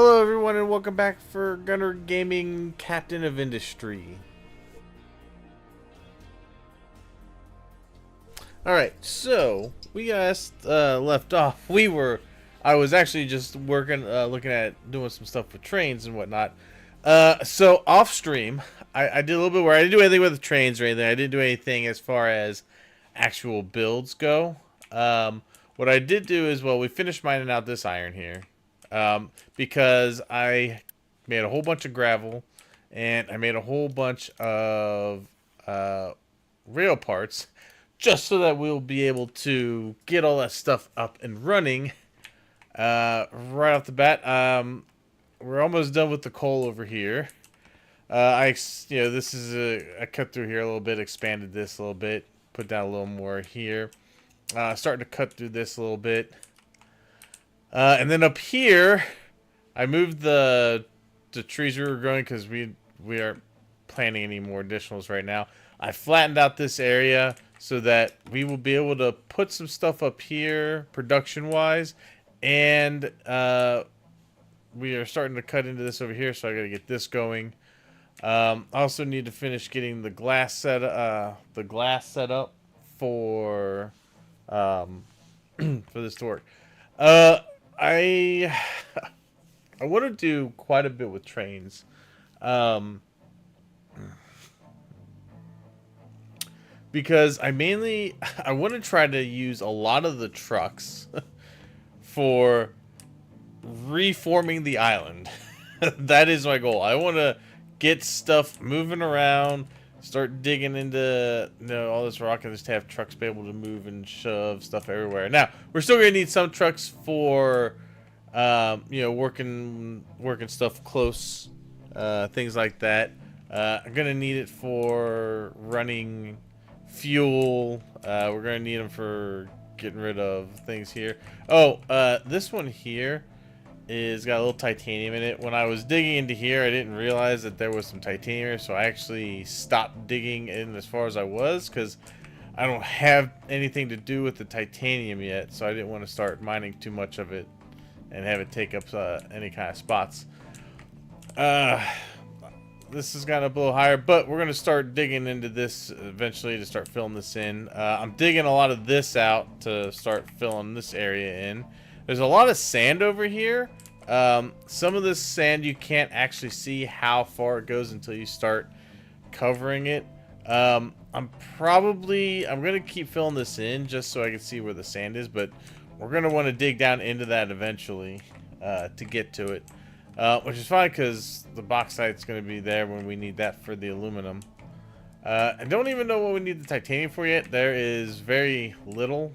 Hello, everyone, and welcome back for Gunner Gaming Captain of Industry. Alright, so we got left off. I was actually just working, looking at doing some stuff with trains and whatnot. So off stream, I did a little bit where I didn't do anything with the trains or anything. I didn't do anything as far as actual builds go. What I did do is, well, we finished mining out this iron here. Because I made a whole bunch of gravel and I made a whole bunch of rail parts just so that we'll be able to get all that stuff up and running right off the bat. We're almost done with the coal over here. This is I cut through here a little bit, expanded this a little bit, put down a little more here. Starting to cut through this a little bit. And then up here, I moved the trees we were growing because we aren't planting any more additionals right now. I flattened out this area so that we will be able to put some stuff up here production-wise, and we are starting to cut into this over here, so I got to get this going. I also need to finish getting the glass set up for for this to work. I I want to do quite a bit with trains. Um, because I want to try to use a lot of the trucks for reforming the island. That is my goal. I want to get stuff moving around, start digging into all this rock, and just have trucks be able to move and shove stuff everywhere. Now, we're still gonna need some trucks for working stuff close, things like that. I'm gonna need it for running fuel. We're gonna need them for getting rid of things here. Oh, this one here is got a little titanium in it. When I was digging into here, I didn't realize that there was some titanium, so I actually stopped digging in as far as I was because I don't have anything to do with the titanium yet, so I didn't want to start mining too much of it and have it take up any kind of spots. This has gotten up a little higher, but we're going to start digging into this eventually to start filling this in. I'm digging a lot of this out to start filling this area in. There's a lot of sand over here. Some of this sand you can't actually see how far it goes until you start covering it. I'm going to keep filling this in just so I can see where the sand is, but we're going to want to dig down into that eventually to get to it. Which is fine because the bauxite's going to be there when we need that for the aluminum. I don't even know what we need the titanium for yet. There is very little.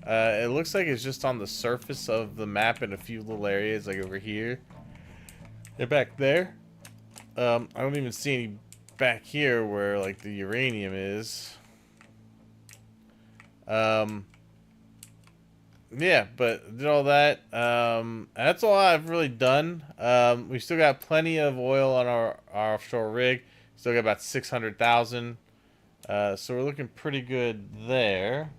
It looks like it's just on the surface of the map in a few little areas, like over here. They're back there. I don't even see any back here where like the uranium is. Yeah, but did all that. That's all I've really done. We still got plenty of oil on our offshore rig. Still got about 600,000. So we're looking pretty good there.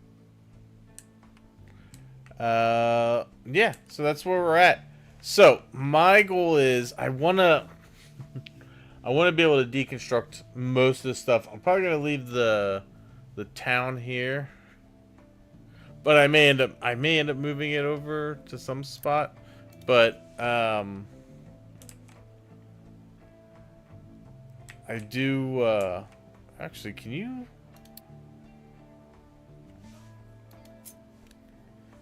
Yeah, so that's where we're at. So my goal is I wanna be able to deconstruct most of this stuff. I'm probably gonna leave the town here, but I may end up moving it over to some spot. But I do actually, can you?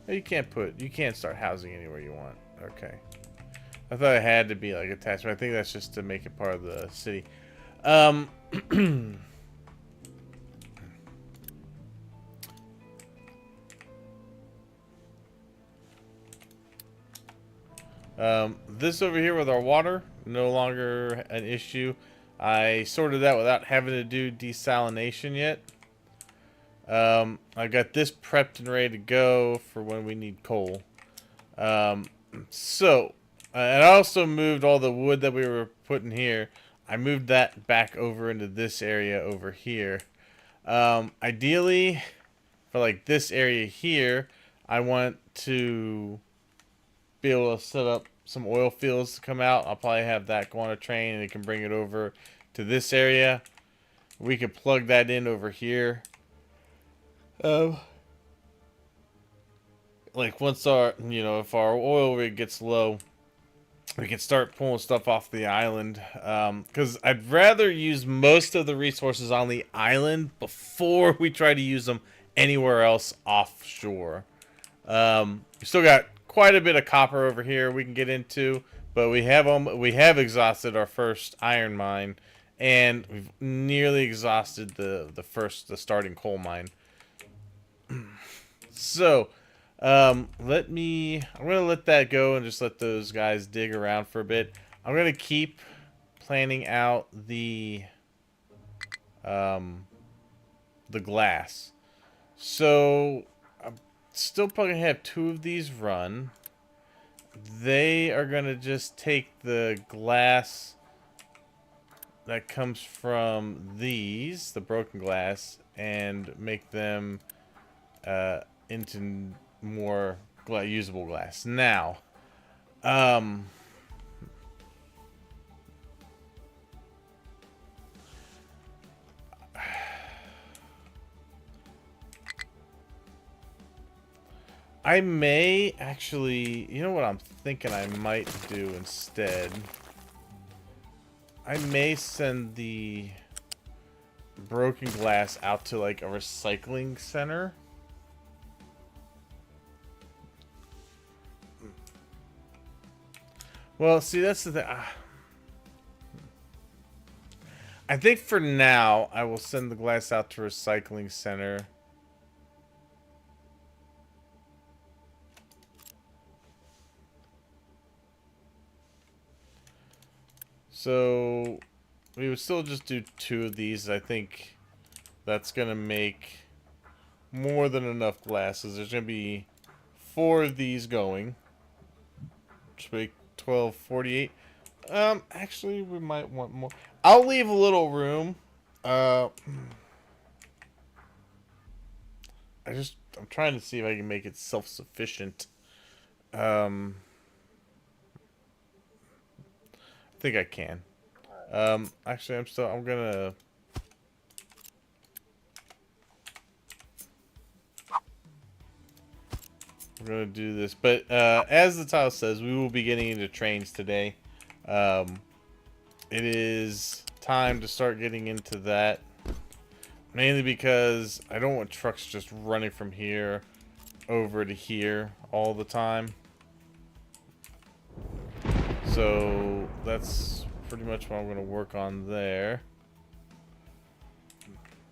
You can't start housing anywhere you want. Okay. I thought it had to be like attached, but I think that's just to make it part of the city. This over here with our water, no longer an issue. I sorted that without having to do desalination yet. I got this prepped and ready to go for when we need coal. And I also moved all the wood that we were putting here. I moved that back over into this area over here. Ideally, for like this area here, I want to be able to set up some oil fields to come out. I'll probably have that go on a train, and it can bring it over to this area. We could plug that in over here. Like once our, if our oil rig gets low, we can start pulling stuff off the island. Because I'd rather use most of the resources on the island before we try to use them anywhere else offshore. We still got quite a bit of copper over here we can get into, but we have exhausted our first iron mine, and we've nearly exhausted the starting coal mine. So, I'm gonna let that go and just let those guys dig around for a bit. I'm gonna keep planning out the glass. So I'm still probably gonna have 2 of these run. They are gonna just take the glass that comes from these, the broken glass, and make them into more usable glass. Now, I may actually, you know what I'm thinking I might do instead? I may send the broken glass out to like a recycling center. Well, see, that's the thing. I think for now, I will send the glass out to a recycling center. So, we would still just do 2 of these. I think that's going to make more than enough glasses. There's going to be 4 of these going. Which make 12, 48. Actually, we might want more. I'll leave a little room. I'm trying to see if I can make it self-sufficient. I think I can. Actually, I'm gonna... We're gonna do this, but as the title says, we will be getting into trains today. It is time to start getting into that, mainly because I don't want trucks just running from here over to here all the time. So that's pretty much what I'm gonna work on there.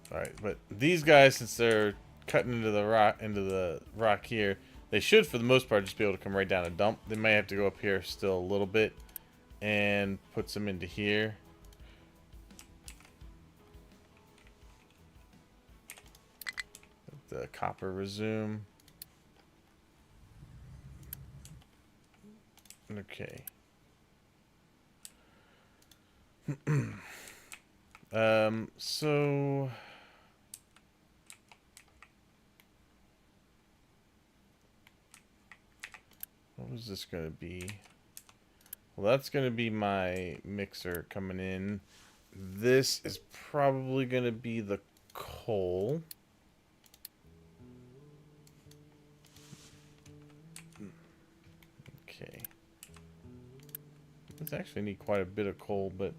All right, but these guys, since they're cutting into the rock here, they should, for the most part, just be able to come right down and dump. They might have to go up here still a little bit and put some into here. Let the copper resume. Okay. So... what was this going to be? Well, that's going to be my mixer coming in. This is probably going to be the coal. Okay. This actually need quite a bit of coal, but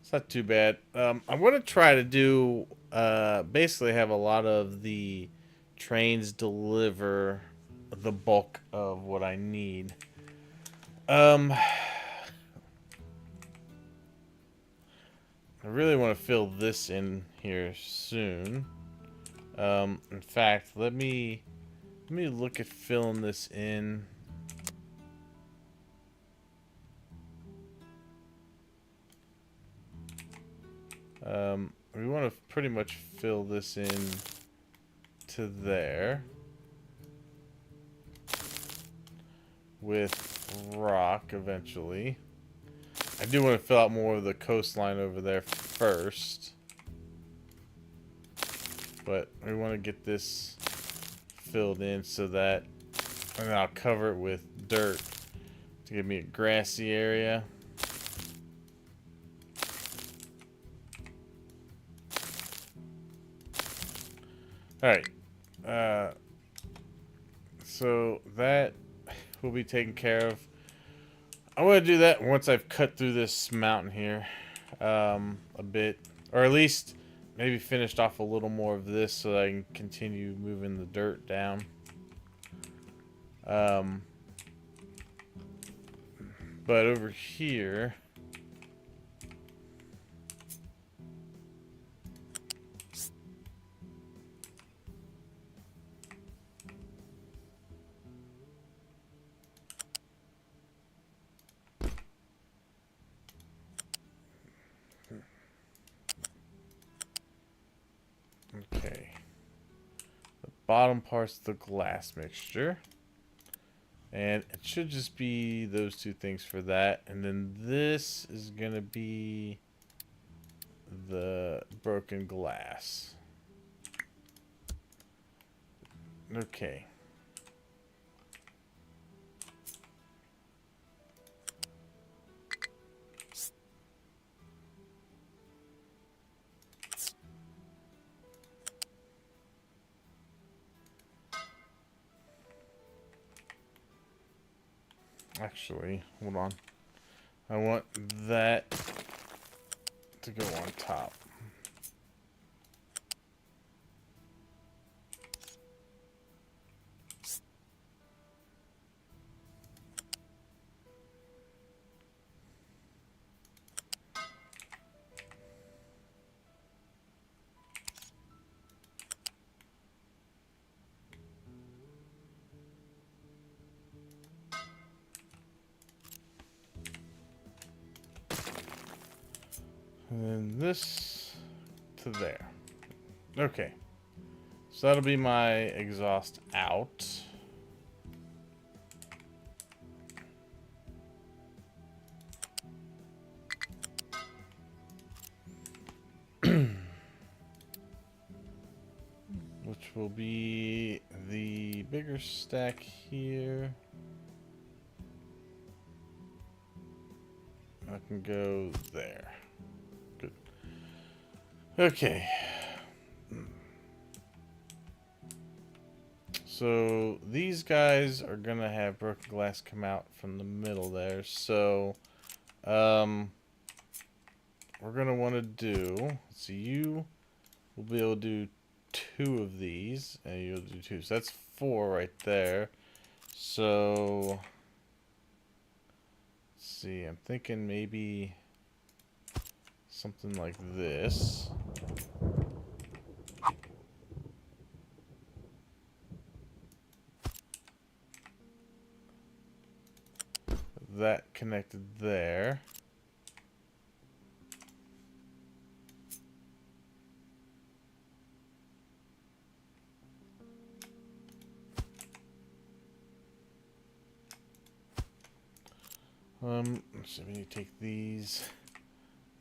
it's not too bad. I'm going to try to do, basically have a lot of the trains deliver the bulk of what I need. I really want to fill this in here soon. In fact, let me look at filling this in. We want to pretty much fill this in to there with rock eventually. I do want to fill out more of the coastline over there first, but we want to get this filled in so that, and I'll cover it with dirt to give me a grassy area. Alright. So that will be taken care of. I'm going to do that once I've cut through this mountain here a bit. Or at least maybe finished off a little more of this so that I can continue moving the dirt down. But over here... Okay. The bottom part's the glass mixture. And it should just be those two things for that. And then this is going to be the broken glass. Okay. Actually, hold on. I want that to go on top. And then this to there. Okay. So that'll be my exhaust out. Which will be the bigger stack here. I can go there. Good. Okay. So these guys are gonna have broken glass come out from the middle there. So we're gonna want to do. Let's see, you will be able to do 2 of these, and you'll do 2. So that's 4 right there. So let's see. I'm thinking maybe something like this. That connected there. So we need to take these,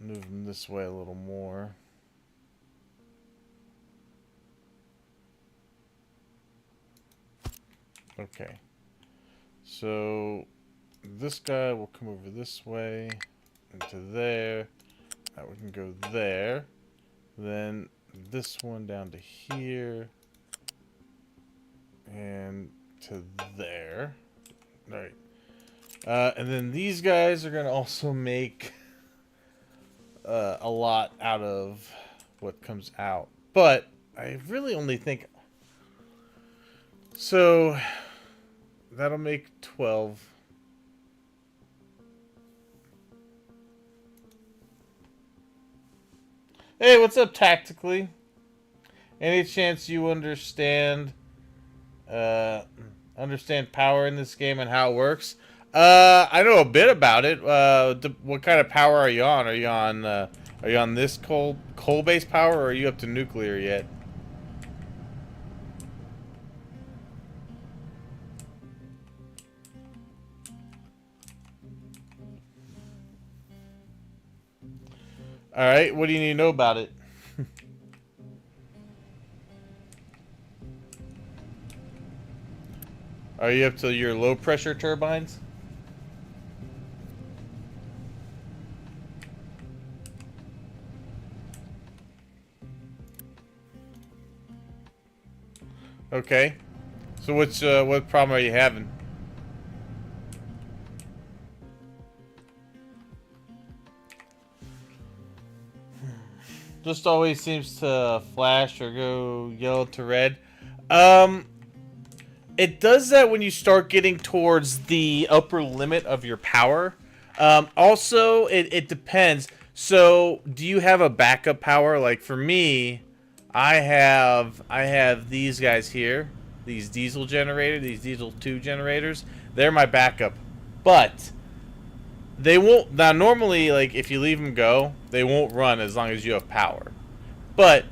move them this way a little more. Okay. So this guy will come over this way into there. That we can go there. Then this one down to here and to there. All right. And then these guys are gonna also make a lot out of what comes out, but I really only think so. That'll make 12. Hey, what's up, Tactically? Any chance you understand power in this game and how it works? I know a bit about it. What kind of power are you on? Are you on this coal-based power, or are you up to nuclear yet? All right. What do you need to know about it? Are you up to your low pressure turbines? Okay. So what problem are you having? Just always seems to flash or go yellow to red. Um, it does that when you start getting towards the upper limit of your power. Also, it depends. So, do you have a backup power? Like for me, I have these guys here, these these diesel 2 generators. They're my backup. But they won't now normally like if you leave them go, they won't run as long as you have power. But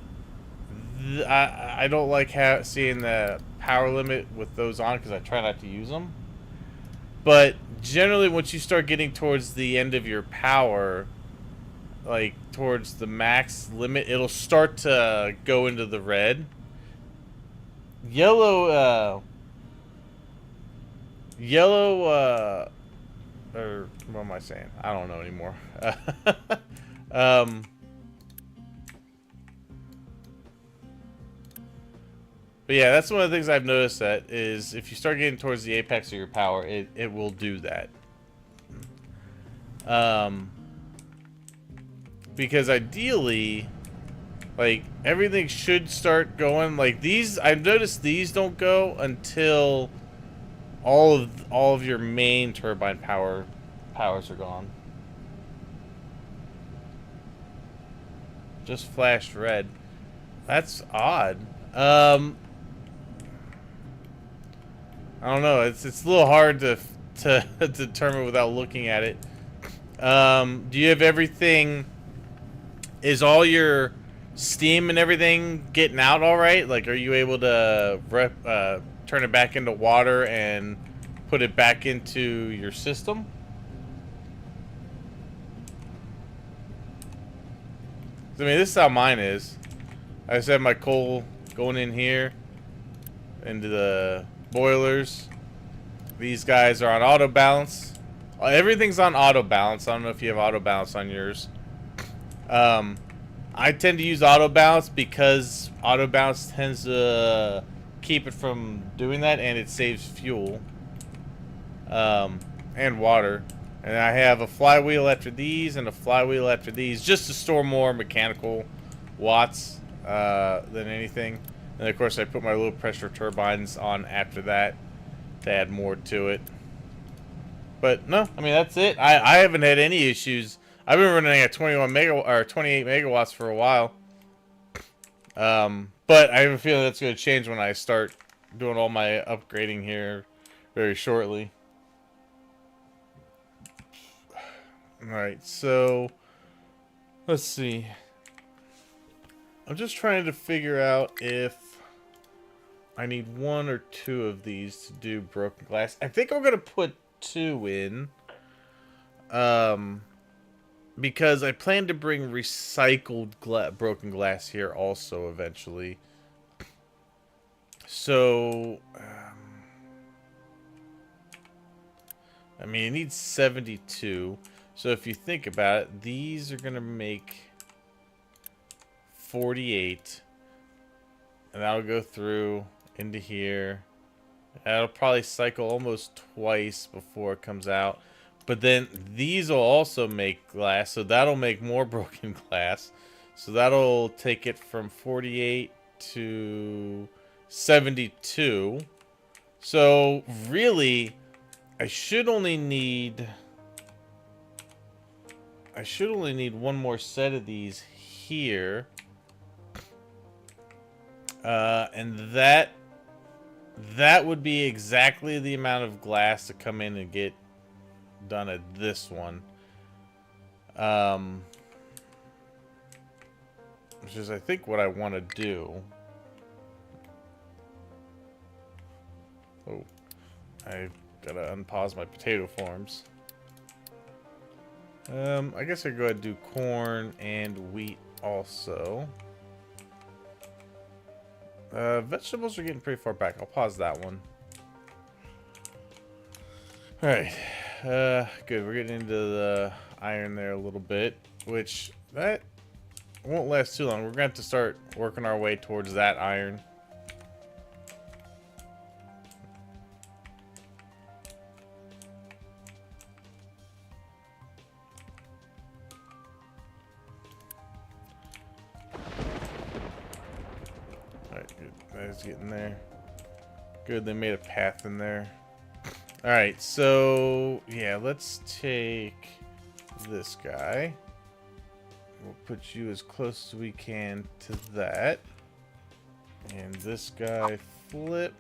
I don't like seeing the power limit with those on because I try not to use them. But generally, once you start getting towards the end of your power, like towards the max limit, it'll start to go into the red. Yellow, or what am I saying? I don't know anymore. um, But yeah, that's one of the things I've noticed that is if you start getting towards the apex of your power, it will do that. Um, because ideally, like everything should start going. Like these, I've noticed these don't go until all of your main turbine powers are gone. Just flashed red. That's odd. I don't know. It's a little hard to determine without looking at it. Do you have everything? Is all your steam and everything getting out all right? Like, are you able to turn it back into water and put it back into your system? I mean, this is how mine is. I just have my coal going in here into the boilers. These guys are on auto balance. Everything's on auto balance. I don't know if you have auto balance on yours. I tend to use auto balance because auto balance tends to keep it from doing that, and it saves fuel and water. And I have a flywheel after these and a flywheel after these just to store more mechanical watts than anything. And of course I put my low pressure turbines on after that to add more to it. But no, I mean that's it. I haven't had any issues. I've been running at 28 megawatts for a while. But I have a feeling that's going to change when I start doing all my upgrading here very shortly. Alright, so let's see. I'm just trying to figure out if I need 1 or 2 of these to do broken glass. I think I'm going to put 2 in. Because I plan to bring recycled broken glass here also eventually. So, I mean, it needs 72. So if you think about it, these are going to make 48. And that'll go through into here. That'll probably cycle almost twice before it comes out. But then these will also make glass, so that'll make more broken glass. So that'll take it from 48 to 72. So really, I should only need 1 more set of these here. And that would be exactly the amount of glass to come in and get done at this one. Which is I think what I want to do. Oh, I gotta unpause my potato farms. I guess I go ahead and do corn and wheat also. Vegetables are getting pretty far back. I'll pause that one. Alright. Good. We're getting into the iron there a little bit, which that won't last too long. We're going to have to start working our way towards that iron. Alright, good. That's getting there. Good, they made a path in there. Alright, so yeah, let's take this guy. We'll put you as close as we can to that. And this guy flip.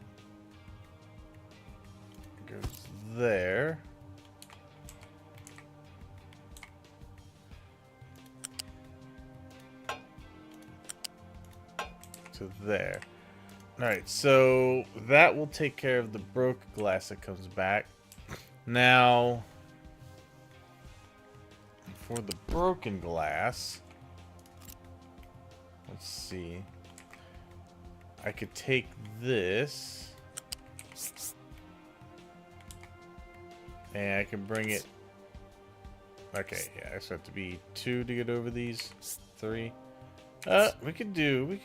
Goes there. To there. Alright, so that will take care of the broken glass that comes back. Now, for the broken glass, let's see. I could take this, and I can bring it. Okay, yeah, I just have to be 2 to get over these. 3. We could do.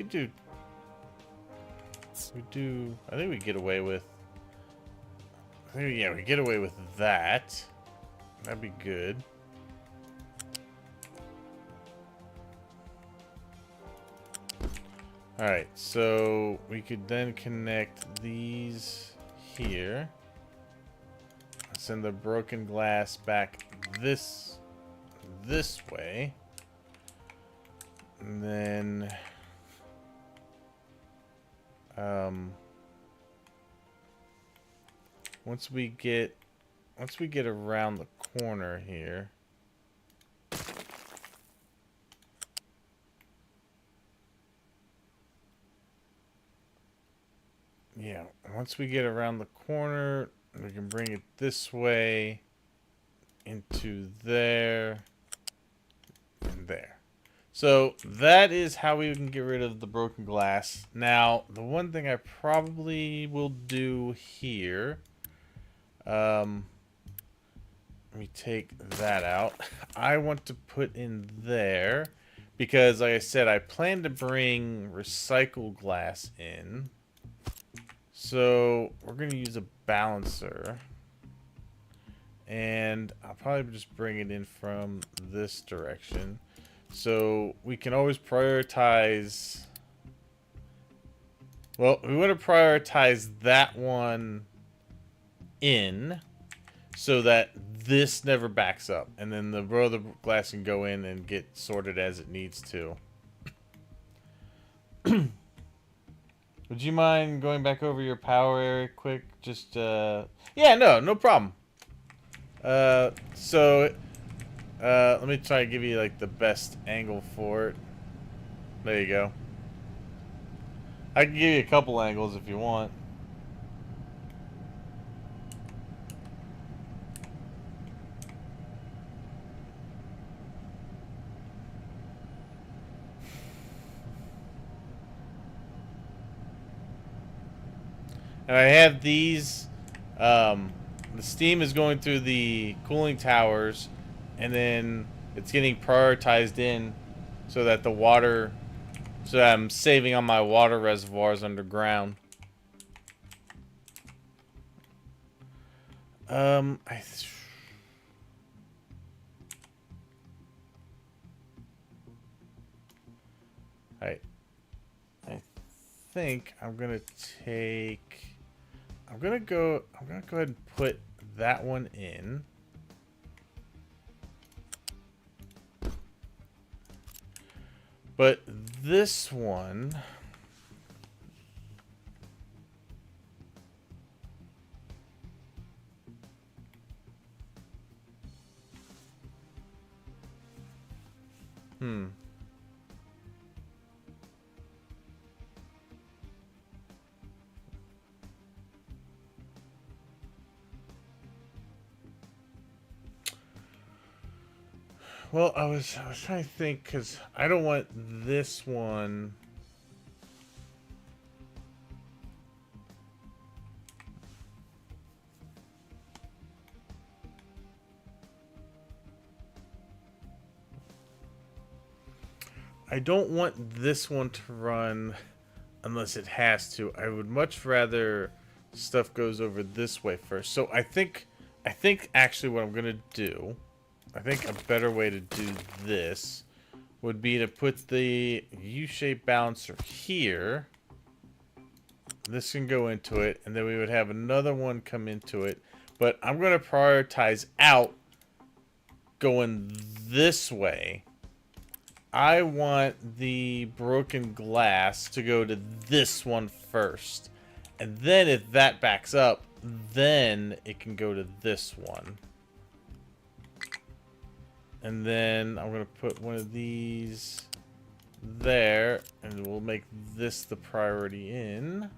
I think we get away with. Yeah, we get away with that. That'd be good. Alright, so we could then connect these here. Send the broken glass back this way. And then once we get around the corner here, yeah, once we get around the corner, we can bring it this way into there and there. So that is how we can get rid of the broken glass. Now, the one thing I probably will do here, let me take that out. I want to put in there because, like I said, I plan to bring recycled glass in. So we're going to use a balancer. And I'll probably just bring it in from this direction. So we can always prioritize. Well, we want to prioritize that one in so that this never backs up. And then the row of the glass can go in and get sorted as it needs to. Would you mind going back over your power area quick? Just, yeah, no problem. Let me try to give you like the best angle for it. There you go. I can give you a couple angles if you want. And I have these, the steam is going through the cooling towers, and then it's getting prioritized in so that the water, so that I'm saving on my water reservoirs underground. I think I'm gonna take. I'm gonna go ahead and put that one in. But this one, well, I was trying to think because I don't want this one. I don't want this one to run unless it has to. I would much rather stuff goes over this way first. So I think actually what I'm gonna do, I think a better way to do this would be to put the U-shaped balancer here, this can go into it, and then we would have another one come into it. But I'm going to prioritize out going this way. I want the broken glass to go to this one first. And then if that backs up, then it can go to this one. And then I'm going to put one of these there, and we'll make this the priority in.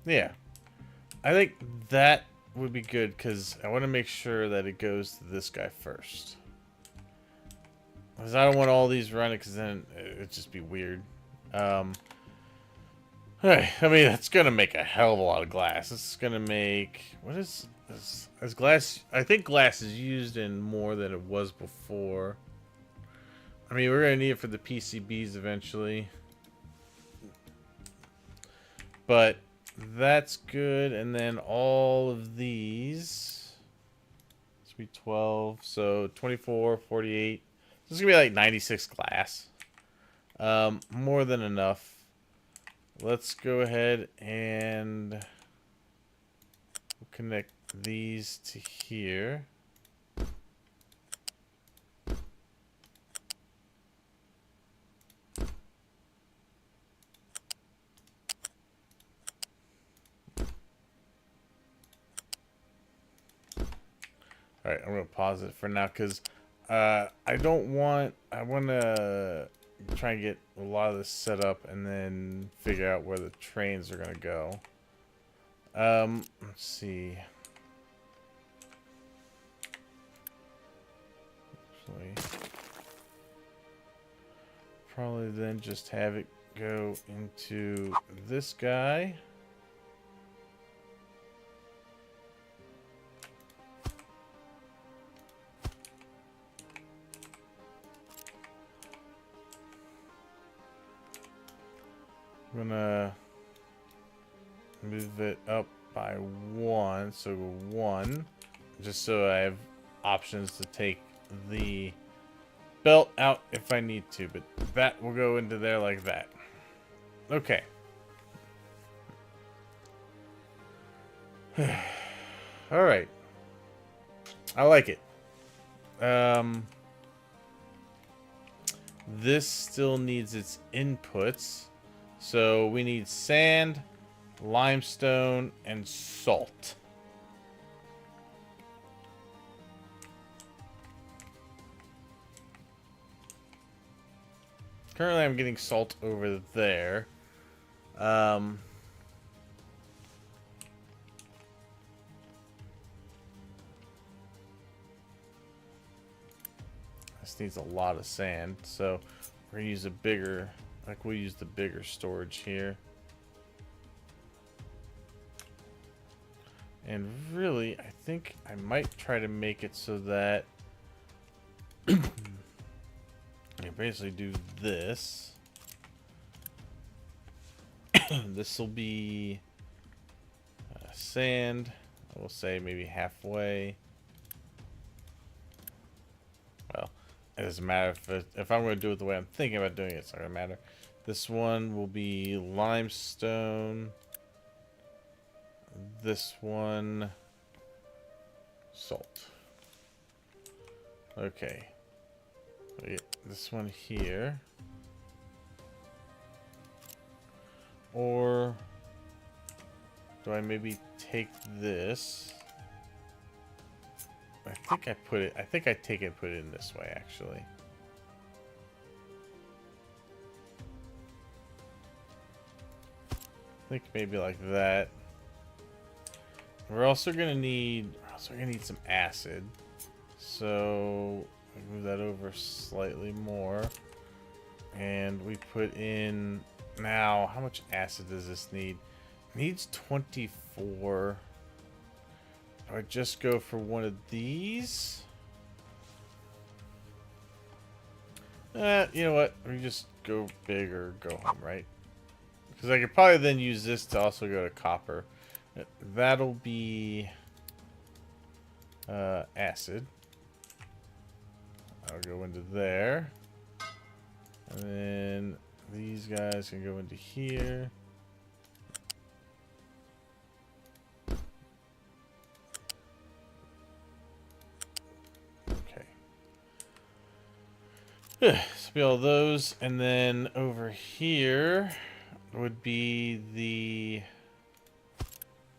Yeah. I think that would be good because I want to make sure that it goes to this guy first. Because I don't want all these running, because then it'd just be weird. I mean, that's going to make a hell of a lot of glass. This is going to make... What is this? As glass... I think glass is used in more than it was before. I mean, we're going to need it for the PCBs eventually. But that's good. And then all of these... This will be 12. So 24, 48... This is going to be like 96 glass. More than enough. Let's go ahead and connect these to here. Alright, I'm going to pause it for now because I want to try and get a lot of this set up and then figure out where the trains are going to go. Let's see. Actually, probably then just have it go into this guy. I'm gonna move it up by 1, so 1, just so I have options to take the belt out if I need to, but that will go into there like that. Okay. Alright. I like it. This still needs its inputs. So we need sand, limestone, and salt. Currently I'm getting salt over there. This needs a lot of sand, so we're gonna use a bigger... Like, we'll use the bigger storage here. And really, I think I might try to make it so that I basically do this. This will be sand. I will say maybe halfway. Well, it doesn't matter if I'm going to do it the way I'm thinking about doing it. It's not going to matter. This one will be limestone. This one, salt. Okay. So get this one here. Or do I maybe take this? I think I take it and put it in this way, actually. I think maybe like that. We're also gonna need some acid. So move that over slightly more. And we put in now, how much acid does this need? It needs 24. Do I just go for one of these? You know what? We just go big or go home, right? Because I could probably then use this to also go to copper. That'll be acid. I'll go into there. And then These guys can go into here. Okay. So be all those, and then over here would be the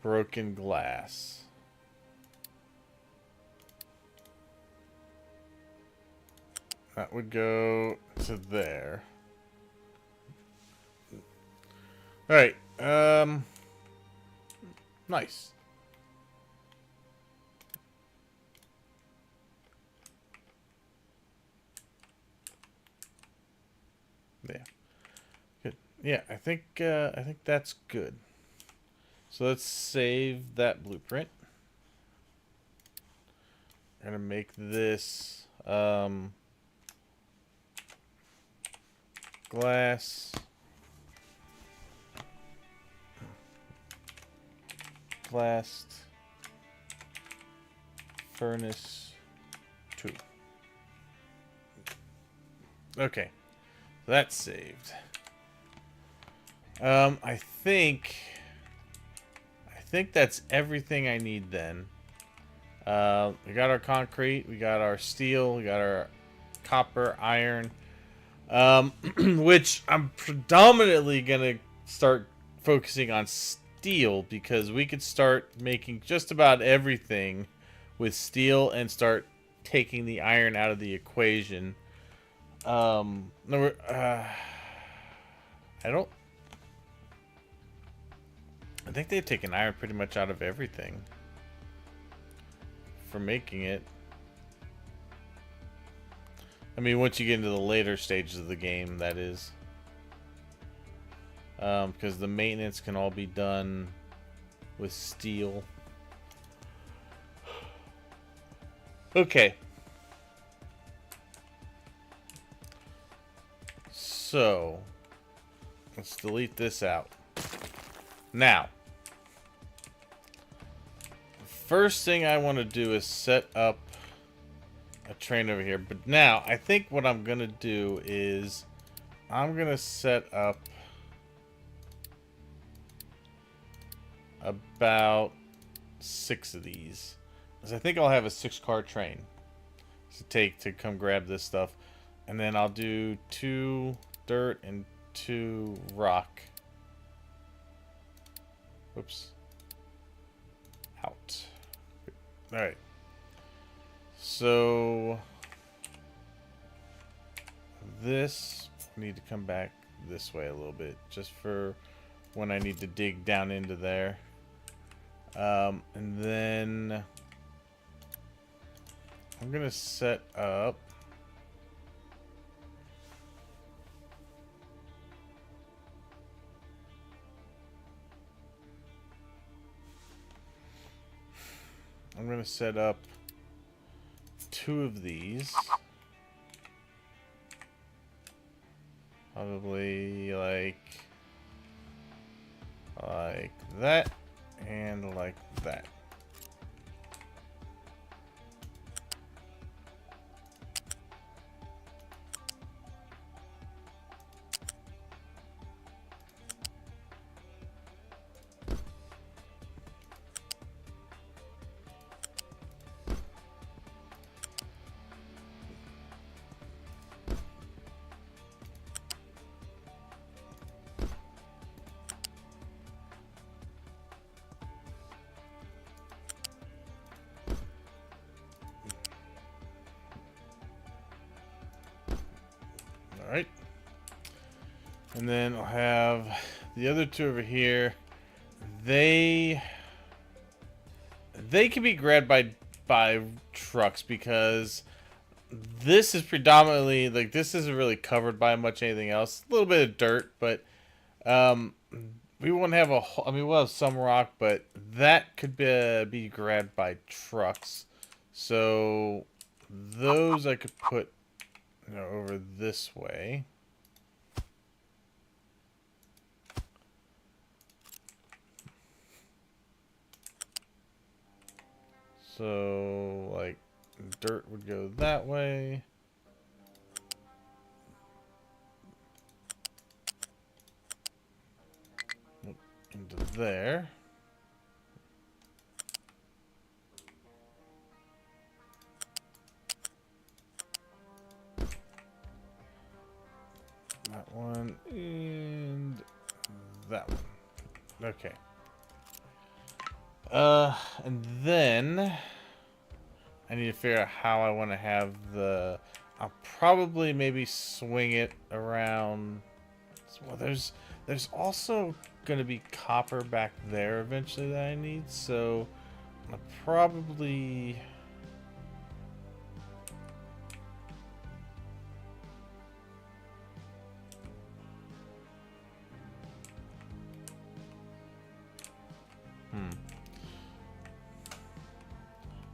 broken glass. That would go to there. All right. Nice. Yeah. Good. Yeah, I think that's good. So let's save that blueprint. I'm gonna make this glass, blast, furnace 2. Okay, that's saved. I think that's everything I need then. We got our concrete, we got our steel, we got our copper, iron, which I'm predominantly gonna start focusing on steel because we could start making just about everything with steel and start taking the iron out of the equation. No, I think they've taken iron pretty much out of everything for making it. I mean, once you get into the later stages of the game, that is. Because the maintenance can all be done with steel. Okay. So, let's delete this out. Now, first thing I want to do is set up a train over here. But now, I think what I'm going to do is I'm going to set up about 6 of these. Because I think I'll have a 6-car train to take to come grab this stuff. And then I'll do 2 dirt and 2 rock. Whoops. Out. Alright. So this I need to come back this way a little bit just for when I need to dig down into there. And then I'm gonna set up two of these. Probably like that and like that. Alright. And then I'll have the other 2 over here. They can be grabbed by trucks because this is predominantly like this isn't really covered by much anything else. A little bit of dirt, but we won't have a whole, I mean, we'll have some rock, but that could be grabbed by trucks. So those I could put over this way. So, like, dirt would go that way. there. That one and that one. Okay. And then I need to figure out how I want to have the. I'll probably maybe swing it around. Well, there's also gonna be copper back there eventually that I need, so I'll probably.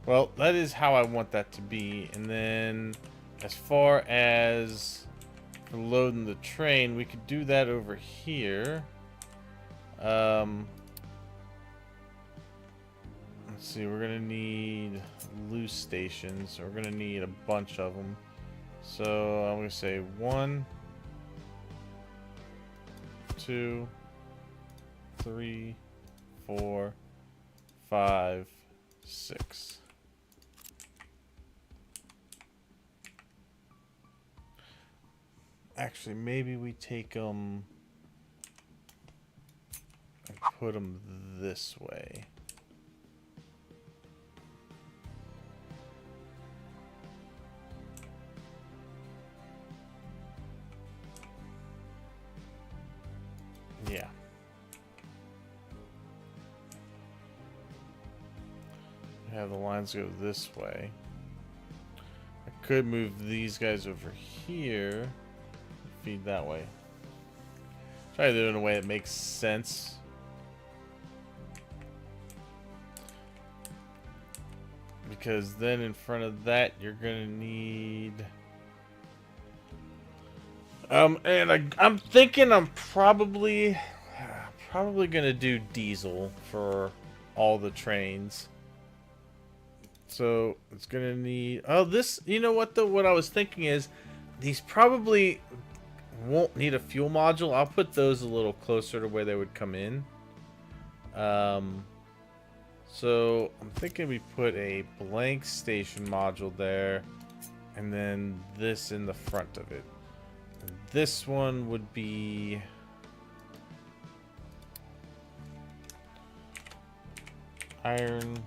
Well, that is how I want that to be. And then as far as for loading the train, we could do that over here. Let's see, we're gonna need loose stations. We're gonna need a bunch of them. So I'm gonna say 1, 2, 3, 4, 5, 6. Actually, maybe we take them and put them this way. Yeah. Have the lines go this way. I could move these guys over here. Feed that way. Try to do it in a way that makes sense. Because then in front of that, you're gonna need. And I'm thinking I'm probably gonna do diesel for all the trains. So it's gonna need. Oh, this. You know what? What I was thinking is, these probably won't need a fuel module. I'll put those a little closer to where they would come in. So I'm thinking we put a blank station module there, and then this in the front of it. And this one would be iron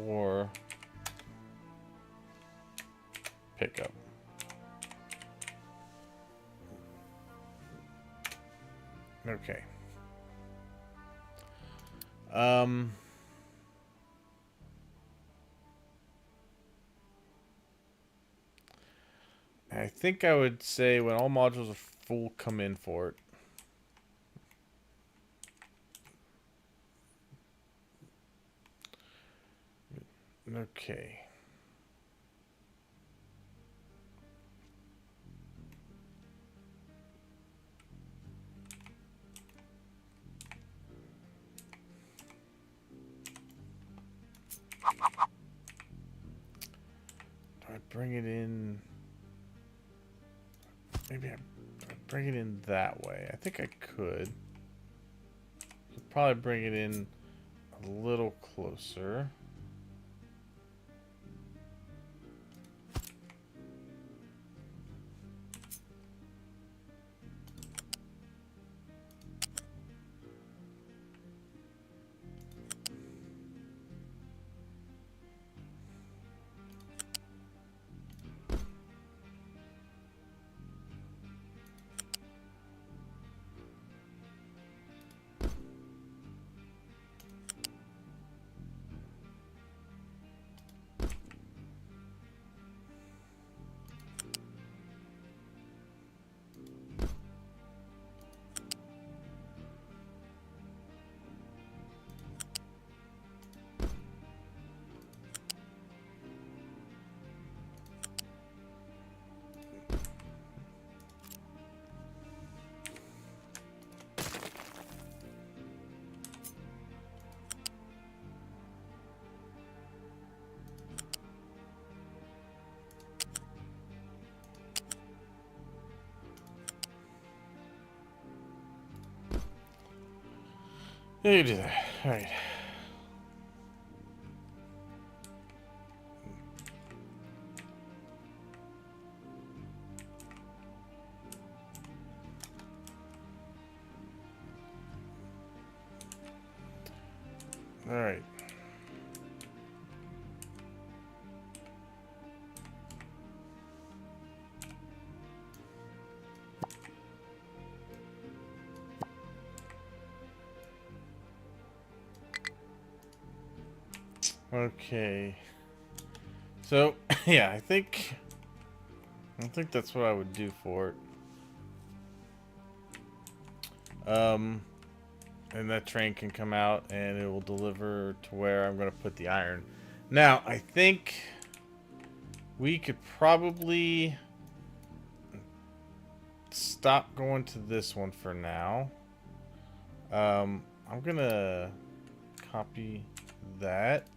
or pickup. Okay. I think I would say when all modules are full, come in for it. Okay. Do I bring it in? Maybe I bring it in that way. I think I could. Probably bring it in a little closer. Yeah, you do that. All right. All right. Okay. So, yeah, I think that's what I would do for it. And that train can come out and it will deliver to where I'm going to put the iron. Now, I think we could probably stop going to this one for now. I'm going to copy that.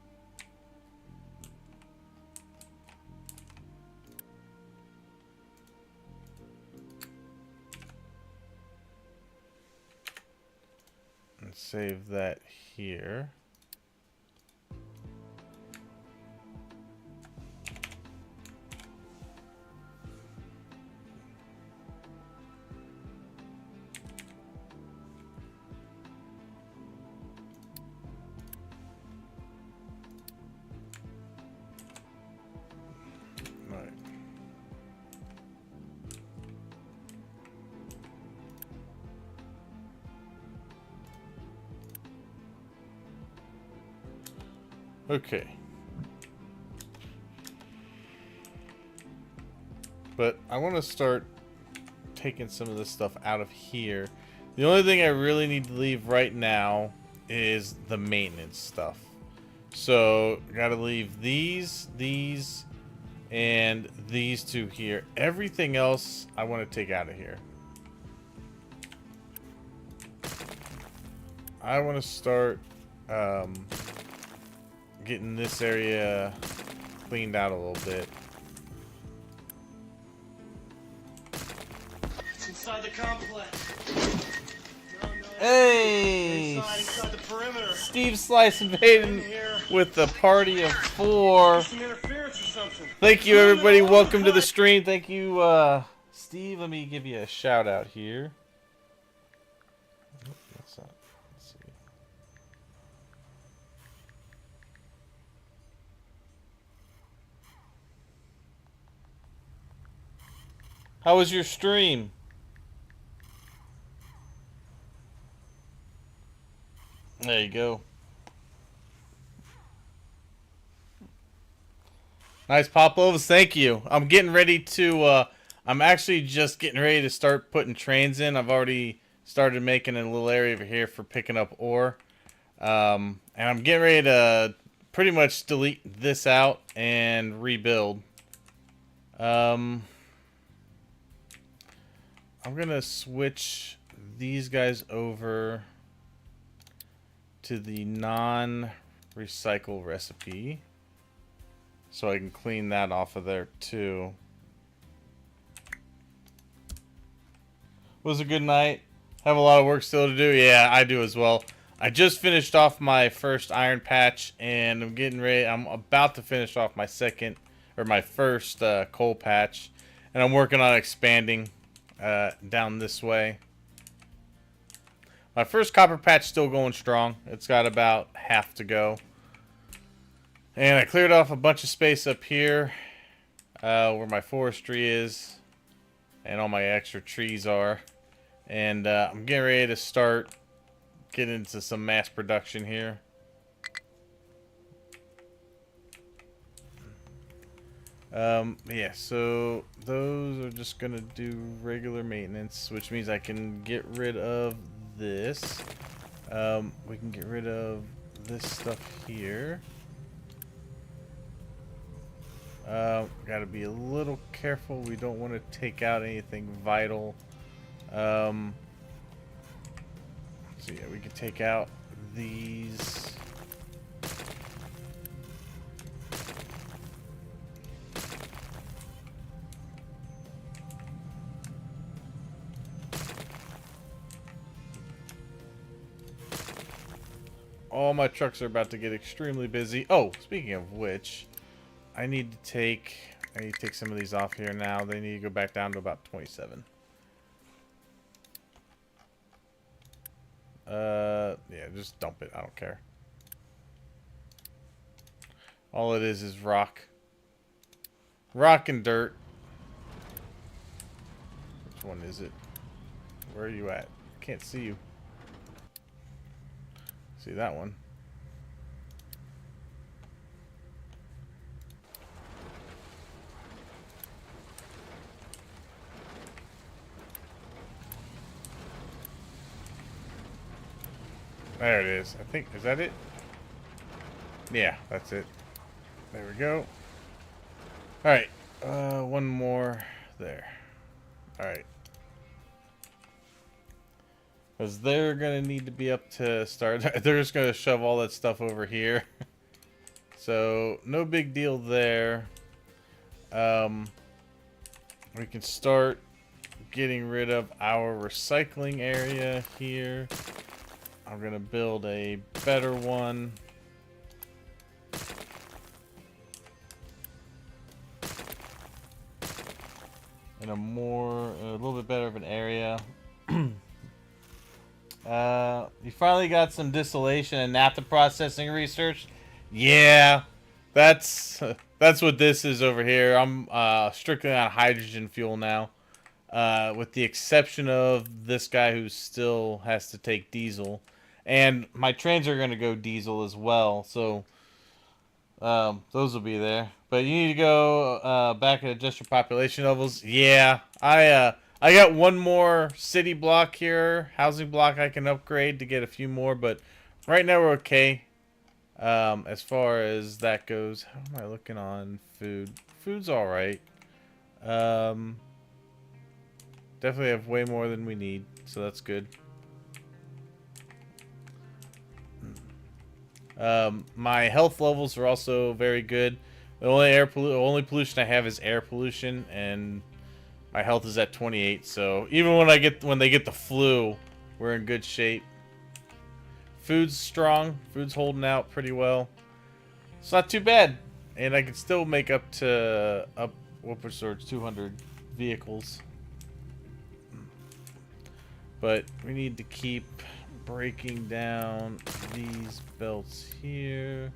And save that here. Right. Okay. But I want to start taking some of this stuff out of here. The only thing I really need to leave right now is the maintenance stuff. So, gotta leave these, and these two here. Everything else I want to take out of here. I want to start getting this area cleaned out a little bit. It's inside the complex. No, Hey! inside the perimeter. Steve Slice invading with a party of 4. Some interference or something. Thank you, everybody. Welcome to the stream. Thank you, Steve. Let me give you a shout out here. What's that? Let's see. How was your stream? There you go. Nice pop-overs. Thank you. I'm getting ready to, I'm actually just getting ready to start putting trains in. I've already started making a little area over here for picking up ore. And I'm getting ready to pretty much delete this out and rebuild. I'm going to switch these guys over to the non-recycle recipe. So I can clean that off of there too. Was a good night. Have a lot of work still to do. Yeah, I do as well. I just finished off my first iron patch, and I'm getting ready. I'm about to finish off my first coal patch, and I'm working on expanding down this way. My first copper patch still going strong. It's got about half to go. And I cleared off a bunch of space up here where my forestry is and all my extra trees are. And I'm getting ready to start getting into some mass production here. Yeah, so those are just going to do regular maintenance, which means I can get rid of this. We can get rid of this stuff here. Gotta be a little careful. We don't want to take out anything vital. So yeah, we can take out these. all my trucks are about to get extremely busy. Oh, speaking of which, I need to take some of these off here now. They need to go back down to about 27. Yeah, just dump it. I don't care. All it is rock. Rock and dirt. Which one is it? Where are you at? I can't see you. See that one. There it is. I think, is that it? Yeah, that's it. There we go. Alright. One more there. Alright. Because they're going to need to be up to start. They're just going to shove all that stuff over here. So, no big deal there. We can start getting rid of our recycling area here. I'm going to build a better one. In a little bit better of an area. You finally got some distillation and naphtha processing research. Yeah, that's what this is over here. I'm strictly on hydrogen fuel now, with the exception of this guy who still has to take diesel, and my trains are going to go diesel as well. So those will be there. But you need to go back and adjust your population levels. Yeah, I got one more city block here, housing block I can upgrade to get a few more, but right now we're okay. As far as that goes, how am I looking on food? Food's all right. Definitely have way more than we need, so that's good. My health levels are also very good. The only pollution I have is air pollution, and my health is at 28. So even when they get the flu, we're in good shape. Food's strong. Food's holding out pretty well. It's not too bad, and I can still make up upwards towards 200 vehicles. But we need to keep breaking down these belts here.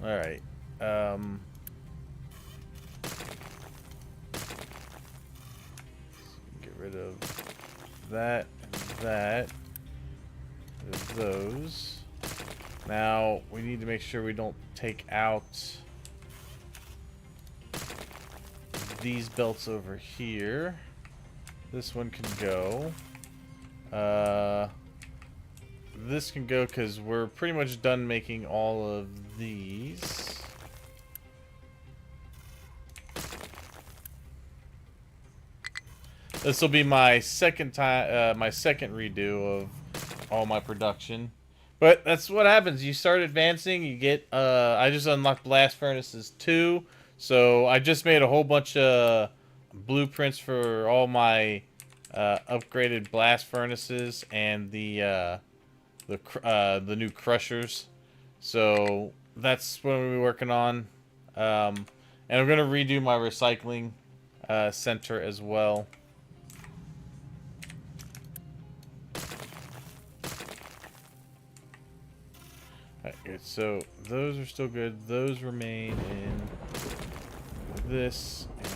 All right. Get rid of that and that. There's those. Now we need to make sure we don't take out these belts over here. This one can go. This can go because we're pretty much done making all of these. This will be my second redo of all my production. But that's what happens. You start advancing, you get I just unlocked Blast Furnaces 2. So I just made a whole bunch of blueprints for all my upgraded blast furnaces and the new crushers. So that's what we'll be working on. And I'm gonna redo my recycling center as well. Alright, good. So those are still good. Those remain in this and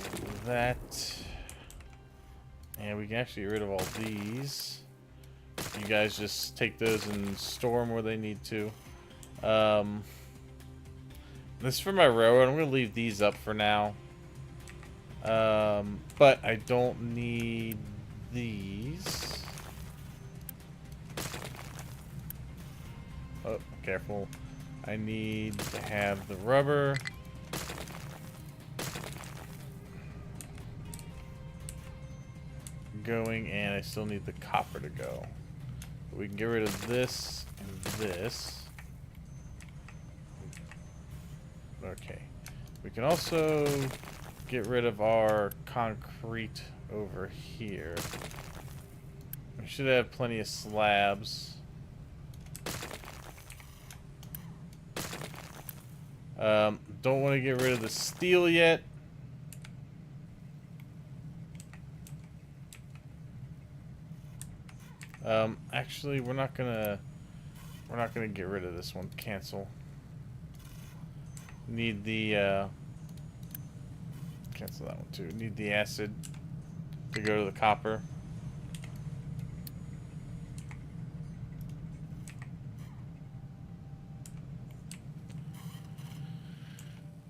that. And we can actually get rid of all these. You guys just take those and store them where they need to. This is for my railroad. I'm going to leave these up for now. But I don't need these. Oh, careful. I need to have the rubber. Going, and I still need the copper to go. We can get rid of this and this. Okay. We can also get rid of our concrete over here. We should have plenty of slabs. Don't want to get rid of the steel yet. Actually, we're not gonna get rid of this one. Cancel. Need the cancel that one too. Need the acid to go to the copper.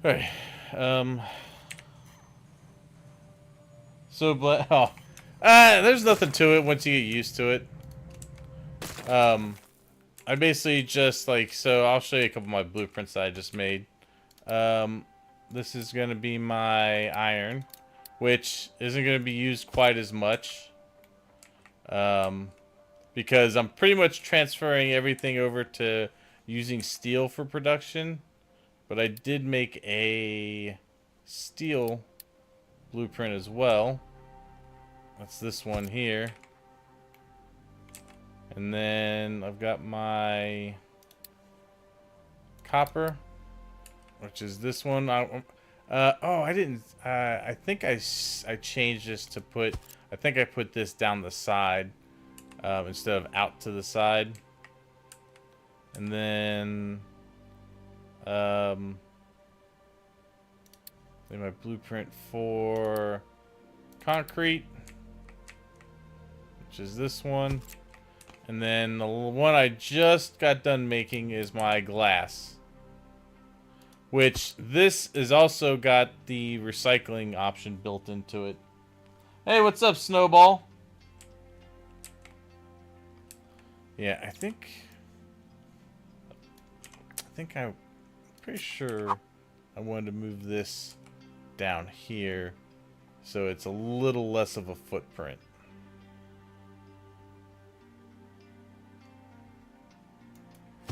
Alright. So oh. There's nothing to it once you get used to it. I basically just like, so I'll show you a couple of my blueprints that I just made. This is going to be my iron, which isn't going to be used quite as much. Because I'm pretty much transferring everything over to using steel for production. But I did make a steel blueprint as well. That's this one here. And then I've got my copper, which is this one. Oh, I didn't. I think I changed this to put. I think I put this down the side instead of out to the side. And then my blueprint for concrete, which is this one. And then the one I just got done making is my glass, which this is also got the recycling option built into it. Hey, what's up, Snowball? Yeah, I'm pretty sure I wanted to move this down here so it's a little less of a footprint.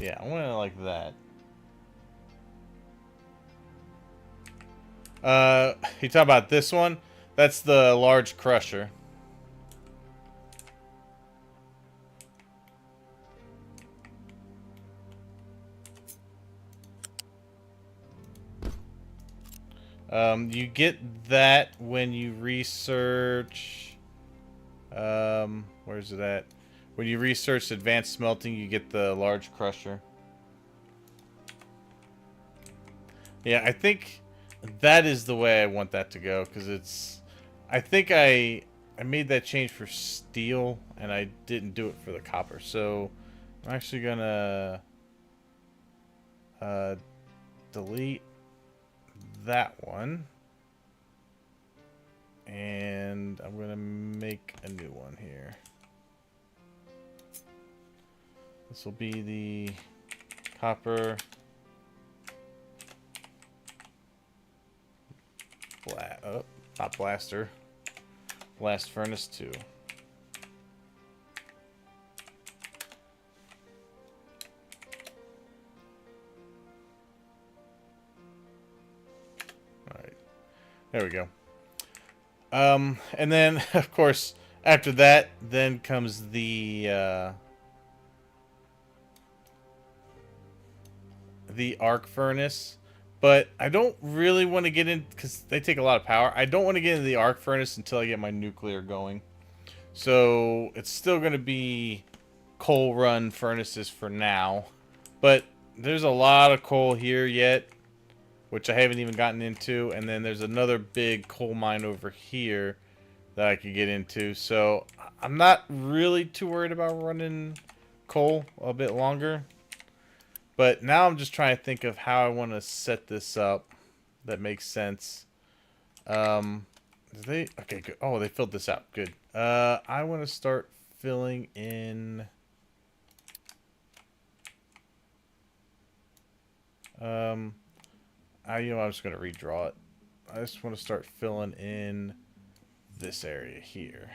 Yeah, I want it like that. You talk about this one? That's the large crusher. You get that when you research... where's it at? When you research advanced smelting, you get the large crusher. Yeah, I think that is the way I want that to go, because it's... I think I made that change for steel, and I didn't do it for the copper. So, I'm actually gonna... delete that one. And I'm gonna make a new one here. This will be the copper not blaster, blast furnace 2. All right, there we go. And then of course after that, then comes the arc furnace, but I don't really want to get in because they take a lot of power. I don't want to get into the arc furnace until I get my nuclear going. So it's still going to be coal run furnaces for now, but there's a lot of coal here yet, which I haven't even gotten into, and then there's another big coal mine over here that I could get into. So I'm not really too worried about running coal a bit longer. But now I'm just trying to think of how I want to set this up that makes sense. Okay, good. Oh, they filled this out. Good. I want to start filling in... I'm just going to redraw it. I just want to start filling in this area here.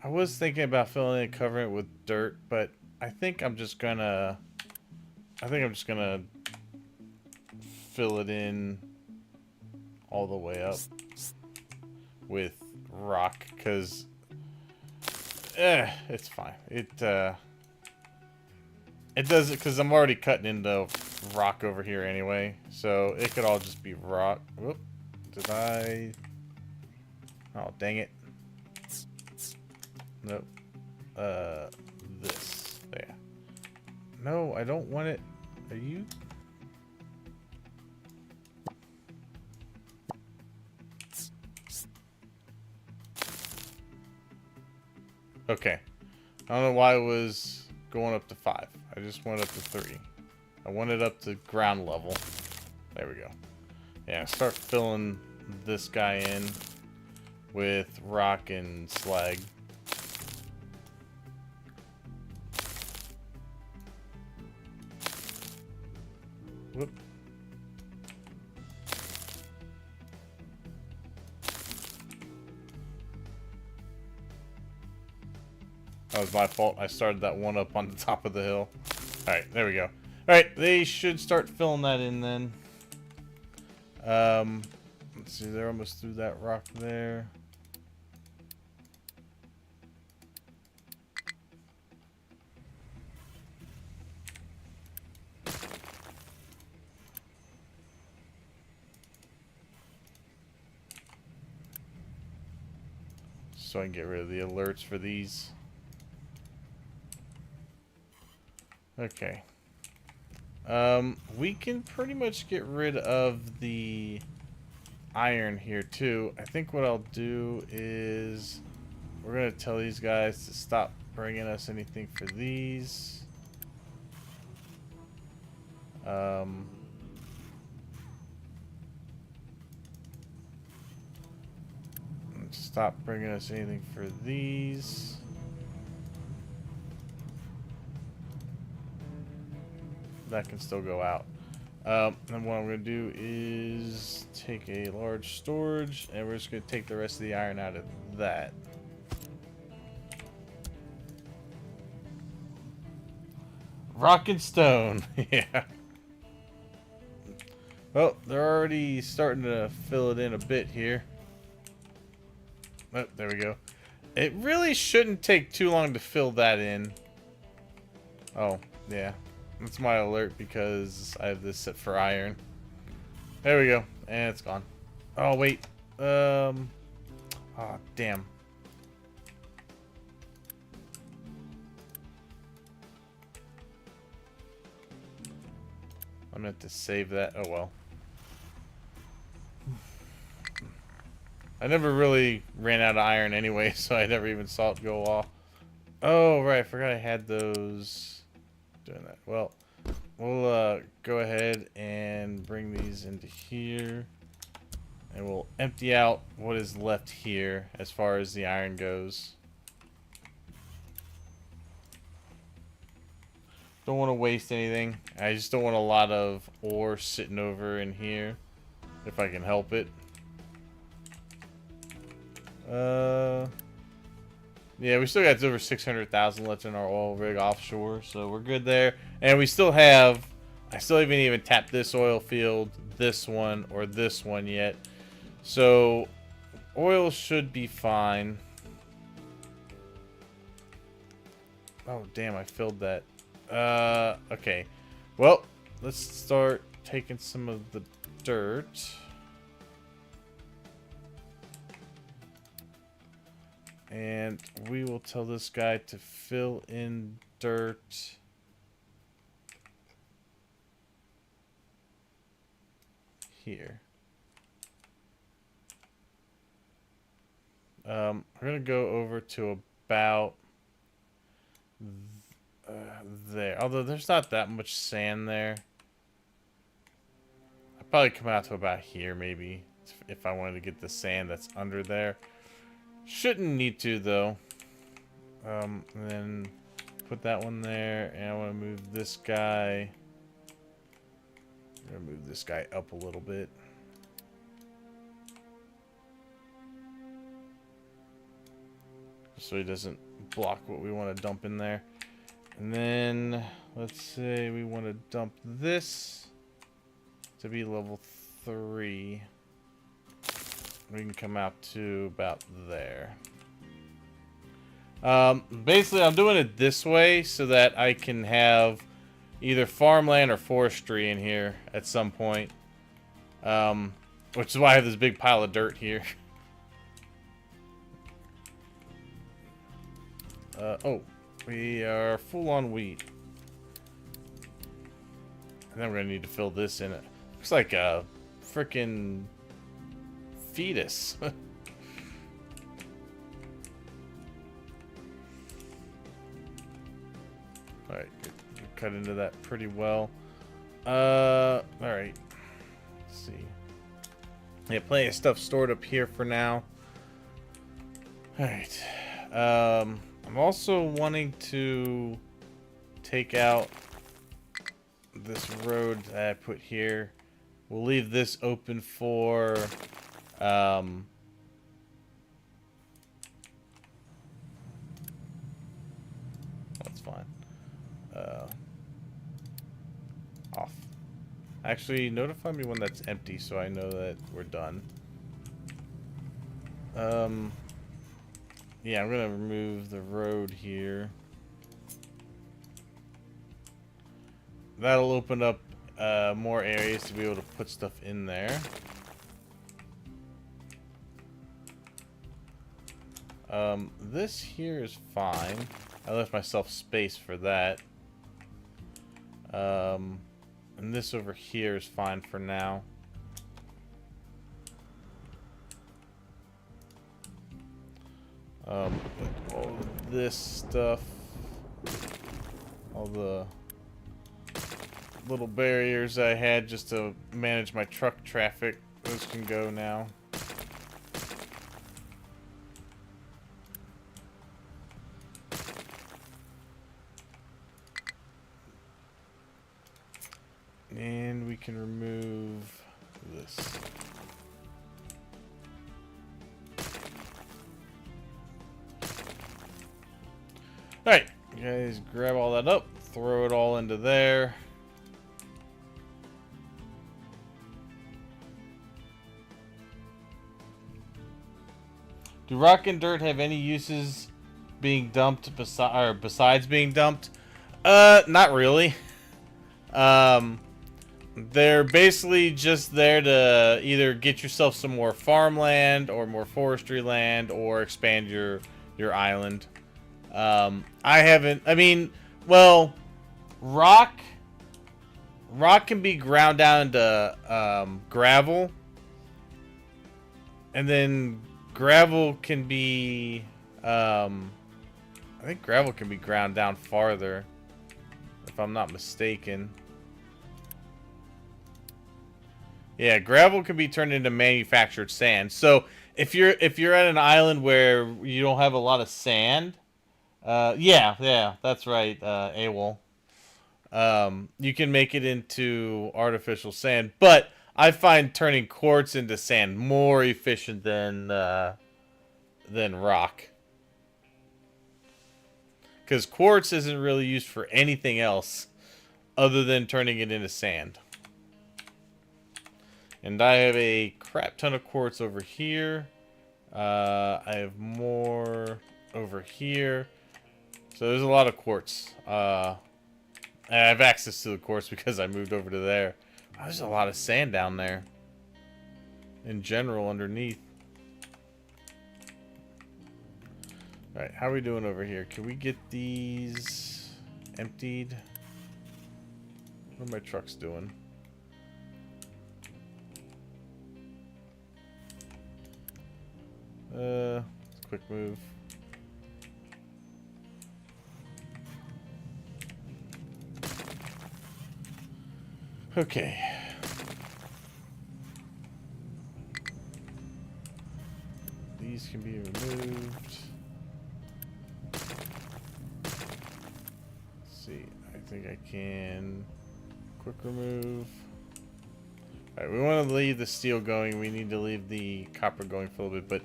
I was thinking about filling it, covering it with dirt, but I think I'm just gonna fill it in all the way up with rock, because It's fine. It does it because I'm already cutting into rock over here anyway, so it could all just be rock. Whoop! Did I? Oh, dang it! Nope. This there. No, I don't want it. Are you? Okay. I don't know why it was going up to 5. I just went up to 3. I want it up to ground level. There we go. Yeah, start filling this guy in with rock and slag. Whoop. That was my fault. I started that one up on the top of the hill. Alright, there we go. Alright, they should start filling that in then. Let's see, they're almost through that rock there. So I can get rid of the alerts for these. Okay. We can pretty much get rid of the iron here too. I think what I'll do is we're gonna tell these guys to stop bringing us anything for these. Stop bringing us anything for these. That can still go out. And what I'm going to do is take a large storage, and we're just going to take the rest of the iron out of that. Rock and stone. Yeah. Well, they're already starting to fill it in a bit here. Oh, there we go. It really shouldn't take too long to fill that in. Oh, yeah. That's my alert because I have this set for iron. There we go. And it's gone. Oh, wait. Oh, damn. I meant to save that. Oh, well. I never really ran out of iron anyway, so I never even saw it go off. Oh, right. I forgot I had those. Doing that. Well, we'll go ahead and bring these into here. And we'll empty out what is left here as far as the iron goes. Don't want to waste anything. I just don't want a lot of ore sitting over in here if I can help it. Yeah, we still got over 600,000 left in our oil rig offshore, so we're good there. And we still have, I still haven't even tapped this oil field, this one, or this one yet. So, oil should be fine. Oh, damn, I filled that. Okay. Well, let's start taking some of the dirt. And we will tell this guy to fill in dirt. Here. We're going to go over to about there. Although there's not that much sand there. I'd probably come out to about here maybe if I wanted to get the sand that's under there. Shouldn't need to though. And then put that one there, and I want to move this guy. I'm gonna move this guy up a little bit. So he doesn't block what we want to dump in there. And then let's say we want to dump this to be level 3. We can come out to about there. Basically, I'm doing it this way so that I can have either farmland or forestry in here at some point. Which is why I have this big pile of dirt here. Oh, we are full on wheat. And then we're gonna need to fill this in. It looks like a freaking fetus. Alright, cut into that pretty well. Alright. Let's see. Yeah, plenty of stuff stored up here for now. Alright. I'm also wanting to take out this road that I put here. We'll leave this open for that's fine. Off. Actually, notify me when that's empty so I know that we're done. Yeah, I'm gonna remove the road here. That'll open up more areas to be able to put stuff in there. This here is fine. I left myself space for that. And this over here is fine for now. All this stuff, all the little barriers I had just to manage my truck traffic, those can go now. And we can remove this. Alright, you guys grab all that up, throw it all into there. Do rock and dirt have any uses being dumped besides being dumped? Not really. They're basically just there to either get yourself some more farmland or more forestry land or expand your island. Well, rock can be ground down into gravel, and then gravel can be I think gravel can be ground down farther, if I'm not mistaken. Yeah, gravel can be turned into manufactured sand. So if you're at an island where you don't have a lot of sand, yeah, that's right, AWOL. You can make it into artificial sand, but I find turning quartz into sand more efficient than rock. Because quartz isn't really used for anything else other than turning it into sand. And I have a crap ton of quartz over here. I have more over here. So there's a lot of quartz. And I have access to the quartz because I moved over to there. Oh, there's a lot of sand down there. In general, underneath. Alright, how are we doing over here? Can we get these emptied? What are my trucks doing? Quick move. Okay. These can be removed. Let's see. I think I can quick remove. Alright, we want to leave the steel going. We need to leave the copper going for a little bit, but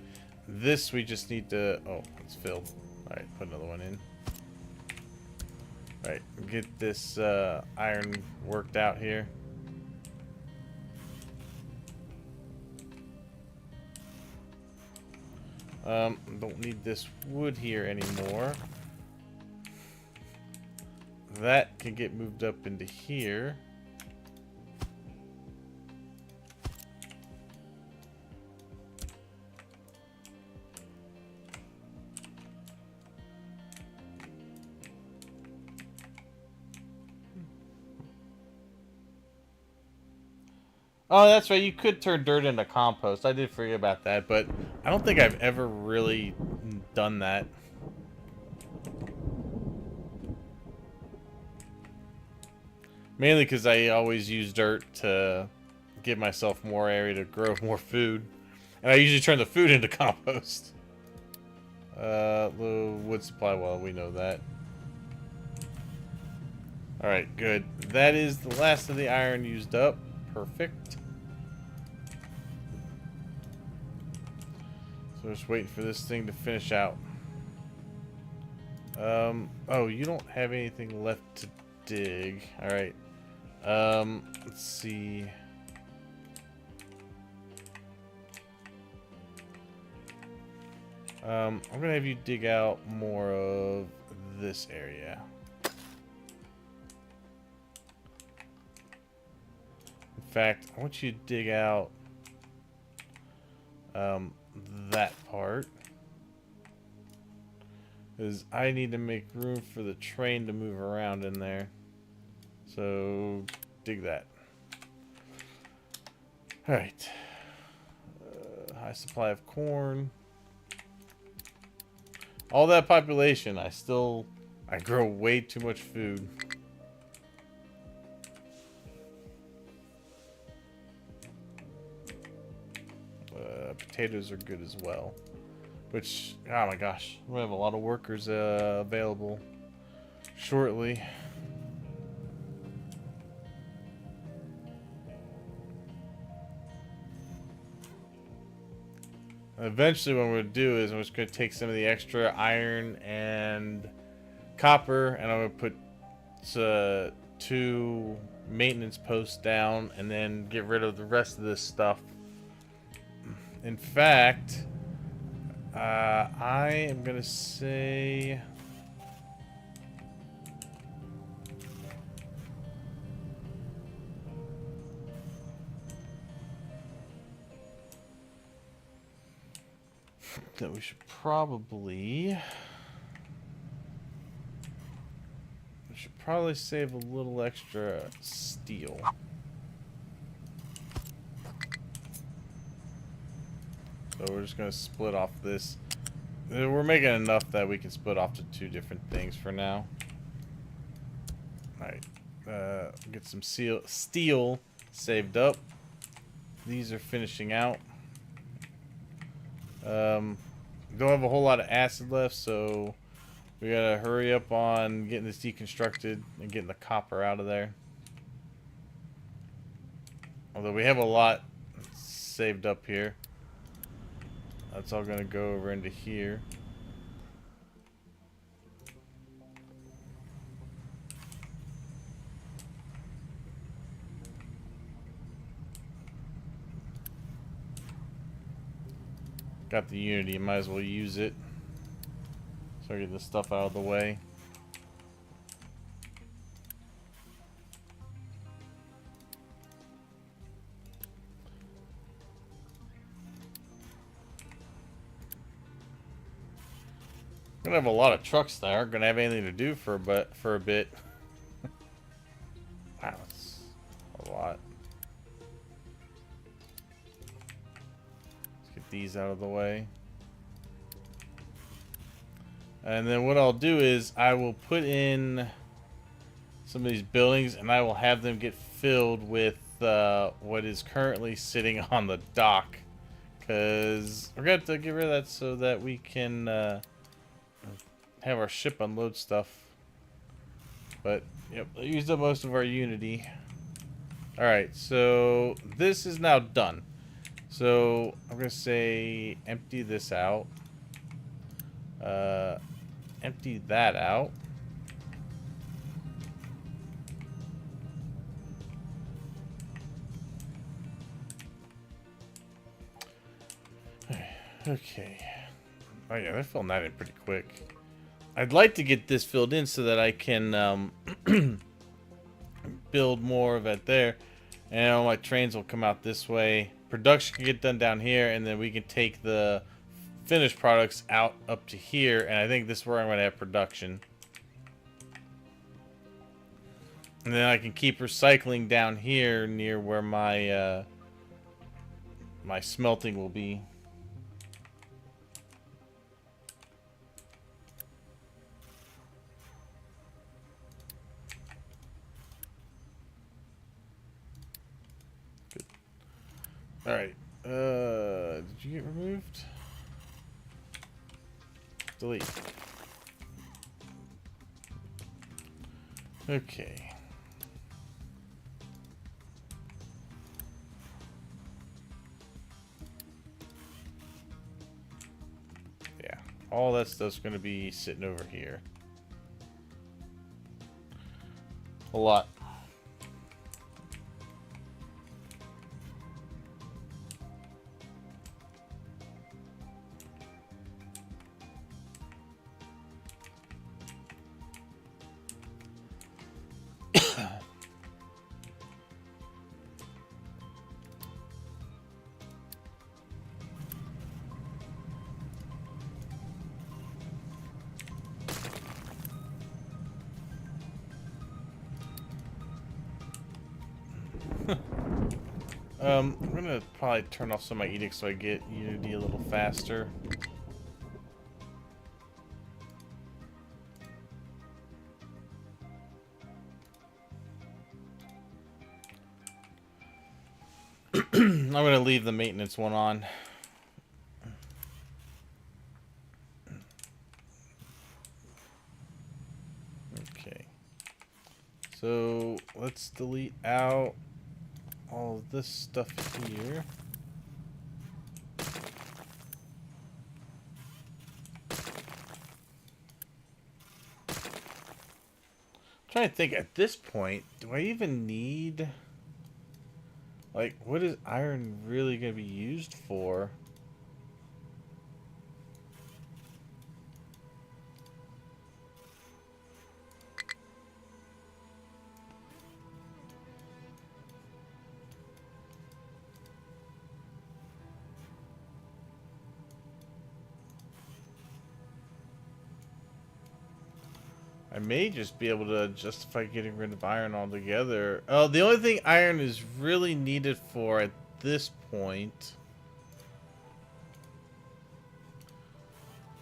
this we just need to... Oh, it's filled. Alright, put another one in. Alright, get this iron worked out here. Don't need this wood here anymore. That can get moved up into here. Oh, that's right. You could turn dirt into compost. I did forget about that, but I don't think I've ever really done that. Mainly because I always use dirt to give myself more area to grow more food. And I usually turn the food into compost. The wood supply, well, we know that. Alright, good. That is the last of the iron used up. Perfect. So just waiting for this thing to finish out. Oh, you don't have anything left to dig. Alright. Let's see. I'm gonna have you dig out more of this area. In fact, I want you to dig out that part, because I need to make room for the train to move around in there. So dig that. All right. High supply of corn. All that population, I grow way too much food. Potatoes are good as well. Which, oh my gosh, we have a lot of workers available shortly. Eventually what I'm going to do is I'm just going to take some of the extra iron and copper, and I'm going to put 2 maintenance posts down and then get rid of the rest of this stuff. In fact, I am going to say... that we should probably save a little extra steel. So we're just gonna split off this. We're making enough that we can split off to 2 different things for now. Alright, get some steel saved up. These are finishing out. Don't have a whole lot of acid left, so we gotta hurry up on getting this deconstructed and getting the copper out of there. Although we have a lot saved up here. That's all gonna go over into here. Got the Unity, might as well use it. Start getting this stuff out of the way. Gonna have a lot of trucks that aren't gonna have anything to do for a bit. Wow, that's a lot. Let's get these out of the way. And then what I'll do is I will put in some of these buildings and I will have them get filled with what is currently sitting on the dock. Because we're going to have to get rid of that so that we can have our ship unload stuff. But, yep, I used up most of our Unity. Alright, so this is now done. So I'm going to say empty this out. Empty that out. Okay. Oh yeah, they're filling that in pretty quick. I'd like to get this filled in so that I can build more of it there. And all my trains will come out this way. Production can get done down here, and then we can take the finished products out up to here. And I think this is where I'm going to have production. And then I can keep recycling down here near where my my smelting will be. Good. All right. Did you get removed? Delete. Okay. Yeah, all that stuff's going to be sitting over here. A lot. I'm gonna probably turn off some of my edicts so I get Unity a little faster. I'm gonna leave the maintenance one on. Okay. So let's delete out all of this stuff here. I'm trying to think at this point, do I even need, like, what is iron really going to be used for? I may just be able to justify getting rid of iron altogether. Oh, the only thing iron is really needed for at this point,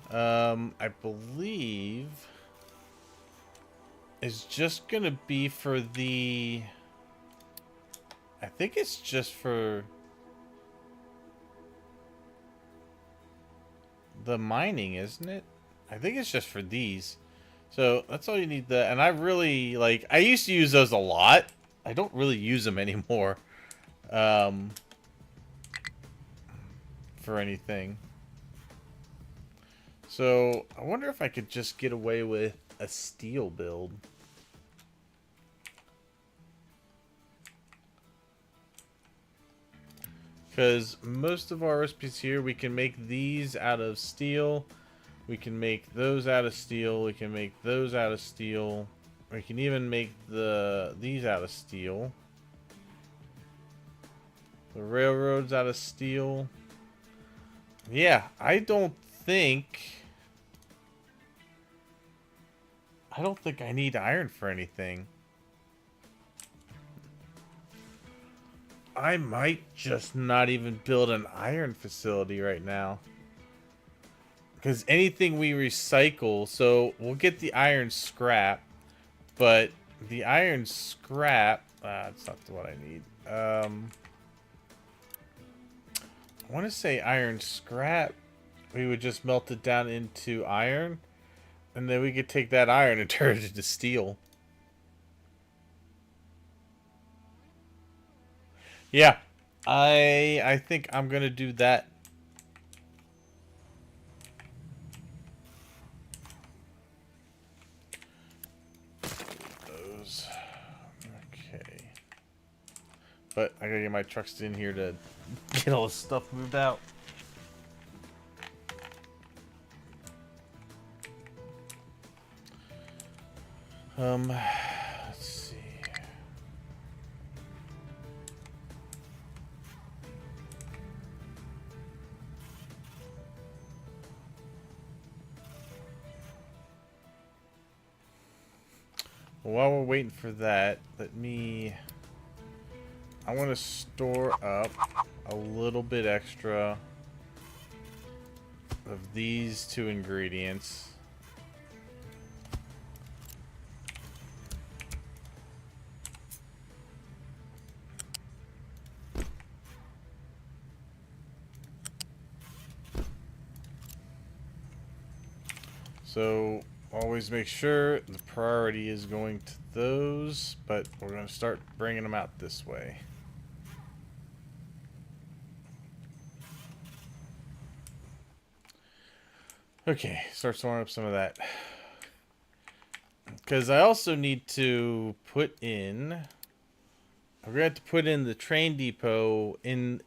I believe, is just gonna be for the, I think it's just for the mining, isn't it? I think it's just for these. So that's all you need. And I really, like, I used to use those a lot. I don't really use them anymore for anything. So I wonder if I could just get away with a steel build. Because most of our recipes here, we can make these out of steel. We can make those out of steel. We can make those out of steel. We can even make these out of steel. The railroads out of steel. Yeah, I don't think I need iron for anything. I might just not even build an iron facility right now. Because anything we recycle, so we'll get the iron scrap, but the iron scrap, that's not what I need. I want to say iron scrap, we would just melt it down into iron, and then we could take that iron and turn it into steel. Yeah, I think I'm gonna do that. Those. Okay. But I gotta get my trucks in here to get all this stuff moved out. Let's see. While we're waiting for that, I want to store up a little bit extra of these two ingredients. So always make sure the priority is going to those, but we're going to start bringing them out this way. Okay, start storing up some of that. Because I also need to put in... I'm going to have to put in the train depot in...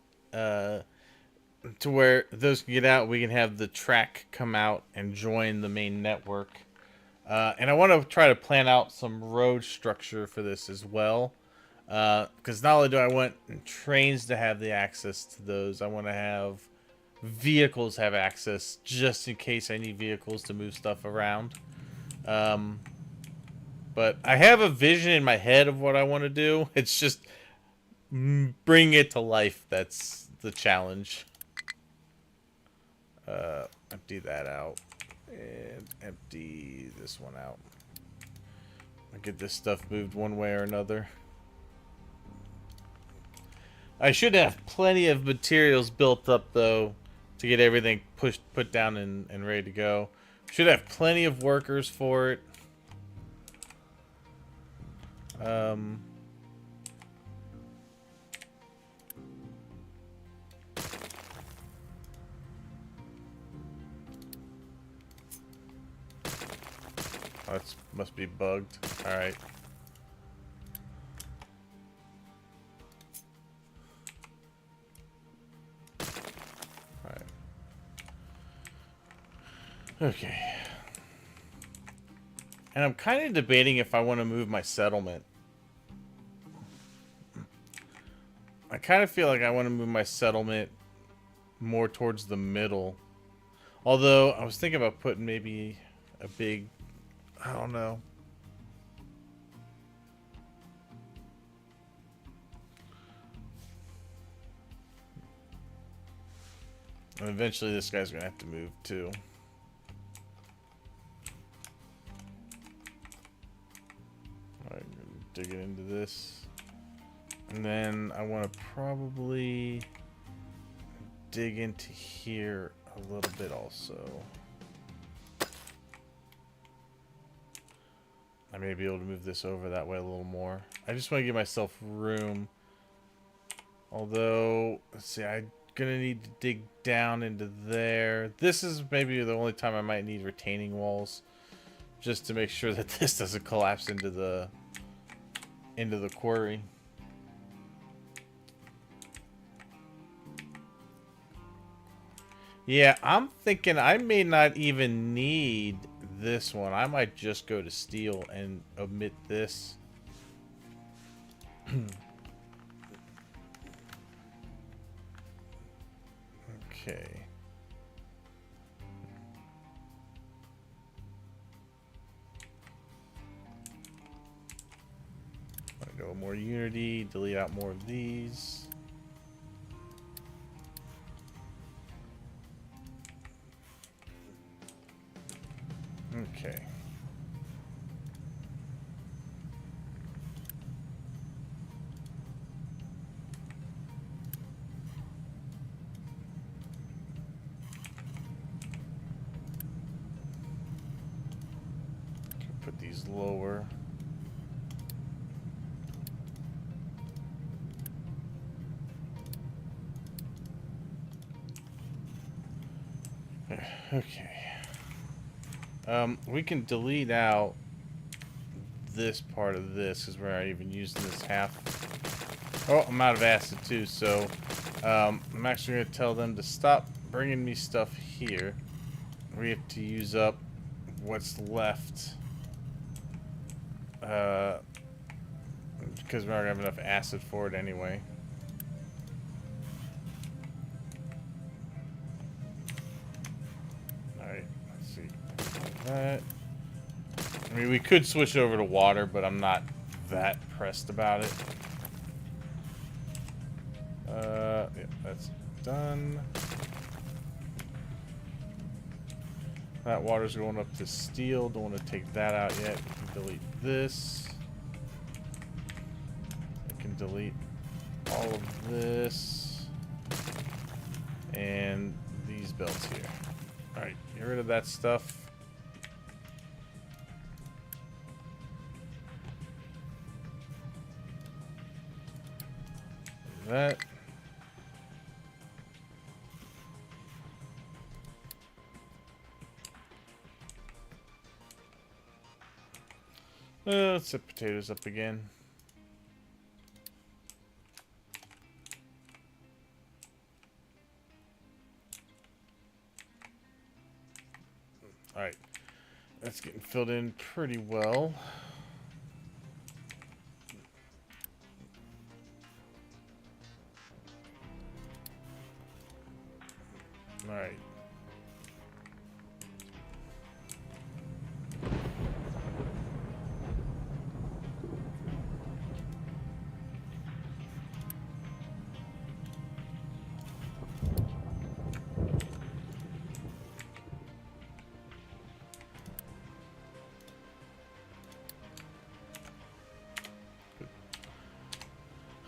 to where those can get out, we can have the track come out and join the main network. And I want to try to plan out some road structure for this as well. Because not only do I want trains to have the access to those, I want to have vehicles have access just in case I need vehicles to move stuff around. But I have a vision in my head of what I want to do. It's just bring it to life. That's the challenge. Empty that out and empty this one out. I'll get this stuff moved one way or another. I should have plenty of materials built up though to get everything put down and ready to go. Should have plenty of workers for it. Oh, it must be bugged. Alright. Alright. Okay. And I'm kind of debating if I want to move my settlement. I kind of feel like I want to move my settlement more towards the middle. Although, I was thinking about putting maybe a big... I don't know. And eventually this guy's going to have to move too. Alright, dig it into this. And then I want to probably dig into here a little bit also. I may be able to move this over that way a little more. I just want to give myself room. Although, let's see, I'm going to need to dig down into there. This is maybe the only time I might need retaining walls. Just to make sure that this doesn't collapse into the quarry. Yeah, I'm thinking I may not even need this one. I might just go to steel and omit this. Okay. I'm gonna go more Unity, delete out more of these. Okay. Put these lower. Okay. We can delete out this part of this because we're not even using this half. Oh, I'm out of acid too, so I'm actually going to tell them to stop bringing me stuff here. We have to use up what's left. Because we're not gonna have enough acid for it anyway. Alright, let's see. Like that. I mean, we could switch over to water, but I'm not that pressed about it. Yeah, that's done. That water's going up to steel. Don't want to take that out yet. We can delete this. I can delete all of this. And these belts here. Alright, get rid of that stuff. That. Let's set potatoes up again. Alright. That's getting filled in pretty well. Alright.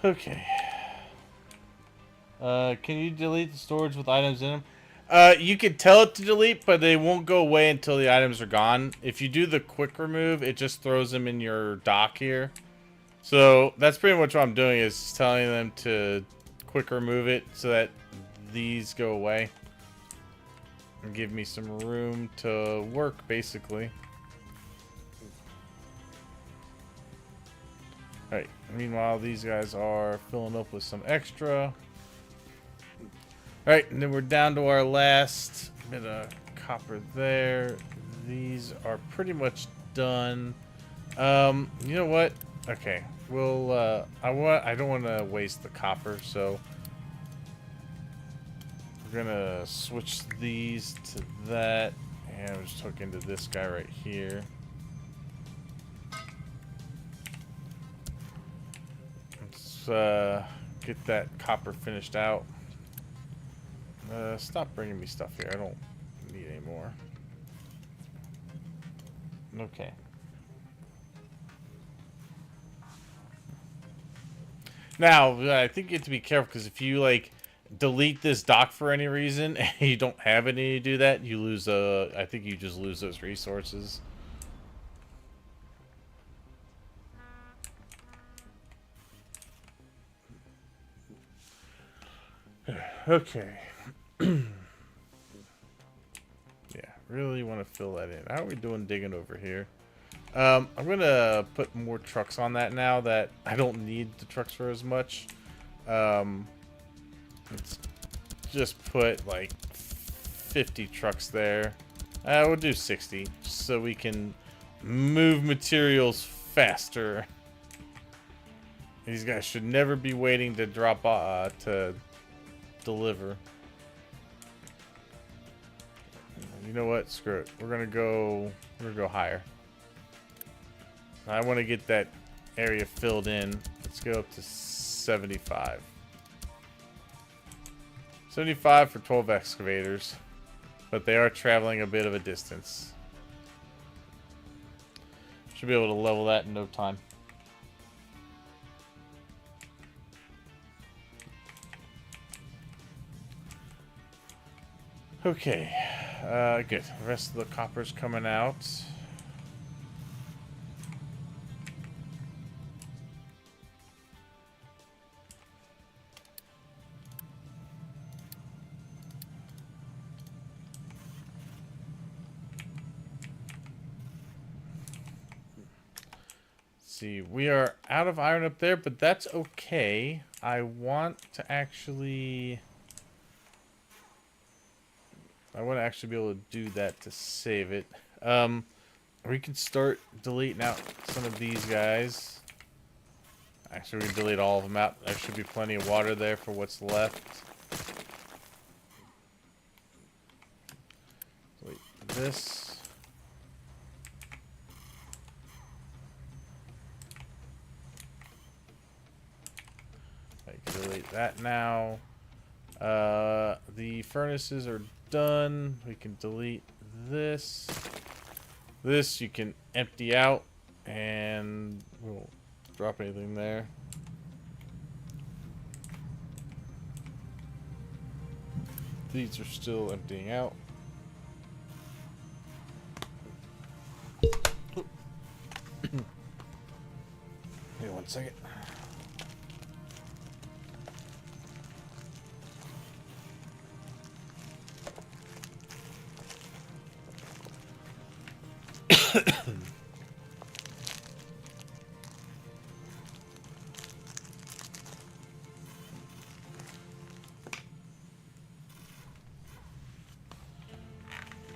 Okay. Can you delete the storage with items in them? You can tell it to delete, but they won't go away until the items are gone. If you do the quick remove, it just throws them in your dock here. So that's pretty much what I'm doing, is telling them to quick remove it so that these go away. And give me some room to work, basically. Alright, meanwhile, these guys are filling up with some extra. Alright, and then we're down to our last bit of copper there. These are pretty much done. You know what? Okay, we'll, I don't want to waste the copper, so we're gonna switch these to that, and I'm just hooking to this guy right here. Let's get that copper finished out. Stop bringing me stuff here. I don't need any more. Okay. Now, I think you have to be careful, because if you, like, delete this dock for any reason and you don't have any to do that, you lose, I think you just lose those resources. Okay. Yeah, really want to fill that in. How are we doing digging over here? I'm gonna put more trucks on that now that I don't need the trucks for as much. Let's just put like 50 trucks there. We'll do 60 just so we can move materials faster. These guys should never be waiting to drop to deliver. You know what? Screw it. We're gonna go higher. I want to get that area filled in. Let's go up to 75. 75 for 12 excavators, but they are traveling a bit of a distance. Should be able to level that in no time. Okay, good. The rest of the copper's coming out. See, we are out of iron up there, but that's okay. I want to actually be able to do that to save it. We can start deleting out some of these guys. Actually, we can delete all of them out. There should be plenty of water there for what's left. Delete this. I can delete that now. The furnaces are done. We can delete this. This you can empty out, and we won't drop anything there. These are still emptying out. Wait 1 second.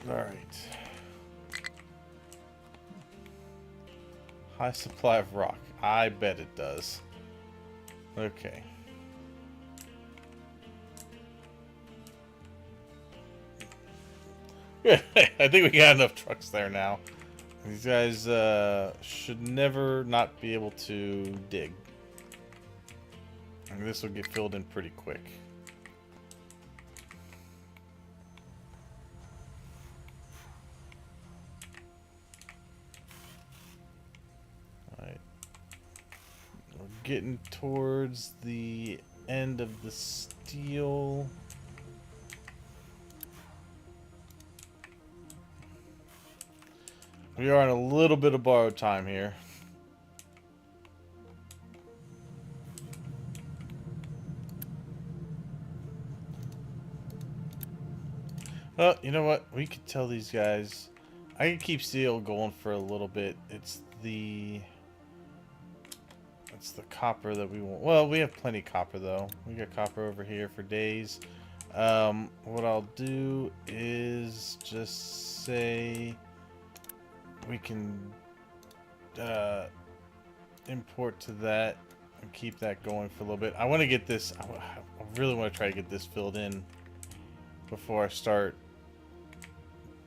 All right. High supply of rock. I bet it does. Okay. Good. I think we got enough trucks there now. These guys should never not be able to dig. And this will get filled in pretty quick. Alright. We're getting towards the end of the steel. We are on a little bit of borrowed time here. Well, you know what? We could tell these guys. I can keep steel going for a little bit. It's the copper that we want. Well, we have plenty of copper though. We got copper over here for days. What I'll do is just say we can import to that and keep that going for a little bit. I want to get this. I really want to try to get this filled in before I start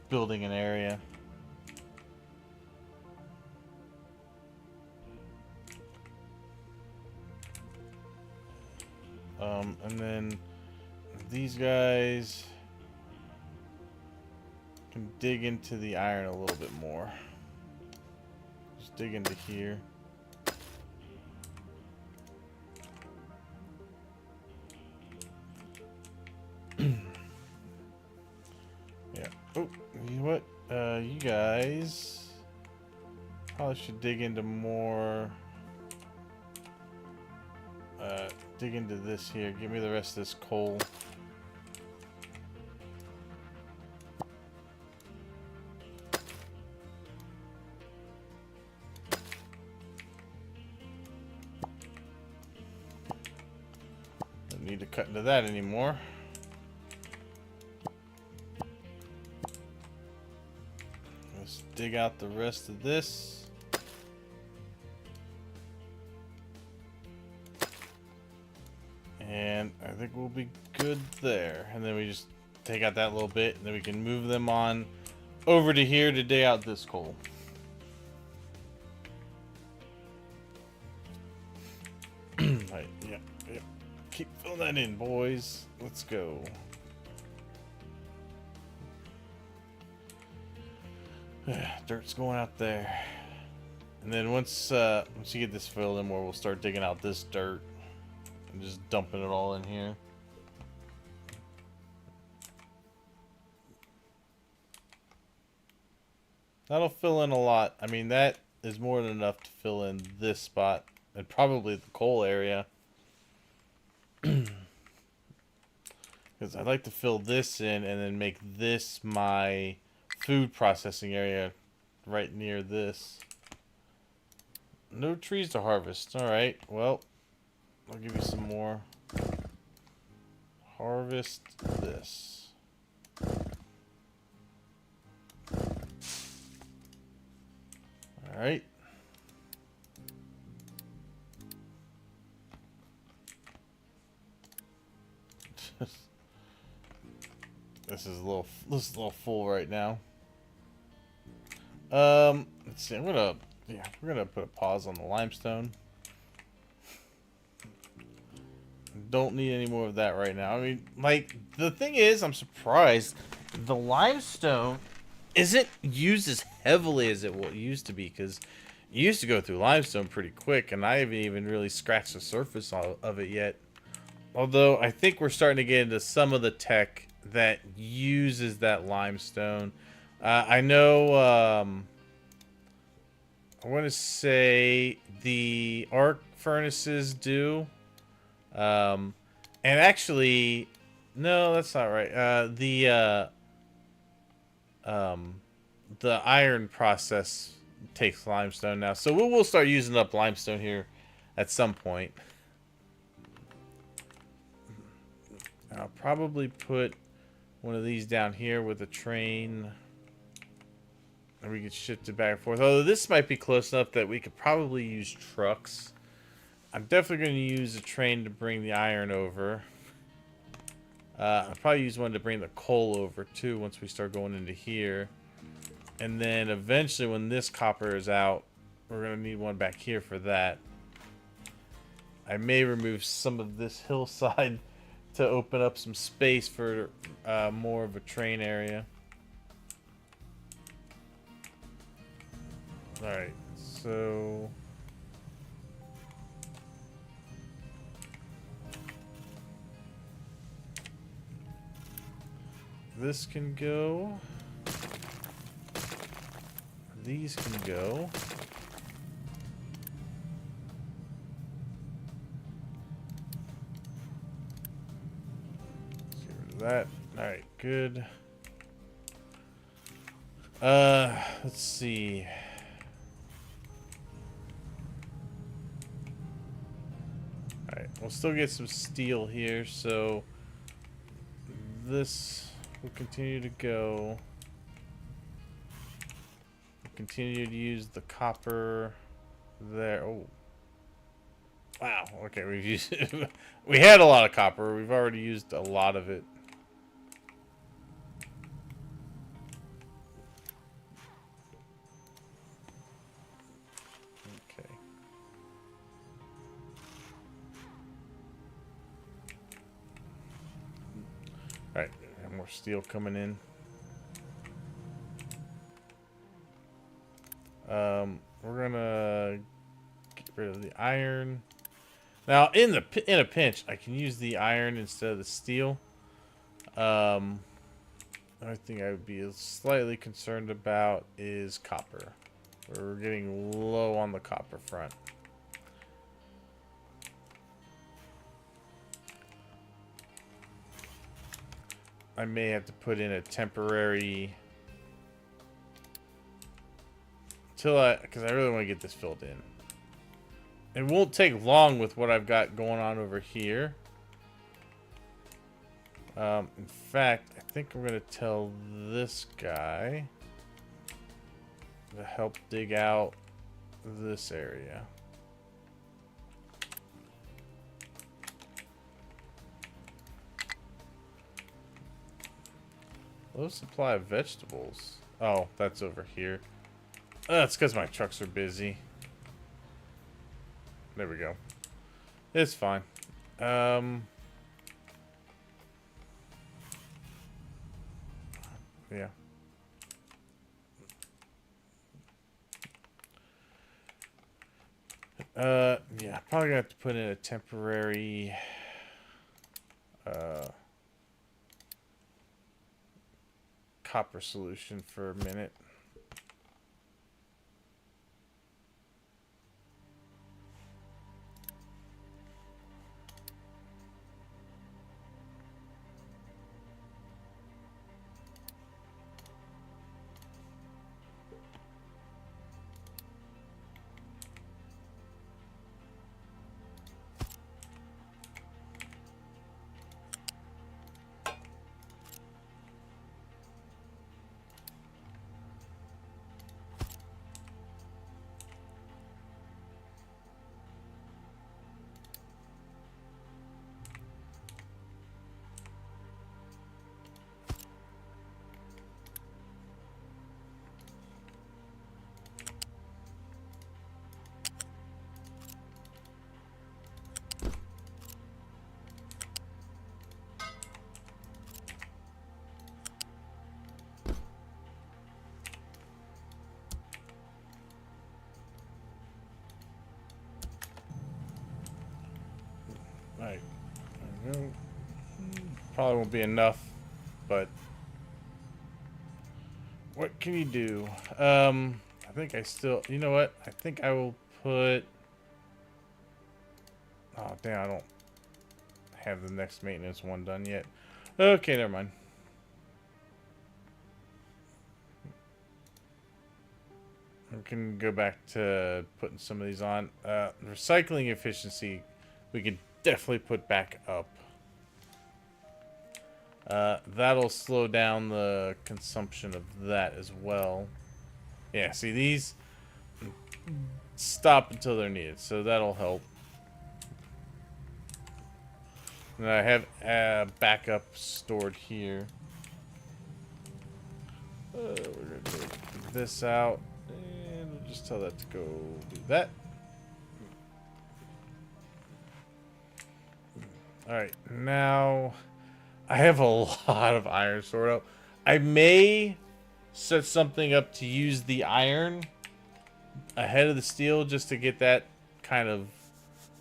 building an area. And then these guys can dig into the iron a little bit more. Just dig into here. Yeah. Oh, you know what? You guys probably should dig into more. Dig into this here. Give me the rest of this coal. Don't need to cut into that anymore. Let's dig out the rest of this. And I think we'll be good there. And then we just take out that little bit, and then we can move them on over to here to dig out this coal. Right, yeah. Keep filling that in, boys. Let's go. Dirt's going out there. And then once you get this filled in more, we'll start digging out this dirt. And just dumping it all in here. That'll fill in a lot. I mean, that is more than enough to fill in this spot. And probably the coal area. Because I'd like to fill this in and then make this my food processing area right near this. No trees to harvest. Alright, well. I'll give you some more. Harvest this. All right. This is a little full right now. Let's see. We're gonna put a pause on the limestone. Don't need any more of that right now. I mean, like, the thing is, I'm surprised the limestone isn't used as heavily as it used to be, because you used to go through limestone pretty quick, and I haven't even really scratched the surface of it yet. Although I think we're starting to get into some of the tech that uses that limestone. I know, I want to say the arc furnaces do. And actually, no, that's not right. The iron process takes limestone now, so we'll start using up limestone here at some point. I'll probably put one of these down here with a train, and we could shift it back and forth. Although this might be close enough that we could probably use trucks. I'm definitely going to use a train to bring the iron over. I'll probably use one to bring the coal over too once we start going into here. And then eventually when this copper is out, we're going to need one back here for that. I may remove some of this hillside to open up some space for more of a train area. Alright, so... this can go. These can go. Let's get rid of that. Alright, good. Let's see. Alright, we'll still get some steel here, so this will continue to go. We'll continue to use the copper there. Oh. Wow, okay, we've used we had a lot of copper. We've already used a lot of it. Okay. Alright, more steel coming in. We're gonna get rid of the iron. Now, in a pinch, I can use the iron instead of the steel. I think I would be slightly concerned about is copper. We're getting low on the copper front. I may have to put in a temporary because I really want to get this filled in. It won't take long with what I've got going on over here. In fact, I think I'm going to tell this guy to help dig out this area. Low supply of vegetables. Oh, that's over here. That's because my trucks are busy. There we go. It's fine. Yeah. Yeah, probably gonna have to put in a temporary copper solution for a minute. Alright. There we go. Probably won't be enough, but what can you do? I think I still, you know what? I think I will put, oh damn, I don't have the next maintenance one done yet. Okay, never mind. We can go back to putting some of these on. Recycling efficiency, we can definitely put back up. That'll slow down the consumption of that as well. Yeah, see, these stop until they're needed, so that'll help. And I have backup stored here. We're gonna take this out, and we'll just tell that to go do that. Alright, now I have a lot of iron stored up. I may set something up to use the iron ahead of the steel just to get that kind of,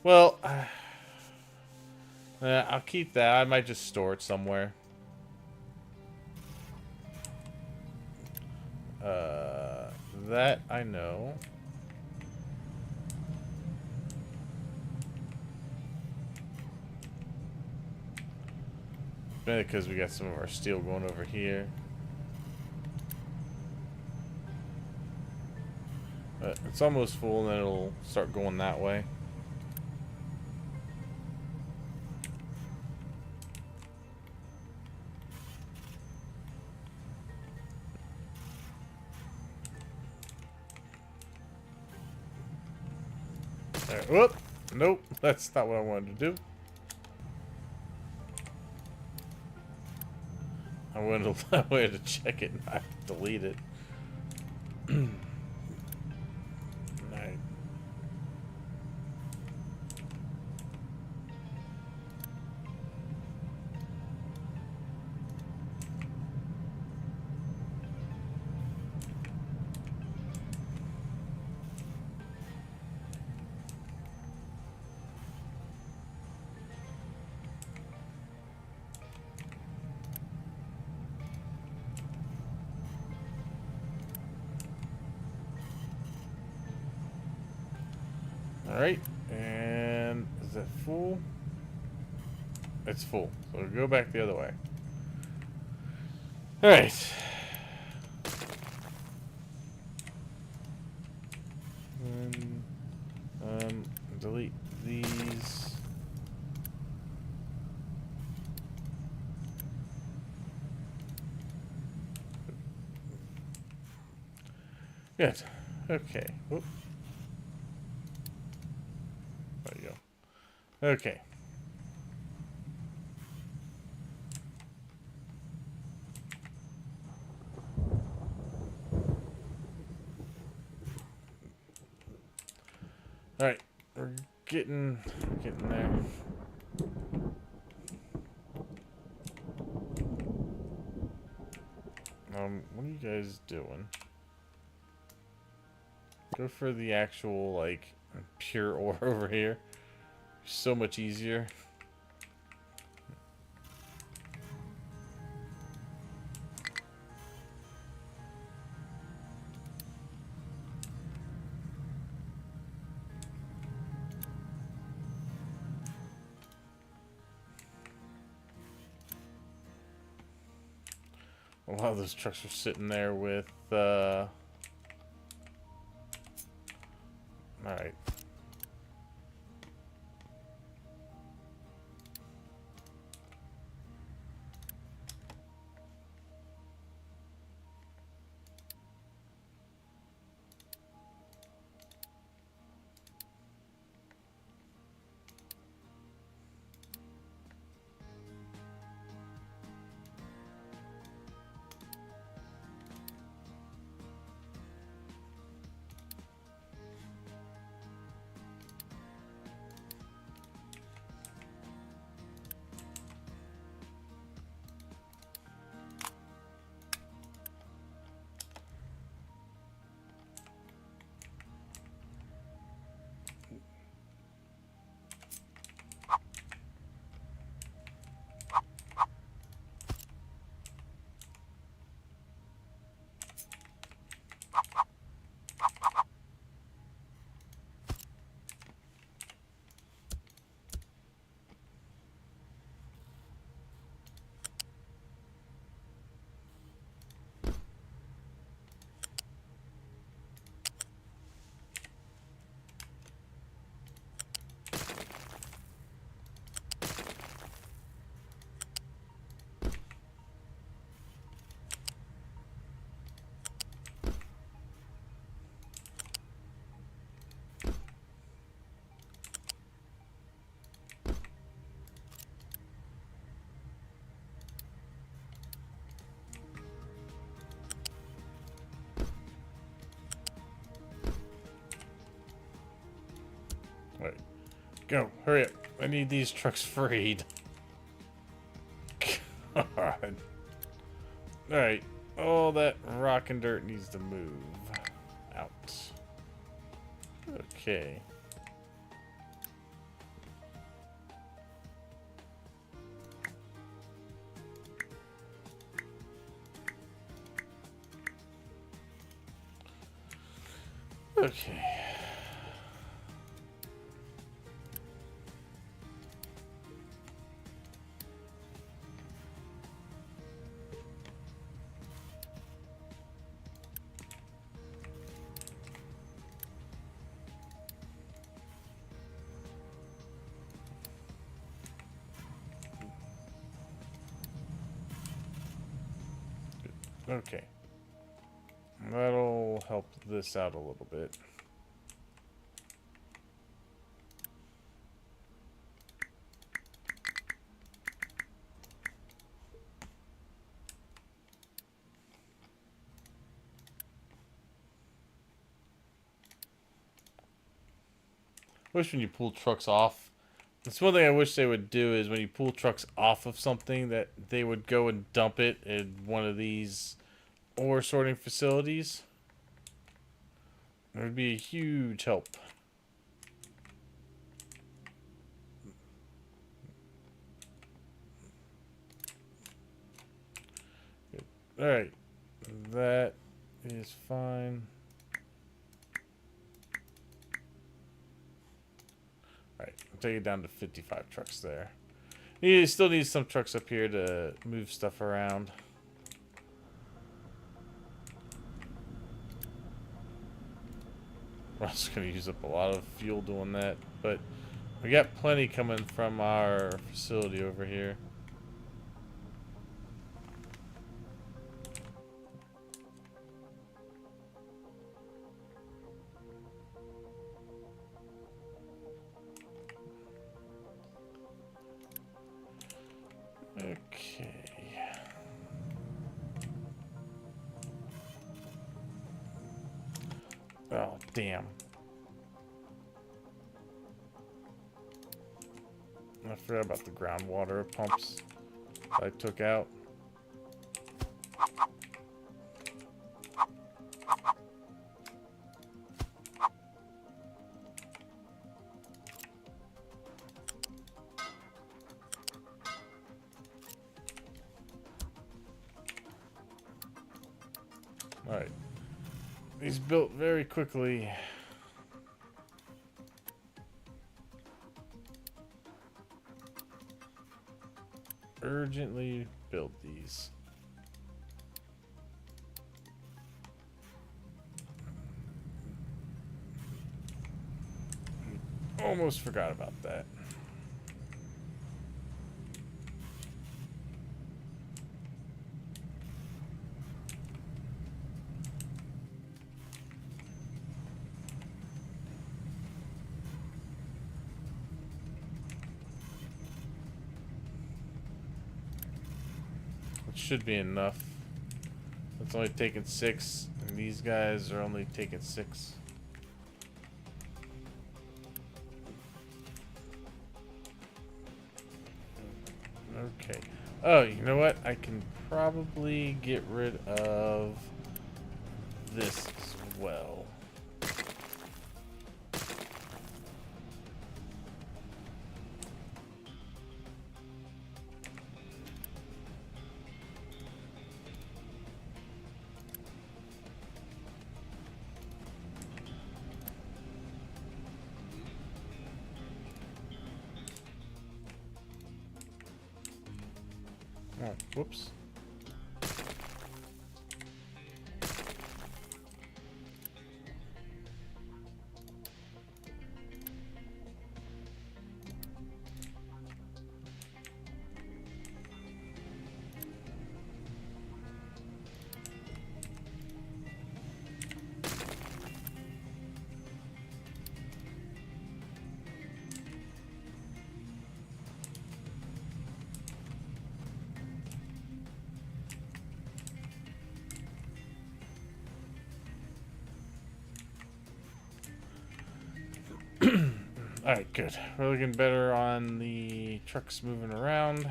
well, I'll keep that. I might just store it somewhere. That I know. Maybe because we got some of our steel going over here. It's almost full, and then it'll start going that way. There. Whoop! Nope, that's not what I wanted to do. I wanted to check it, not delete it. Alright. Alright, and is that full? It's full, so we'll go back the other way. Alright. And, delete these. Good. Okay. Whoop. There you go. Okay. All right, we're getting there. What are you guys doing? Go for the actual, like, pure ore over here. So much easier. A lot of those trucks are sitting there with, alright. Go, hurry up. I need these trucks freed. God. Alright, all that rock and dirt needs to move out. Okay. Okay. Okay. That'll help this out a little bit. Wish when you pull trucks off. That's one thing I wish they would do is when you pull trucks off of something that they would go and dump it in one of these ore sorting facilities. It would be a huge help. Alright. That is fine. Alright, I'll take it down to 55 trucks there. You still need some trucks up here to move stuff around. We're also going to use up a lot of fuel doing that, but we got plenty coming from our facility over here. Okay. Oh, damn. I forgot about the groundwater pumps I took out. Alright. These built very quickly. Urgently build these. Almost forgot about that. It should be enough. It's only taking 6, and these guys are only taking 6. Okay. Oh, you know what? I can probably get rid of this as well. Oh, whoops. Alright, good. We're looking better on the trucks moving around.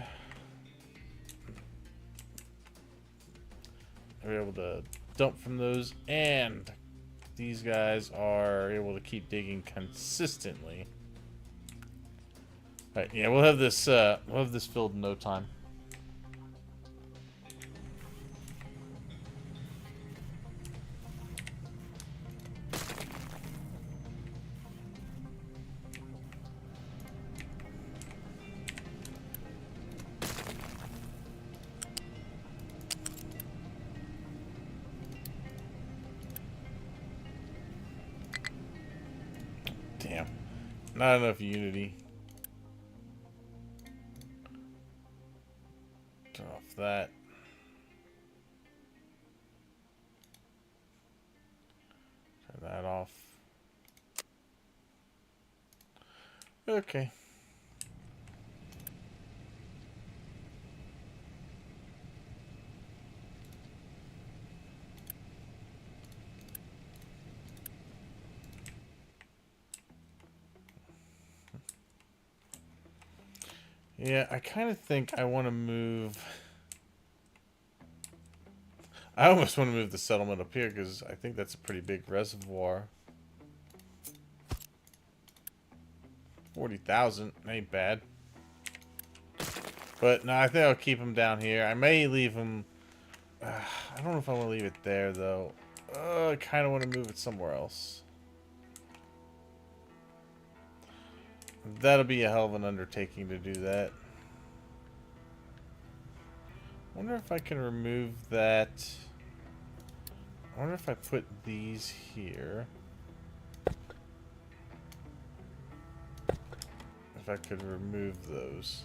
We're able to dump from those, and these guys are able to keep digging consistently. Alright, yeah, we'll have this filled in no time. Damn. Not enough unity. Turn off that. Turn that off. Okay. Yeah, I kind of think I want to move... I almost want to move the settlement up here because I think that's a pretty big reservoir. 40,000 ain't bad. But no, I think I'll keep them down here. I may leave them... I don't know if I want to leave it there, though. I kind of want to move it somewhere else. That'll be a hell of an undertaking to do that. I wonder if I can remove that. I wonder if I put these here. If I could remove those.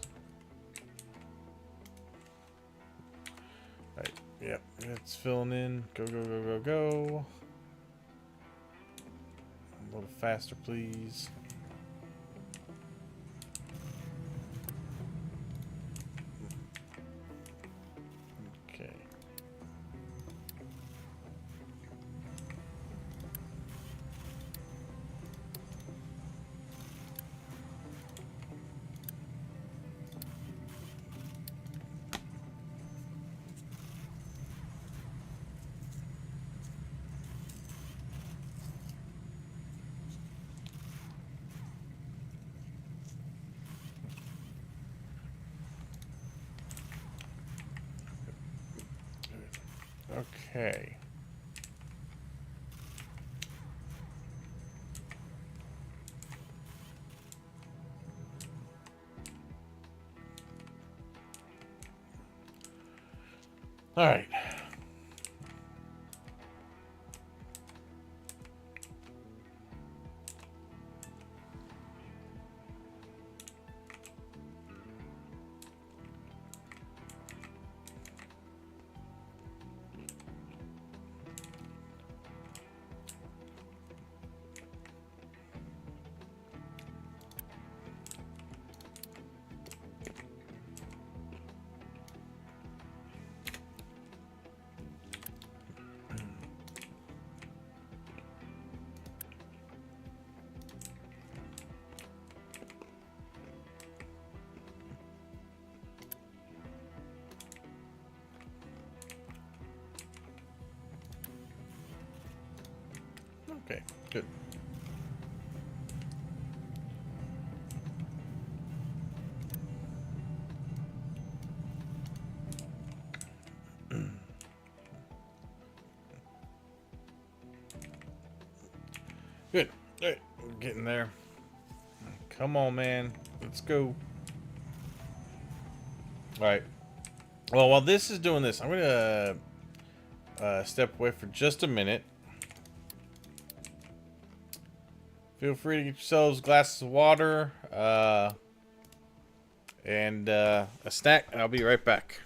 Right, yep, it's filling in. Go, go, go, go, go. A little faster, please. Okay. Okay. All right. Okay, good. Good. All right, we're getting there. Come on, man. Let's go. All right. Well, while this is doing this, I'm going to step away for just a minute. Feel free to get yourselves glasses of water and a snack, and I'll be right back.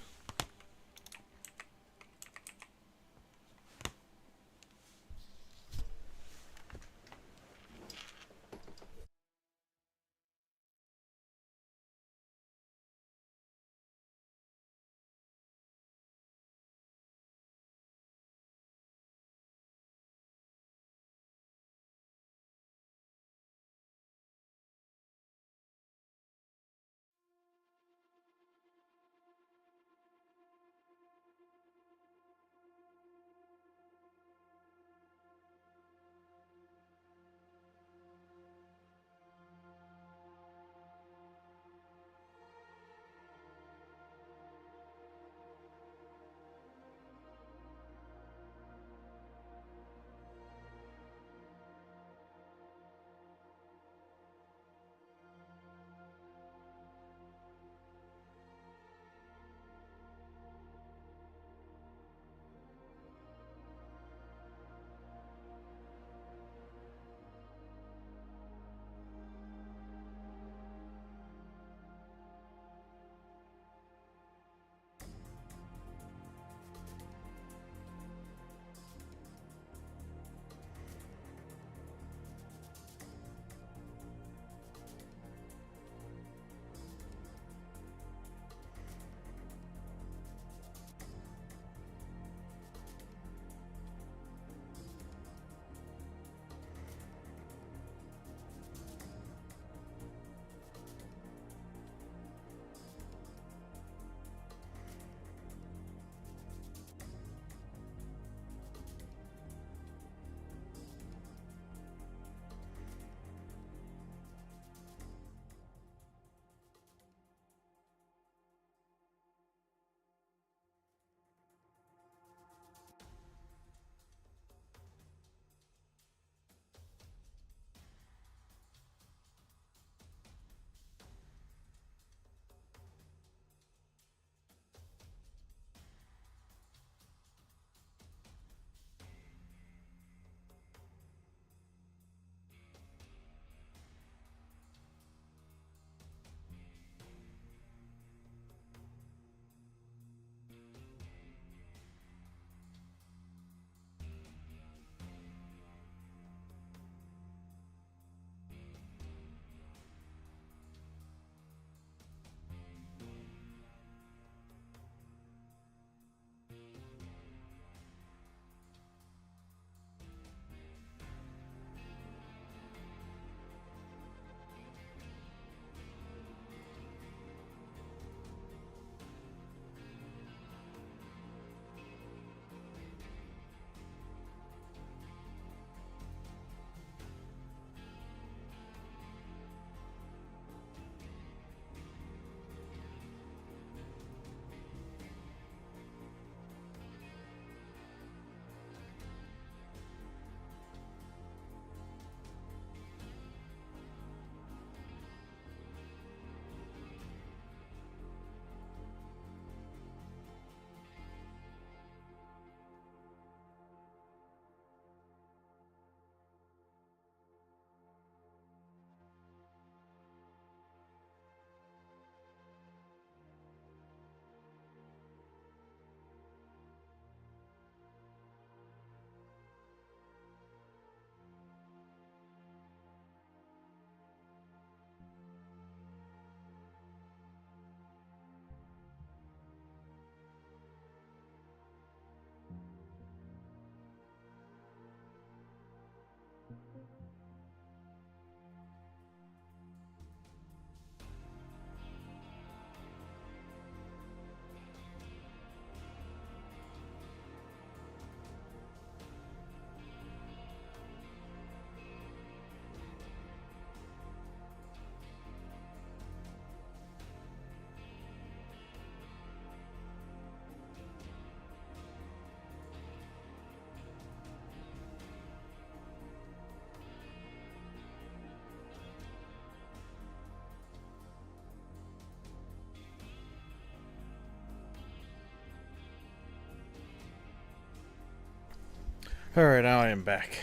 Alright, now I am back.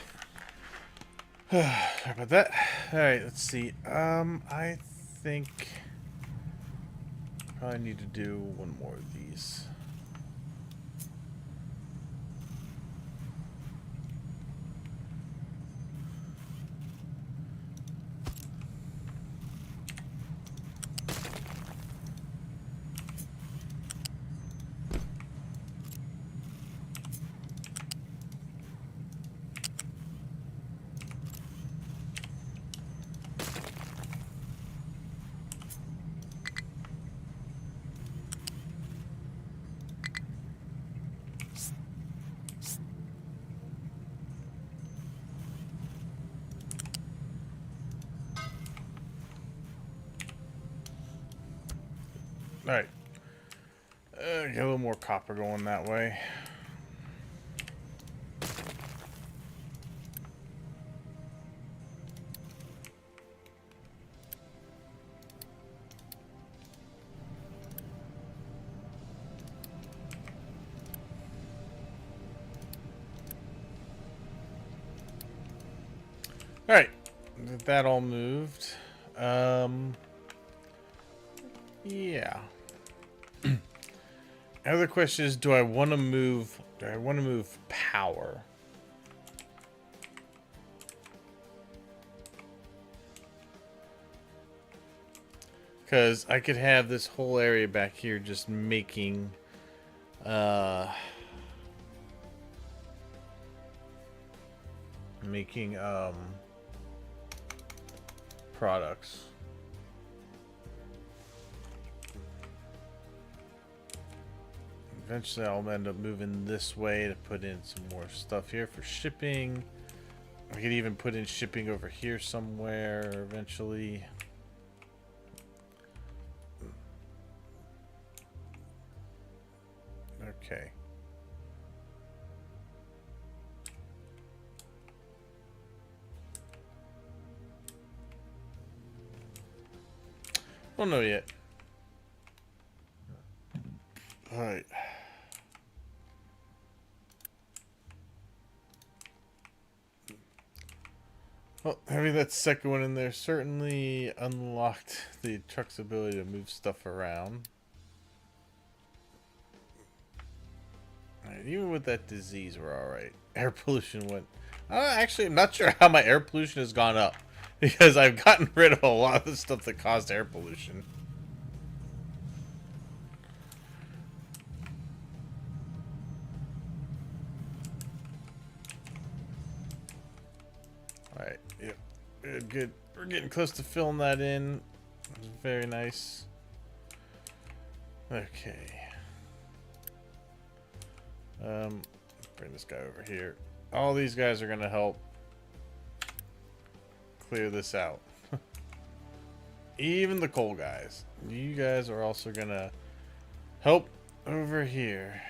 Sorry about that. Alright, let's see. I think probably need to do one more of these. Alright. Get a little more copper going that way. Alright. That all moved. Yeah. Other question is, do I want to move power? Because I could have this whole area back here just making products. Eventually I'll end up moving this way to put in some more stuff here for shipping. I could even put in shipping over here somewhere eventually. Okay. Don't know yet. Alright. Well, having that second one in there certainly unlocked the truck's ability to move stuff around. Alright, even with that disease, we're alright. Air pollution went... actually, I'm not sure how my air pollution has gone up. Because I've gotten rid of a lot of the stuff that caused air pollution. Alright, yep. Good, good. We're getting close to filling that in. Very nice. Okay. Bring this guy over here. All these guys are gonna help clear this out. Even the coal guys. You guys are also gonna help over here.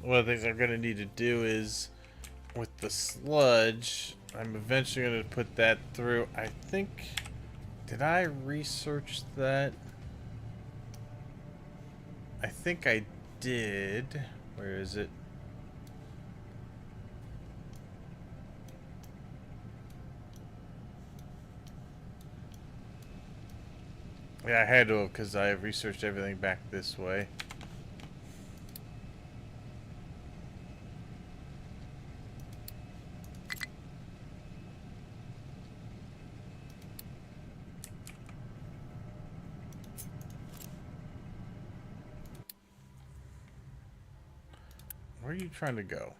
One of the things I'm going to need to do is, with the sludge, I'm eventually going to put that through. I think, did I research that? I think I did. Where is it? Yeah, I had to, because I researched everything back this way. Where are you trying to go?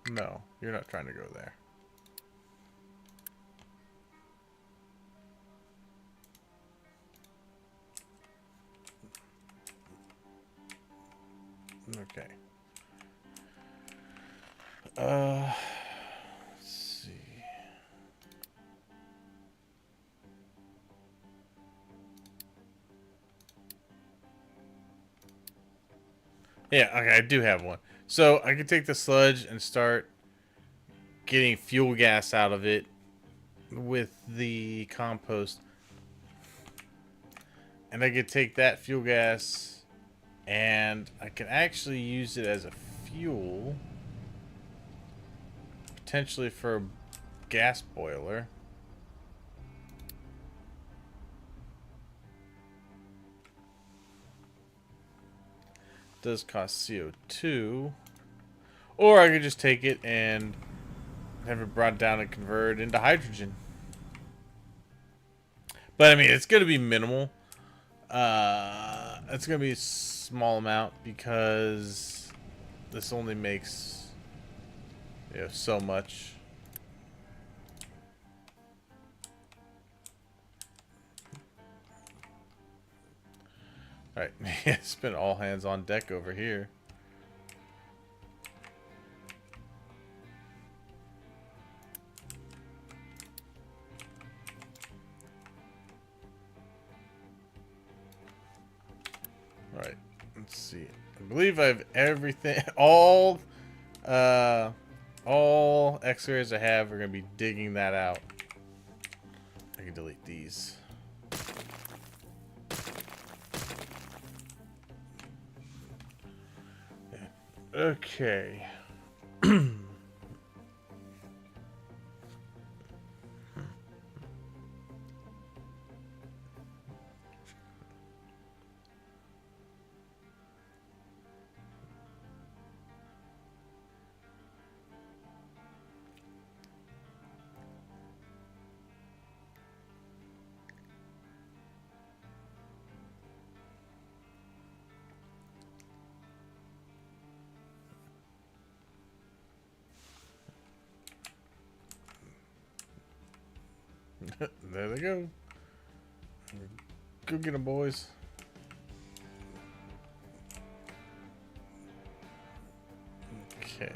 No, you're not trying to go there. Okay. Let's see. Yeah, okay, I do have one. So I can take the sludge and start getting fuel gas out of it with the compost. And I could take that fuel gas and I can actually use it as a fuel. Potentially for a gas boiler. Does cost CO2. Or I could just take it and have it brought down and converted into hydrogen. But I mean, it's going to be minimal. It's going to be a small amount because this only makes, you know, so much. Alright, it's been all hands on deck over here. Alright, let's see. I believe I have everything, all excavators I have are going to be digging that out. I can delete these. Okay. There they go. Go get them, boys. Okay.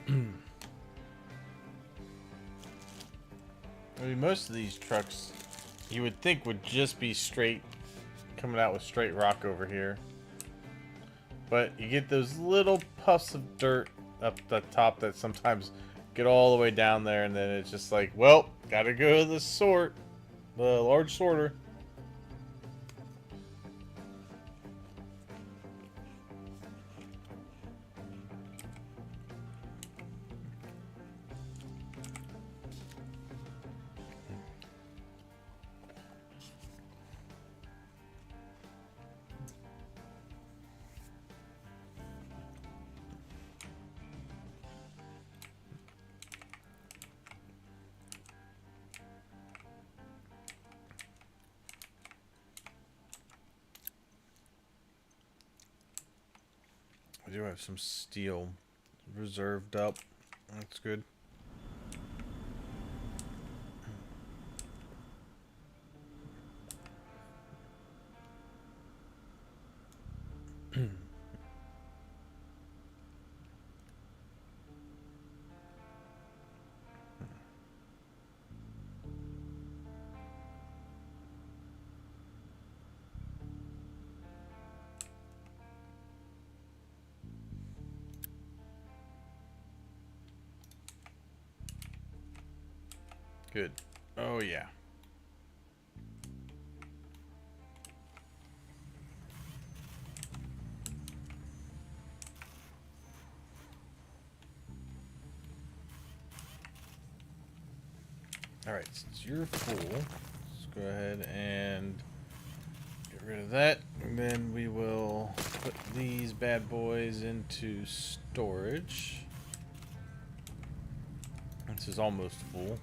I mean, most of these trucks you would think would just be straight, coming out with straight rock over here. But you get those little puffs of dirt up the top that sometimes get all the way down there, and then it's just like, well, gotta go to the large sorter. I do have some steel reserved up. That's good. Good. Oh, yeah. Alright, since you're full, let's go ahead and get rid of that. And then we will put these bad boys into storage. This is almost full.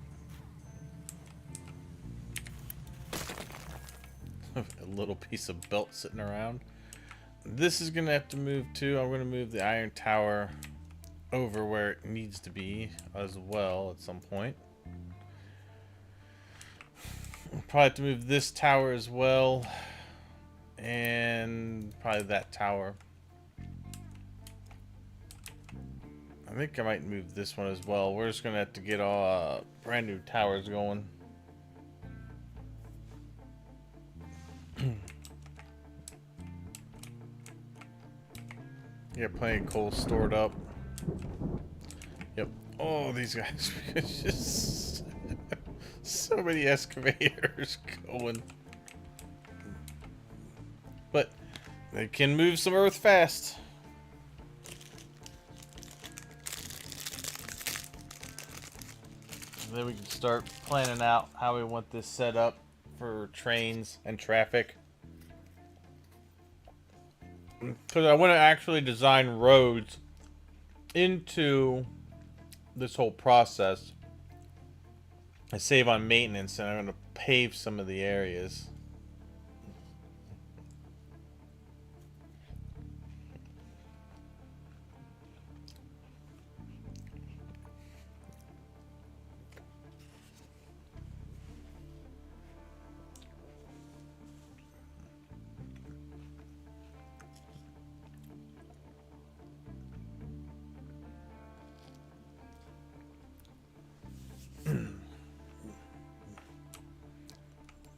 A little piece of belt sitting around. This is gonna have to move too. I'm gonna move the iron tower over where it needs to be as well at some point. I'll probably have to move this tower as well, and probably that tower. I think I might move this one as well. We're just gonna have to get all brand new towers going. got plenty of coal stored up. Yep. Oh, these guys. It's just so many excavators going. But they can move some earth fast. And then we can start planning out how we want this set up for trains and traffic. Because I want to actually design roads into this whole process. I save on maintenance and I'm going to pave some of the areas.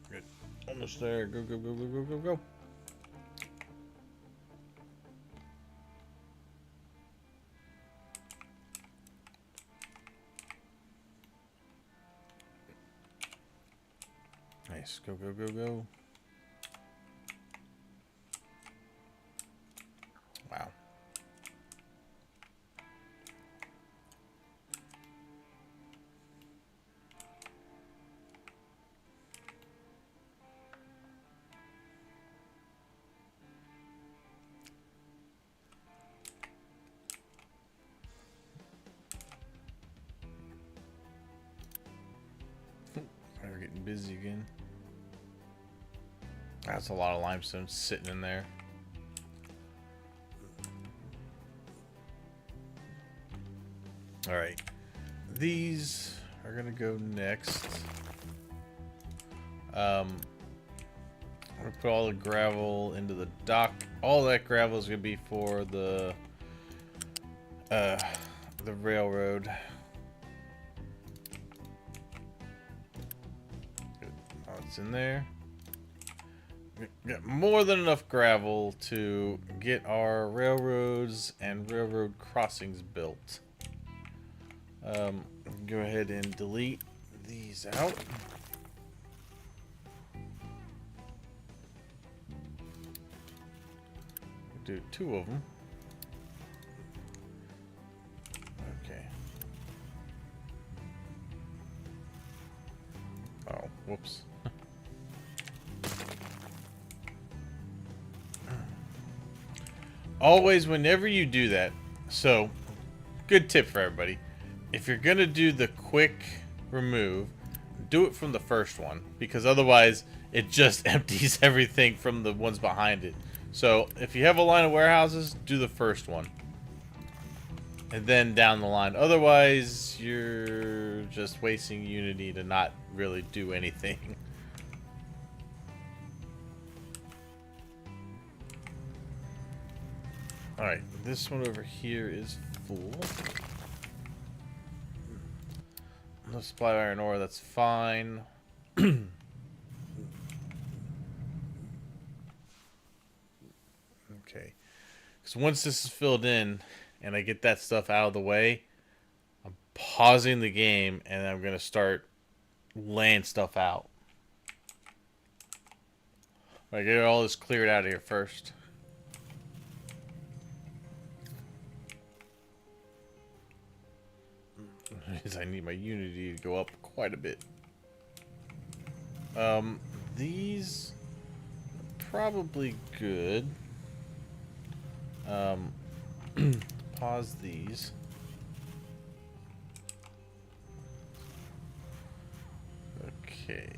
Good. Almost there. Go, go, go, go, go, go, go. Nice. Go, go, go, go. Wow. We're getting busy again. That's a lot of limestone sitting in there. Alright. These are gonna go next. I'm gonna put all the gravel into the dock. All that gravel is gonna be for the railroad. Good. Oh, it's in there. Got more than enough gravel to get our railroads and railroad crossings built. Go ahead and delete these out. Do 2 of them. Okay. Oh, whoops. Always, whenever you do that, so good tip for everybody. If you're gonna do the quick remove, do it from the first one, because otherwise it just empties everything from the ones behind it. So if you have a line of warehouses, do the first one, and then down the line. Otherwise, you're just wasting Unity to not really do anything. Alright, this one over here is full. No supply iron ore, that's fine. Okay. Because once this is filled in and I get that stuff out of the way, I'm pausing the game and I'm going to start laying stuff out. I get all this cleared out of here first. I need my Unity to go up quite a bit. These are probably good. Pause these. Okay.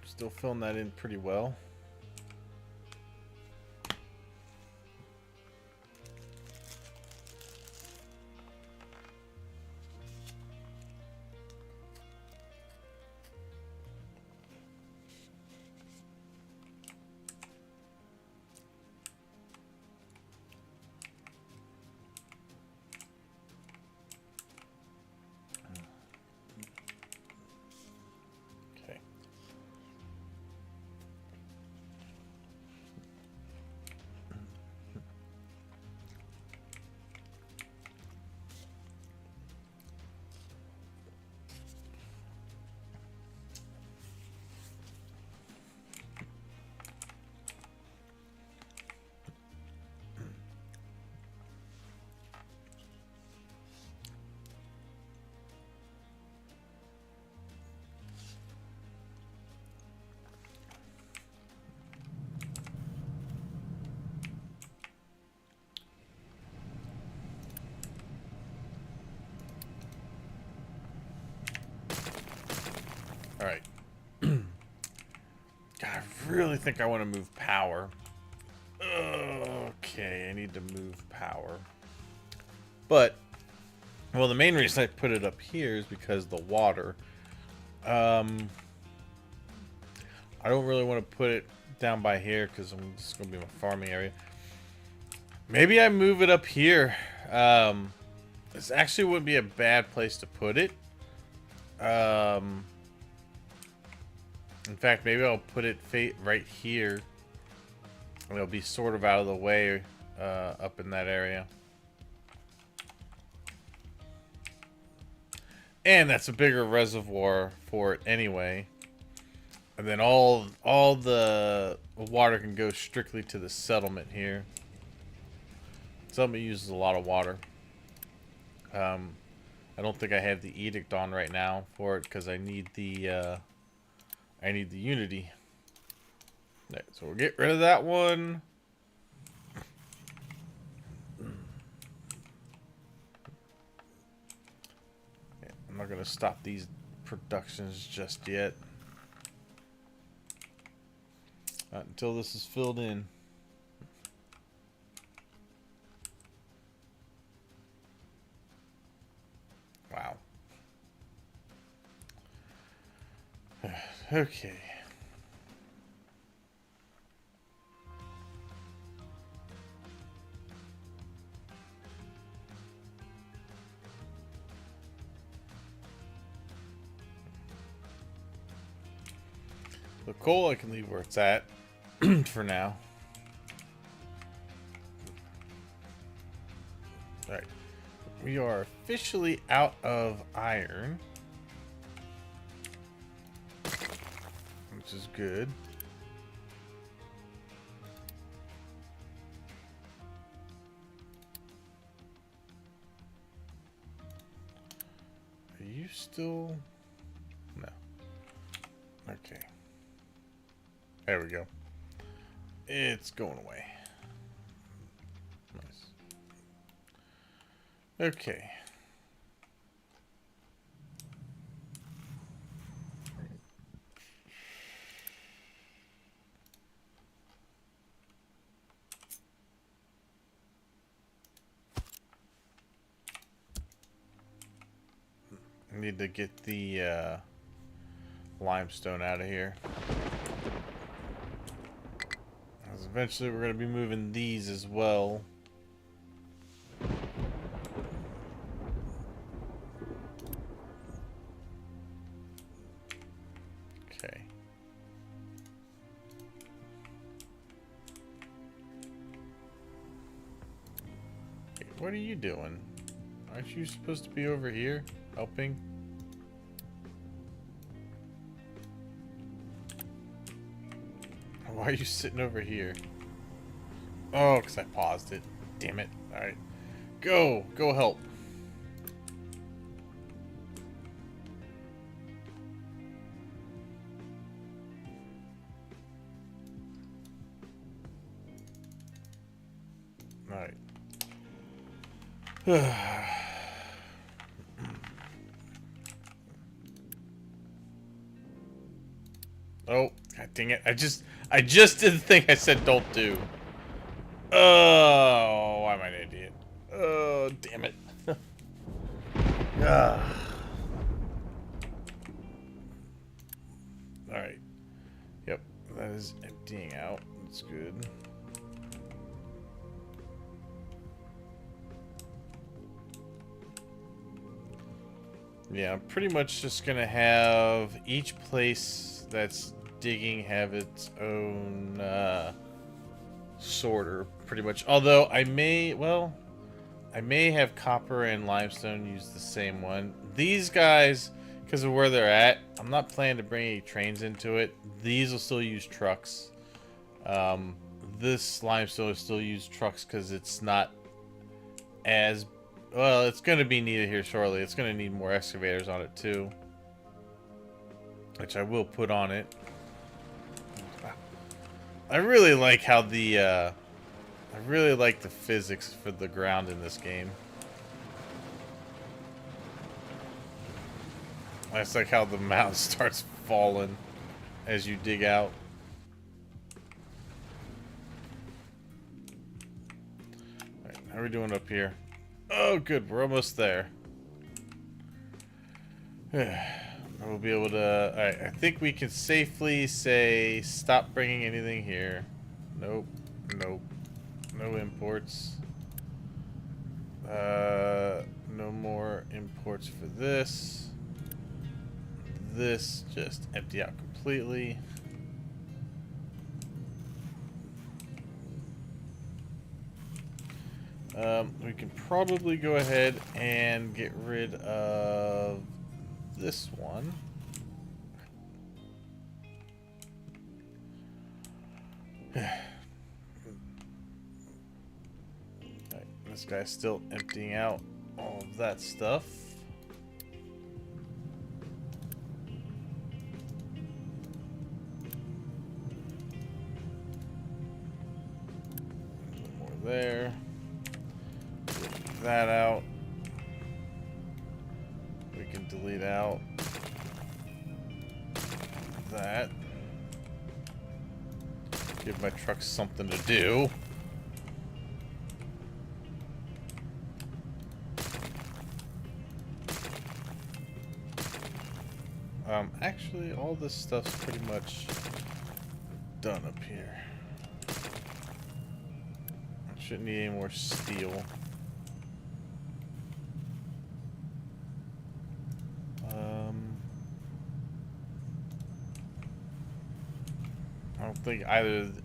Still filling that in pretty well. Alright. God, I really think I want to move power. Okay, I need to move power. But, well, the main reason I put it up here is because the water. I don't really want to put it down by here because this is going to be my farming area. Maybe I move it up here. This actually wouldn't be a bad place to put it. In fact, maybe I'll put it right here. It'll be sort of out of the way up in that area. And that's a bigger reservoir for it anyway. And then all the water can go strictly to the settlement here. Settlement uses a lot of water. I don't think I have the edict on right now for it because I need the unity. Right, so we'll get rid of that one. I'm not gonna stop these productions just yet. Not until this is filled in. Wow. Okay. The coal I can leave where it's at for now. Alright. We are officially out of iron. Which is good. Are you still... No. Okay. There we go. It's going away. Nice. Okay. I need to get the limestone out of here. Eventually we're going to be moving these as well. Okay. Hey, what are you doing? Aren't you supposed to be over here helping? Why are you sitting over here? Oh, because I paused it. Damn it. Alright. Go! Go help. Alright. Oh, god dang it. I just did the thing I said don't do. Oh, I'm an idiot. Oh, damn it. Alright. Yep, that is emptying out. That's good. Yeah, I'm pretty much just gonna have each place that's digging have its own sorter, pretty much. Although I may have copper and limestone use the same one. These guys, because of where they're at, I'm not planning to bring any trains into it. These will still use trucks. This limestone will still use trucks because it's not as... Well, it's going to be needed here shortly. It's going to need more excavators on it too. Which I will put on it. I really like how the... I really like the physics for the ground in this game. I just like how the mouse starts falling as you dig out. Alright, how are we doing up here? Oh, good. We're almost there. We'll be able to... Alright, I think we can safely say stop bringing anything here. Nope. Nope. No imports. No more imports for this. This just empty out completely. We can probably go ahead and get rid of this one. Right, this guy's still emptying out all of that stuff. More there. Get that out. We can delete out that. Give my truck something to do. Actually, all this stuff's pretty much done up here. I shouldn't need any more steel. I don't think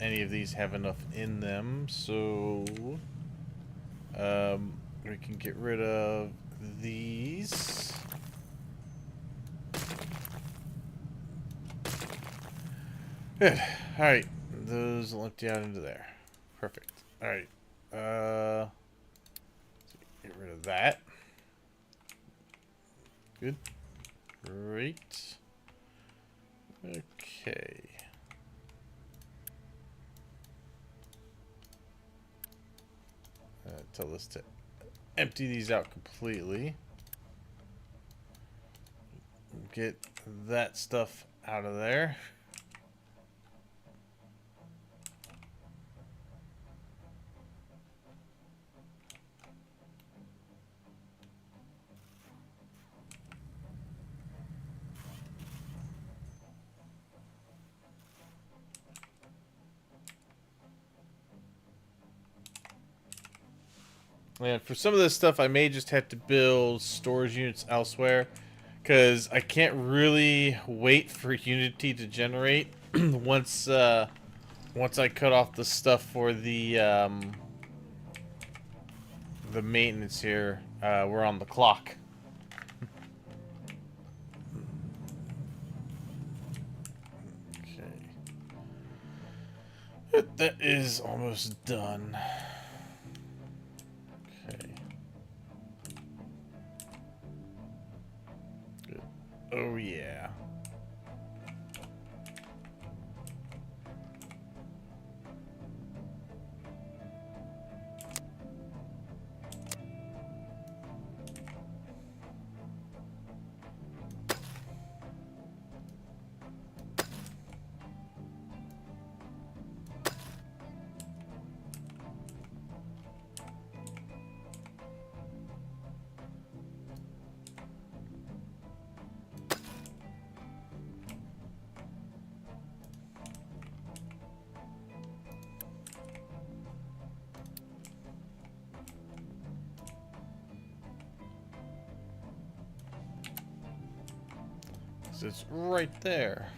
any of these have enough in them, so we can get rid of these. Good. Alright. Those will empty out into there. Perfect. Alright. Get rid of that. Good. Great. Okay. Tell this to empty these out completely. Get that stuff out of there. And for some of this stuff, I may just have to build storage units elsewhere, because I can't really wait for Unity to generate once I cut off the stuff for the maintenance here. We're on the clock. Okay, that is almost done. Oh, yeah. It's right there.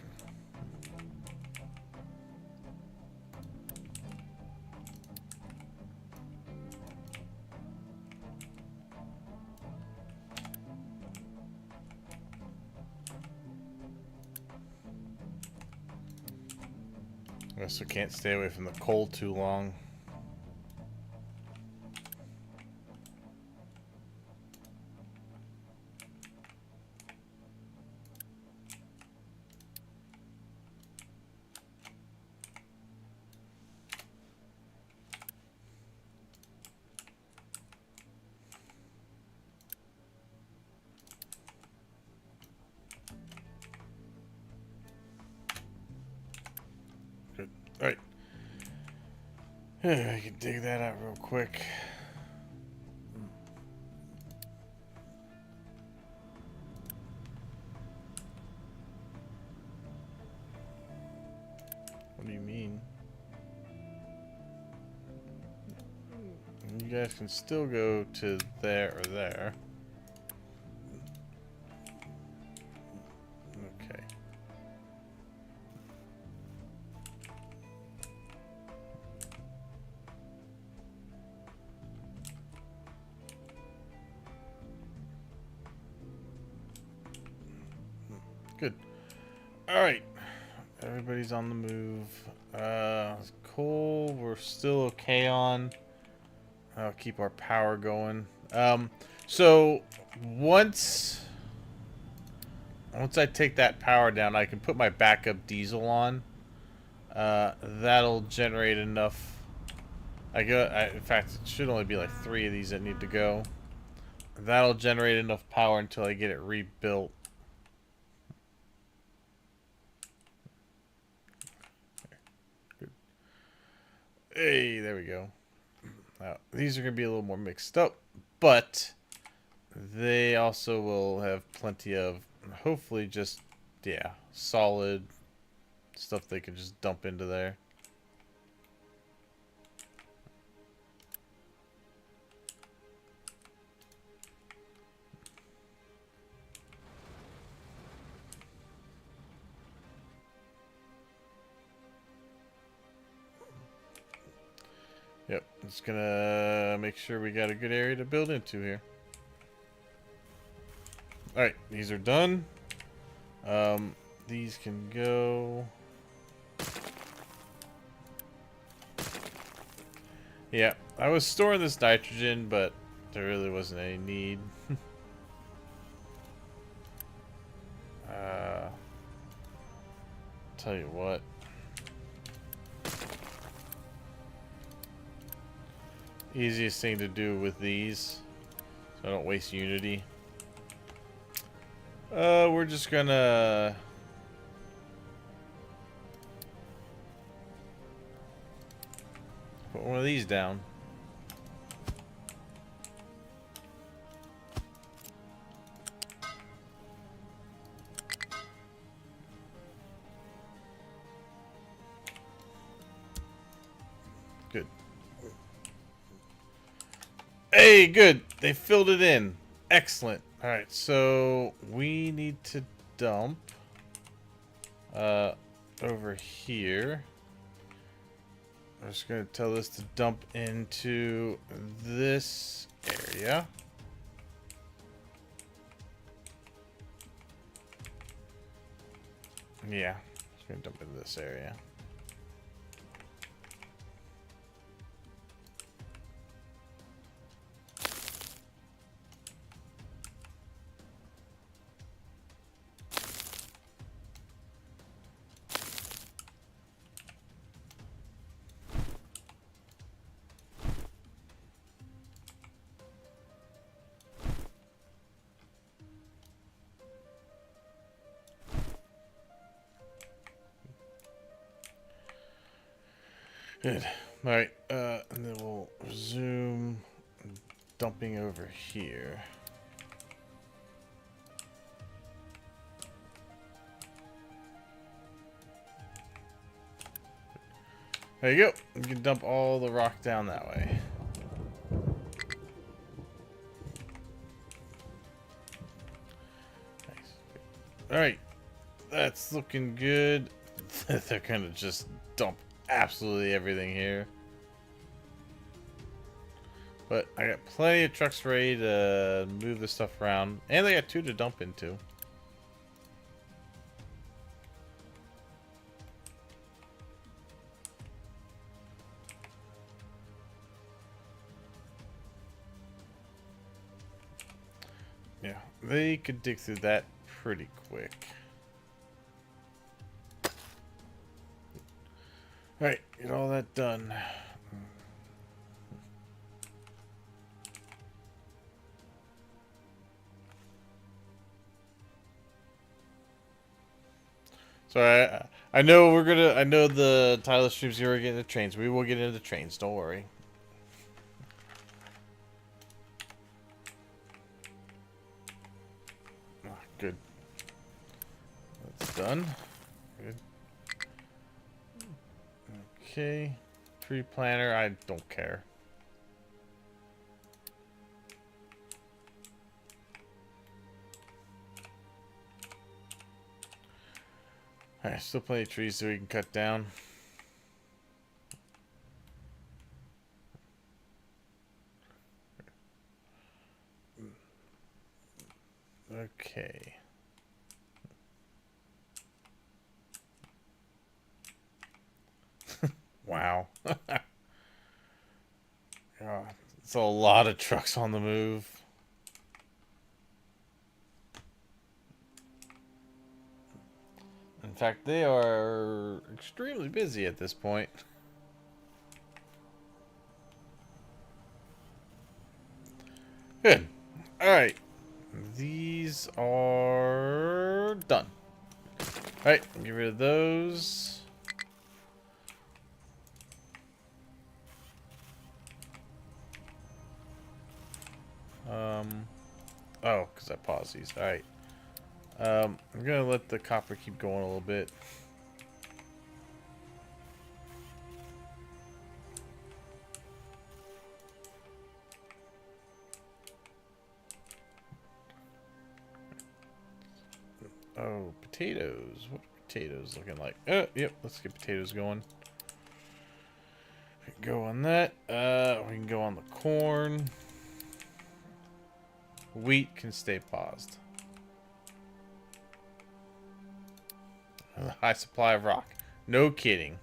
I guess we can't stay away from the cold too long. I can dig that out real quick. What do you mean? You guys can still go to there or there. Okay. Good. Alright. Everybody's on the move. Coal, we're still okay on. I'll keep our power going. So once I take that power down, I can put my backup diesel on. That'll generate enough. In fact, it should only be like 3 of these that need to go. That'll generate enough power until I get it rebuilt. Good. Hey, there we go. Now, these are going to be a little more mixed up, but they also will have plenty of, hopefully just, yeah, solid stuff they can just dump into there. Yep, just gonna make sure we got a good area to build into here. Alright, these are done. These can go. Yeah, I was storing this nitrogen, but there really wasn't any need. Tell you what. Easiest thing to do with these, so I don't waste Unity. We're just gonna put one of these down. Good. Hey, good. They filled it in. Excellent. Alright, so we need to dump over here. I'm just going to tell this to dump into this area. Yeah, just going to dump into this area. Good. Alright, and then we'll resume dumping over here. There you go. You can dump all the rock down that way. Nice. Alright. That's looking good. They're gonna just dump absolutely everything here. But I got plenty of trucks ready to move this stuff around. And they got 2 to dump into. Yeah, they could dig through that pretty quick. Alright, get all that done. So So I know we're gonna. I know the Tyler streams here are getting into trains. We will get into trains. Don't worry. Ah, good. That's done. Good. Okay. Tree planter. I don't care. Alright, still plenty of trees so we can cut down. Okay. Wow. God, it's a lot of trucks on the move. In fact, they are extremely busy at this point. Good. Alright. These are done. Alright, get rid of those. Oh, because I paused these. Alright. I'm gonna let the copper keep going a little bit. Oh, potatoes. What are potatoes looking like? Yep, let's get potatoes going. We can go on that. We can go on the corn. Wheat can stay paused. A high supply of rock. No kidding.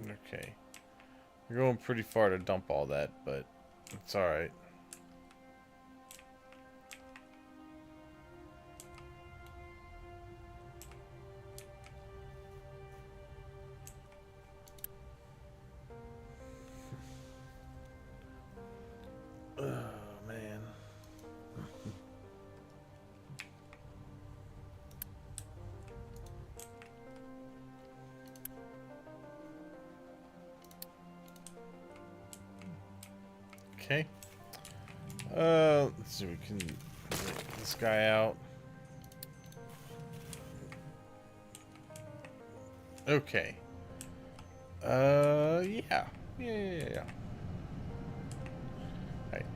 Okay. We're going pretty far to dump all that, but it's alright. Oh, man. Okay. Let's see, we can get this guy out. Okay. Yeah. Yeah. Right.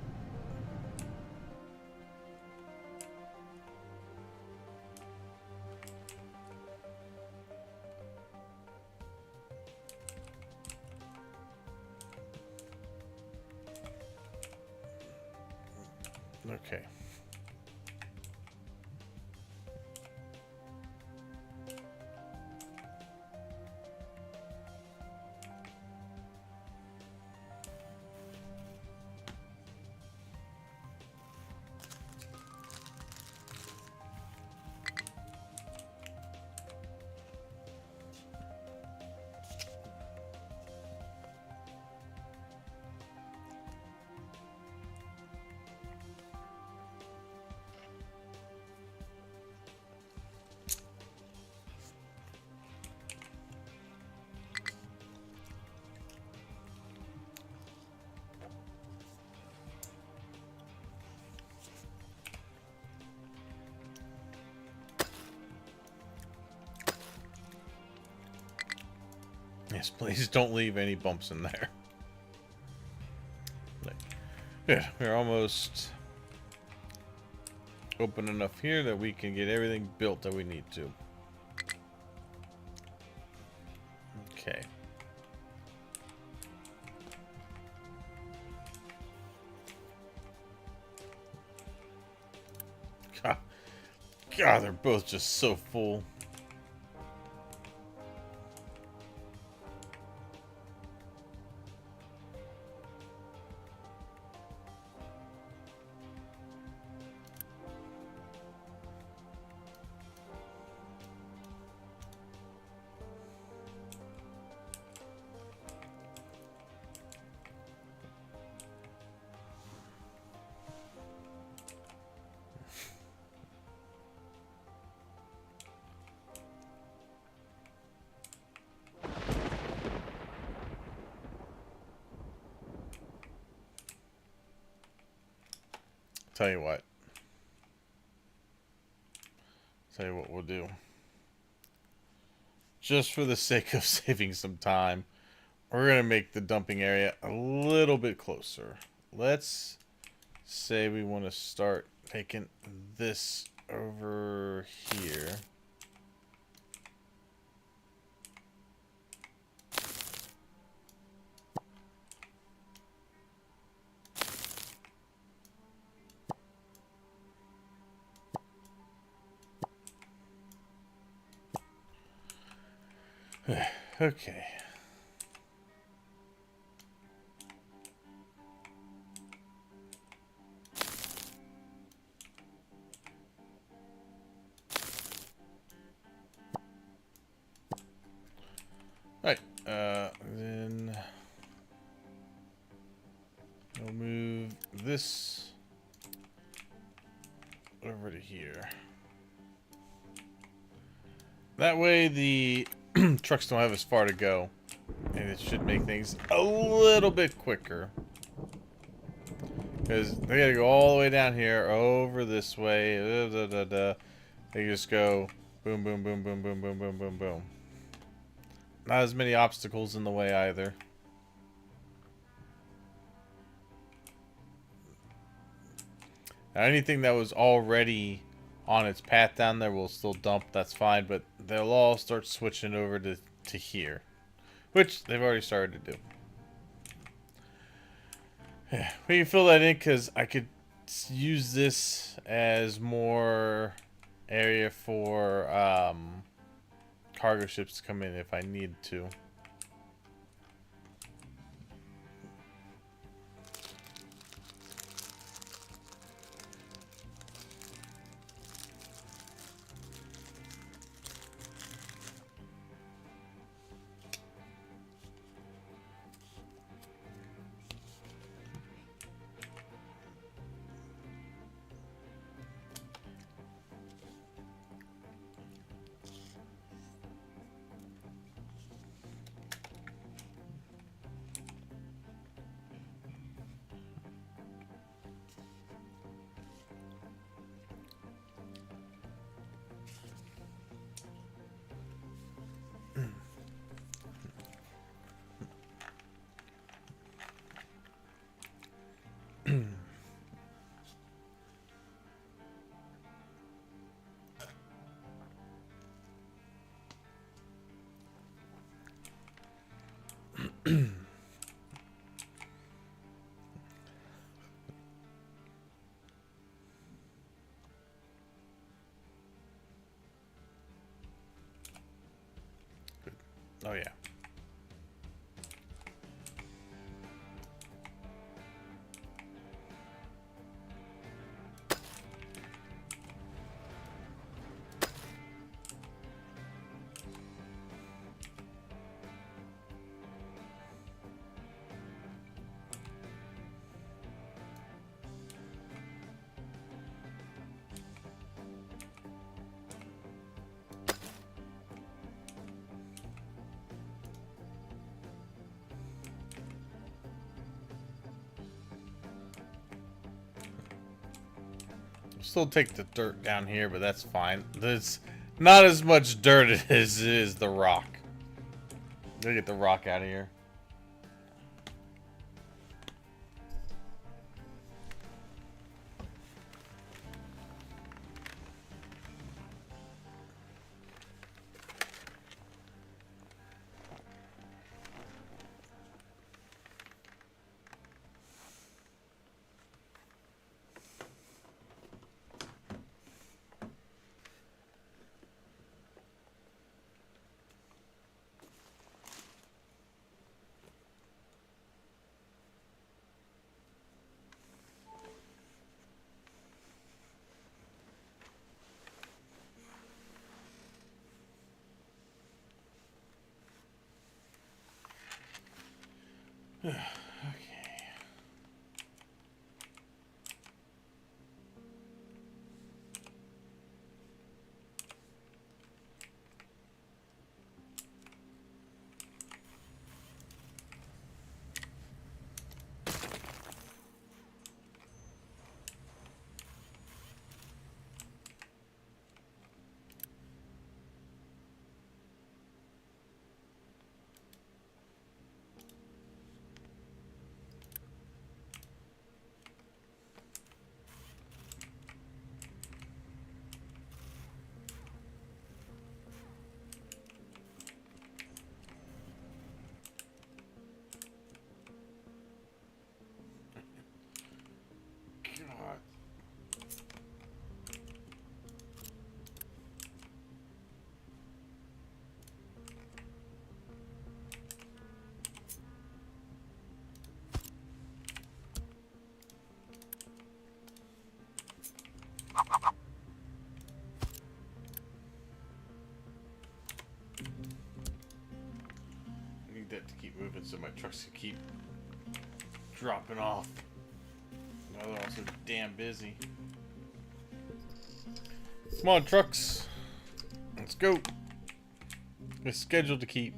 Okay. Yes, please don't leave any bumps in there. Good. We're almost open enough here that we can get everything built that we need to. Okay. God, they're both just so full. Tell you what. Tell you what we'll do. Just for the sake of saving some time, we're going to make the dumping area a little bit closer. Let's say we want to start making this over here. Okay. Right. Then we'll move this over to here. That way the trucks don't have as far to go, and it should make things a little bit quicker. Because they gotta go all the way down here, over this way. They just go boom, boom, boom, boom, boom, boom, boom, boom, boom. Not as many obstacles in the way either. Now, anything that was already on its path down there will still dump, that's fine, but they'll all start switching over to here, which they've already started to do. We can fill that in because I could use this as more area for cargo ships to come in if I need to. Oh yeah. Still take the dirt down here, but that's fine. There's not as much dirt as it is the rock. Gotta get the rock out of here. keep moving so my trucks can keep dropping off. Now they're also damn busy. Come on, trucks. Let's go. It's scheduled to keep.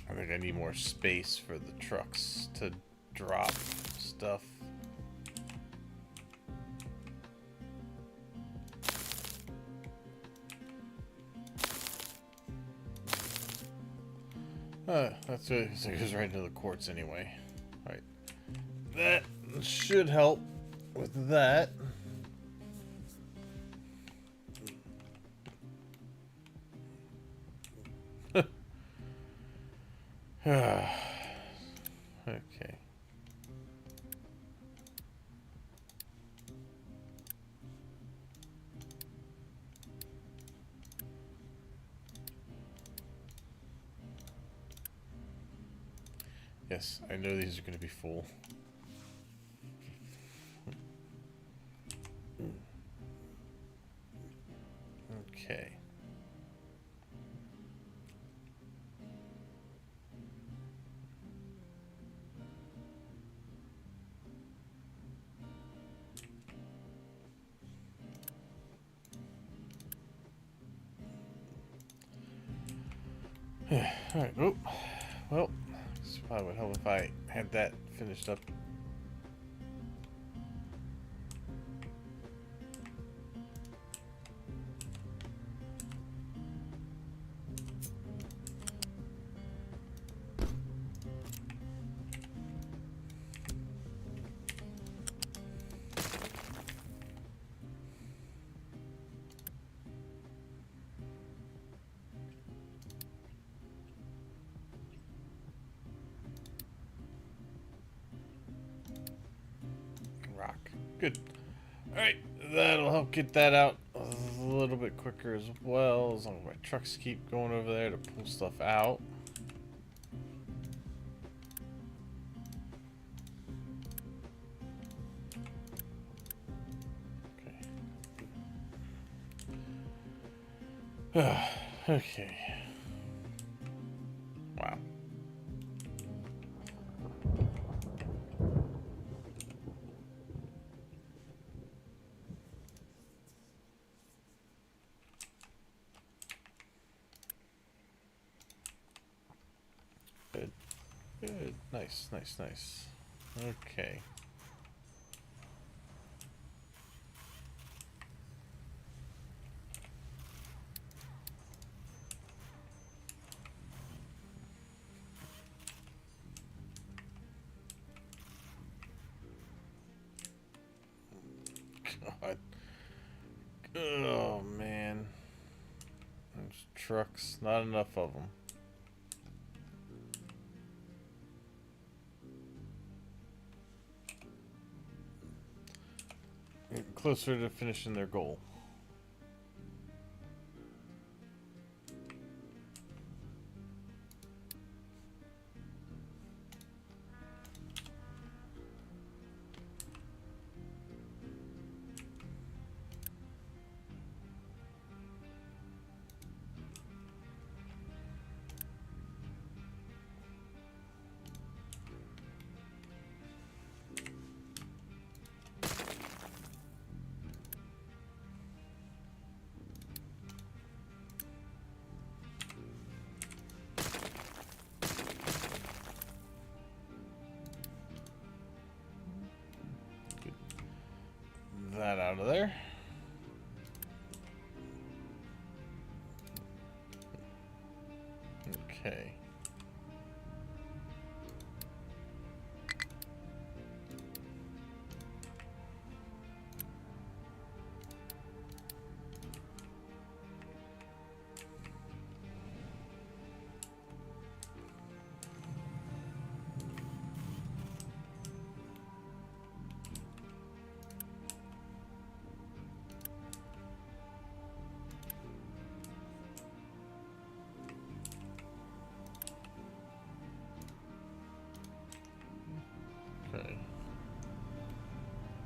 I think I need more space for the trucks to drop stuff. That's it. It goes right into the quartz anyway. Right. That should help with that. Okay. Yes, I know these are going to be full. Okay. Alright, oh. Well, this probably would help if I had that finished up. Rock. Good. Alright, that'll help get that out a little bit quicker as well, as long as my trucks keep going over there to pull stuff out. Okay. Okay. Wow. Good. Good. Nice, nice, nice. Okay. God. Oh, man. There's trucks. Not enough of them. Getting closer to finishing their goal. That out of there. Okay.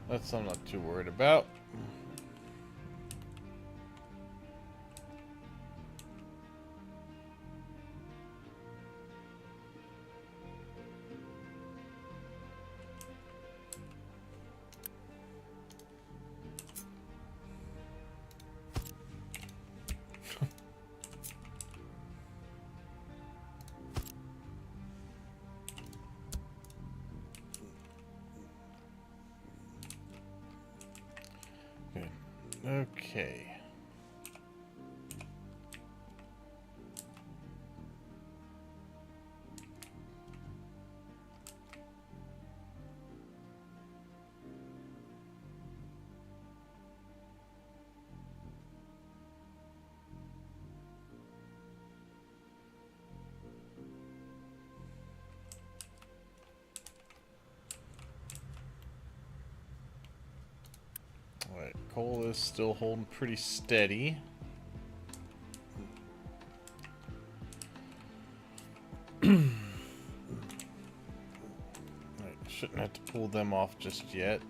That's I'm not too worried about. Good. Okay. Alright, coal is still holding pretty steady. Alright, shouldn't have to pull them off just yet.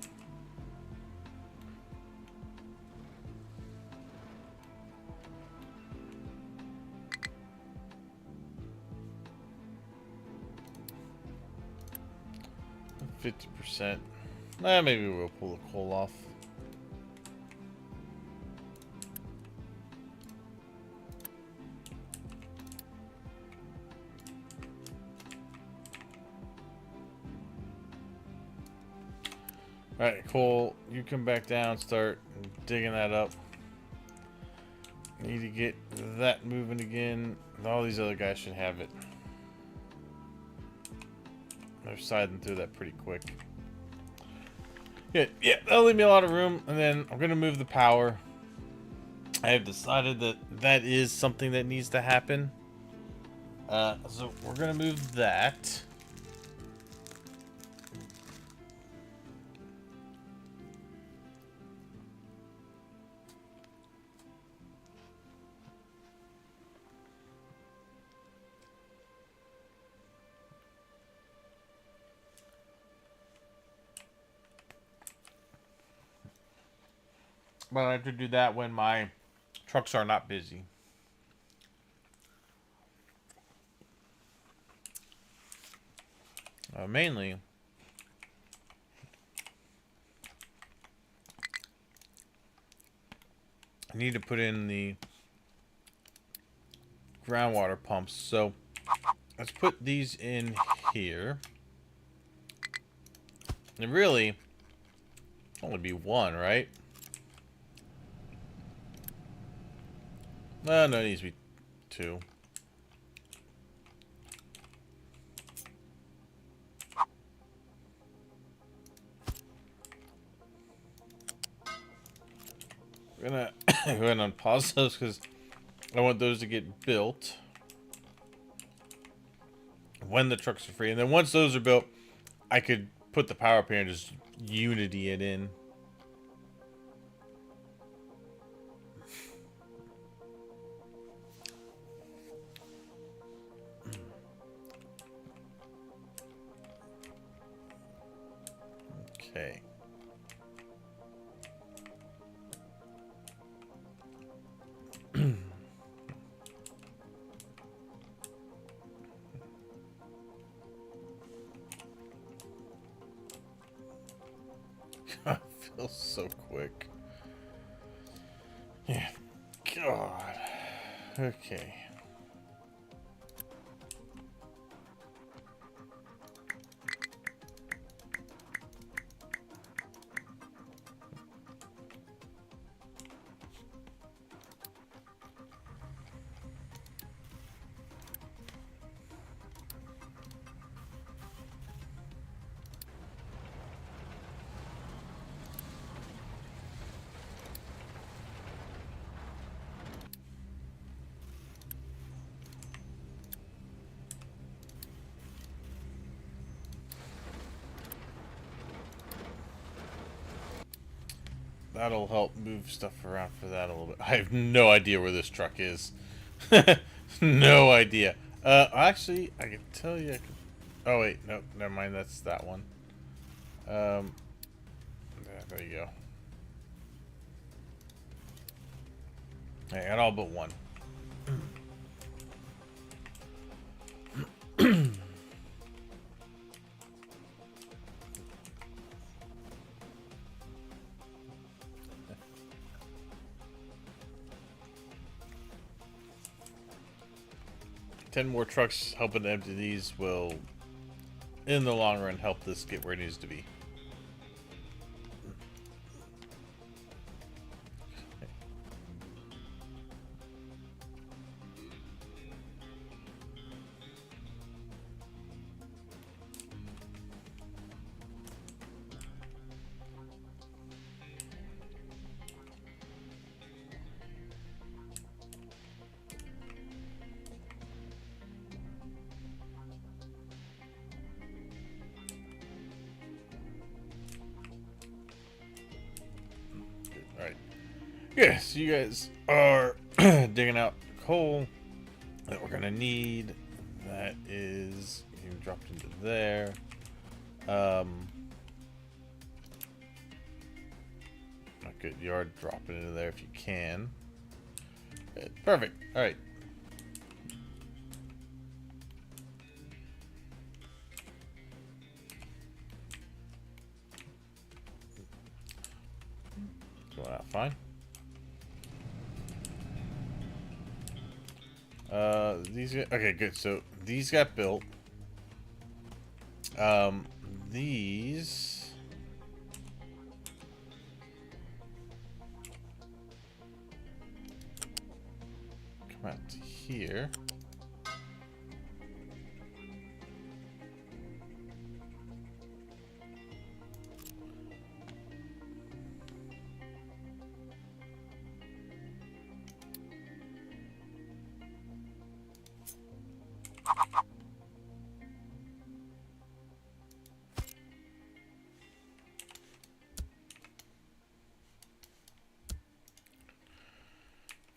%. Maybe we'll pull the coal off. Alright, Cole, you come back down, start digging that up. Need to get that moving again. All these other guys should have it. They're siding through that pretty quick. Good. Yeah, that'll leave me a lot of room, and then I'm going to move the power. I have decided that that is something that needs to happen. So we're going to move that. But I have to do that when my trucks are not busy. Mainly, I need to put in the groundwater pumps. So let's put these in here. And really, only be one, right? No, it needs to be two. We're gonna go ahead and unpause those because I want those to get built when the trucks are free. And then once those are built, I could put the power up here and just unity it in. Okay. I feel so quick. Yeah. God. Okay. That'll help move stuff around for that a little bit. I have no idea where this truck is. No idea. Actually, I can tell you. Oh wait, nope, never mind. That's that one. Yeah, There you go. I got all but one. 10 more trucks helping to empty these will, in the long run, help this get where it needs to be. Alright. Yeah, so you guys are digging out coal that we're gonna need. That is getting dropped into there. Not good. You are dropping into there if you can. Good. Perfect. Alright. Going out fine. These get, okay, good. So these got built. These come out to here.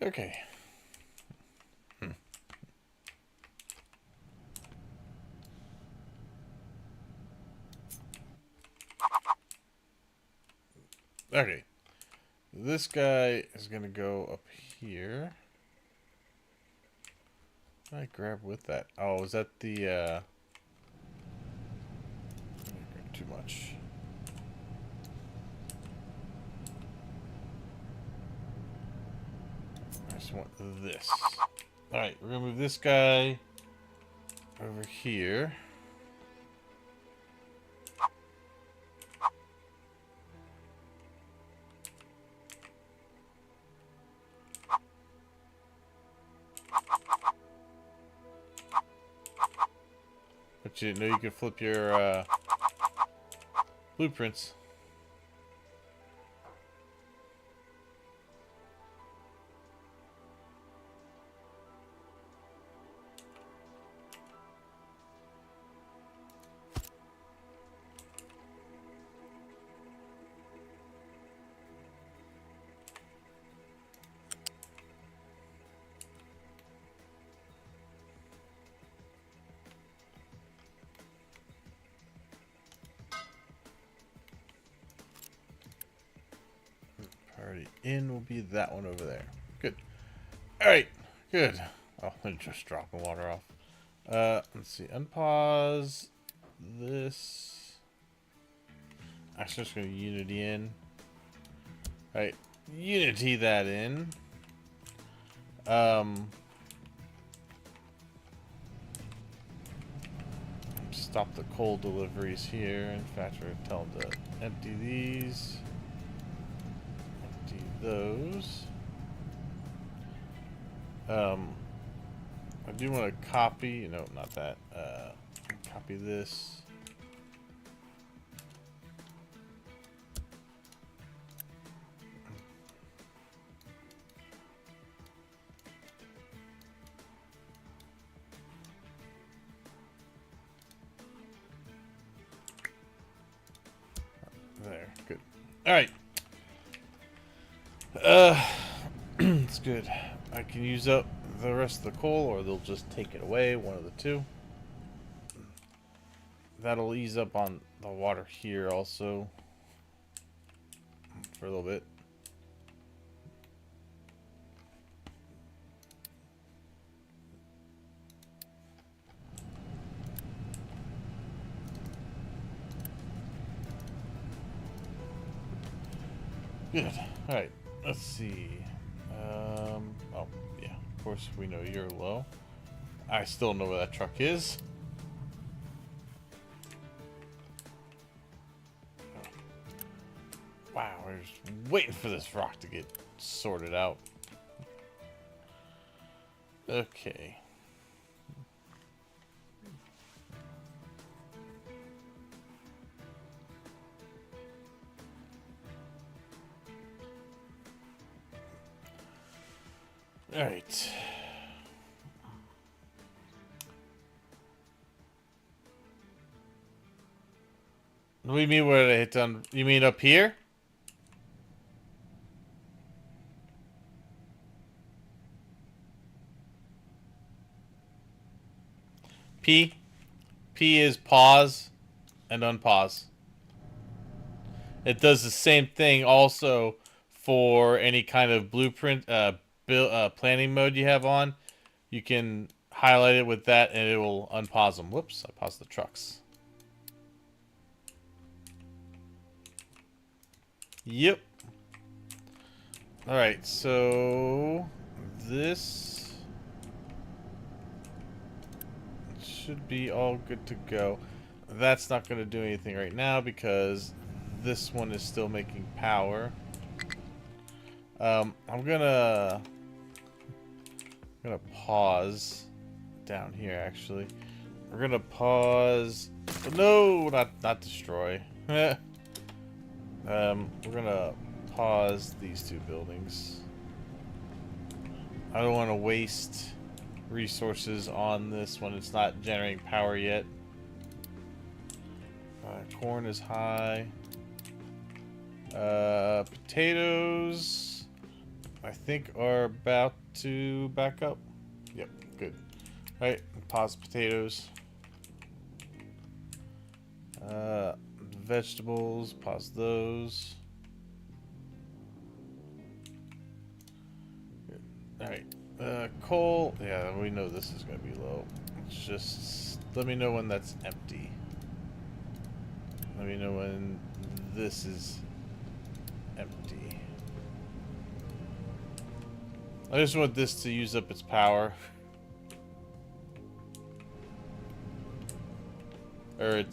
Okay. Okay. This guy is gonna go up here. What did I grab with that? Oh, is that the too much. I just want this. Alright, we're gonna move this guy over here. But you didn't know you could flip your blueprints. Priority in will be that one over there. Good. Alright, good. Oh, I'm just dropping water off. Let's see. Unpause this. Actually, just gonna Unity in. Alright, Unity that in. Stop the coal deliveries here. In fact, we're gonna tell them to empty these. Empty those. I do want to copy, no, not that. Copy this. There, good. All right. It's good. I can use up the rest of the coal, or they'll just take it away, one of the two. That'll ease up on the water here also. for a little bit. Good. Alright, let's see. Oh, yeah, of course we know you're low. I still know where that truck is. Wow, we're just waiting for this rock to get sorted out. Okay. All right. What do you mean where did I hit down? You mean up here? P. P is pause and unpause. It does the same thing also for any kind of blueprint planning mode you have on. You can highlight it with that and it will unpause them. Whoops, I paused the trucks. Yep. Alright, so this should be all good to go. That's not going to do anything right now because this one is still making power. I'm gonna pause down here actually. We're gonna pause. No, not destroy. We're gonna pause these two buildings. I don't want to waste resources on this when it's not generating power yet. Corn is high. Potatoes, I think, are about to back up. Yep, good. All right, pause potatoes. Vegetables, pause those. Good. All right, coal. Yeah, we know this is gonna be low. It's just let me know when that's empty. Let me know when this is empty. I just want this to use up its power. Or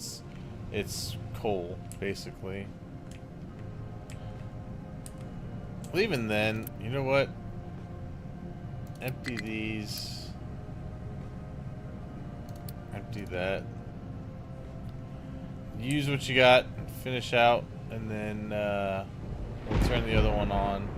it's coal, basically. Well, even then, you know what? Empty these. Empty that. Use what you got, finish out, and then we'll turn the other one on.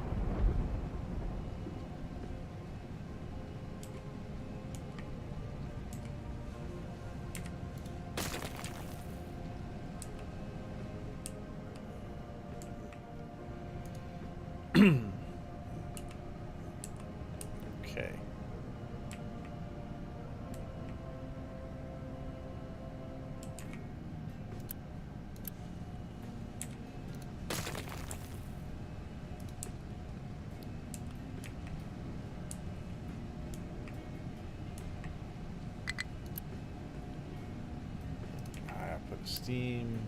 Okay. Steam.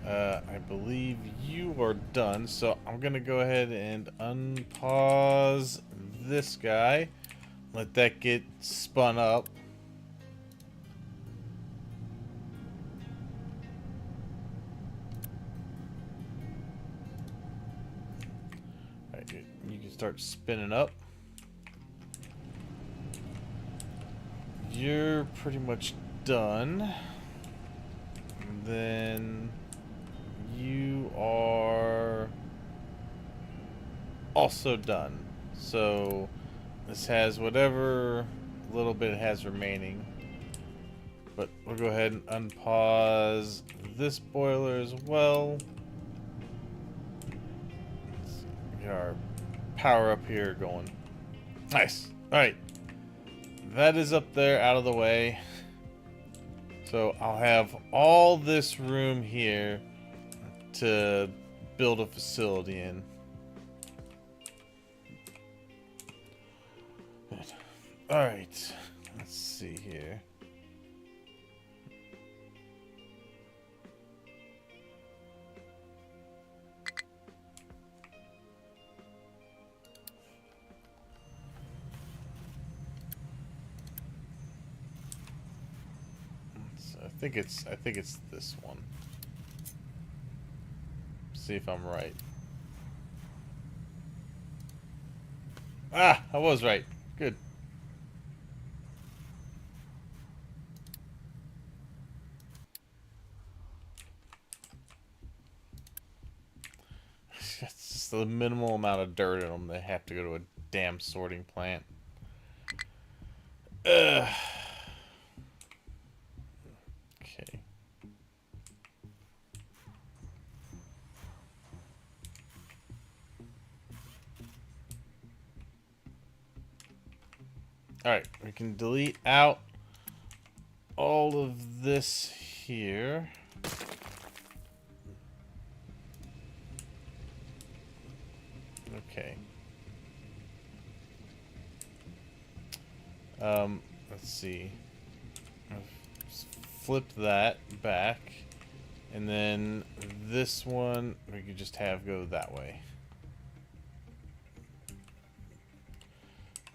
I believe you are done, so I'm gonna go ahead and unpause this guy. Let that get spun up. Alright, you can start spinning up. You're pretty much done. Then you are also done. So this has whatever little bit it has remaining. But we'll go ahead and unpause this boiler as well. Let's get our power up here going. Nice. Alright. That is up there out of the way. So I'll have all this room here to build a facility in. Good. All right. Let's see here. I think it's this one. See if I'm right. Ah, I was right. Good. It's just the minimal amount of dirt in them. They have to go to a damn sorting plant. Ugh. Okay. Alright, we can delete out all of this here. Okay. Let's see. Flip that back. And then this one, we could just have go that way.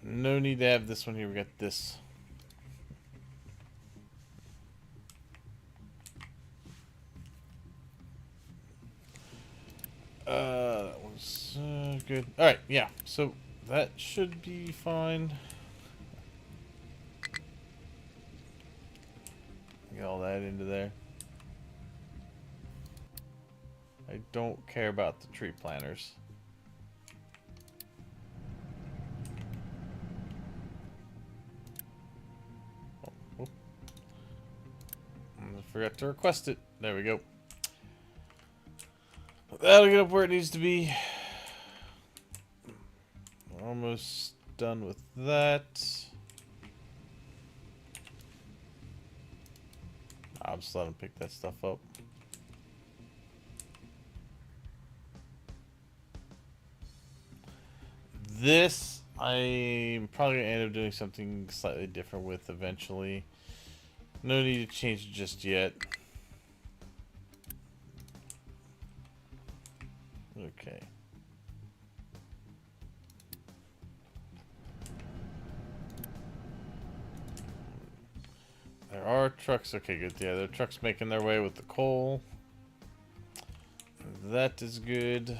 No need to have this one here. We got this. That was good. Alright, yeah. So that should be fine. Get all that into there. I don't care about the tree planters. Oh. I forgot to request it. There we go. That'll get up where it needs to be. Almost done with that. I'll just let him pick that stuff up. This, I'm probably going to end up doing something slightly different with eventually. No need to change it just yet. Okay. There are trucks. Okay, good. Yeah, there are trucks making their way with the coal. That is good.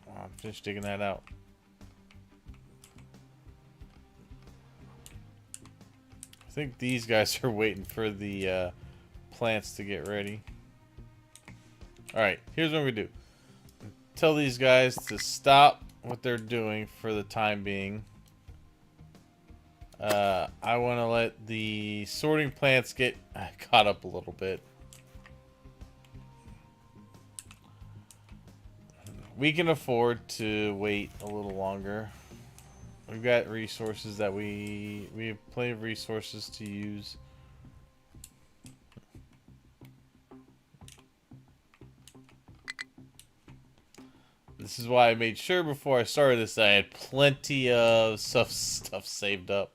Oh, I'm finished digging that out. I think these guys are waiting for the plants to get ready. Alright, here's what we do. Tell these guys to stop what they're doing for the time being. I want to let the sorting plants get caught up a little bit. We can afford to wait a little longer. We've got resources that we have plenty of resources to use. This is why I made sure before I started this I had plenty of stuff saved up.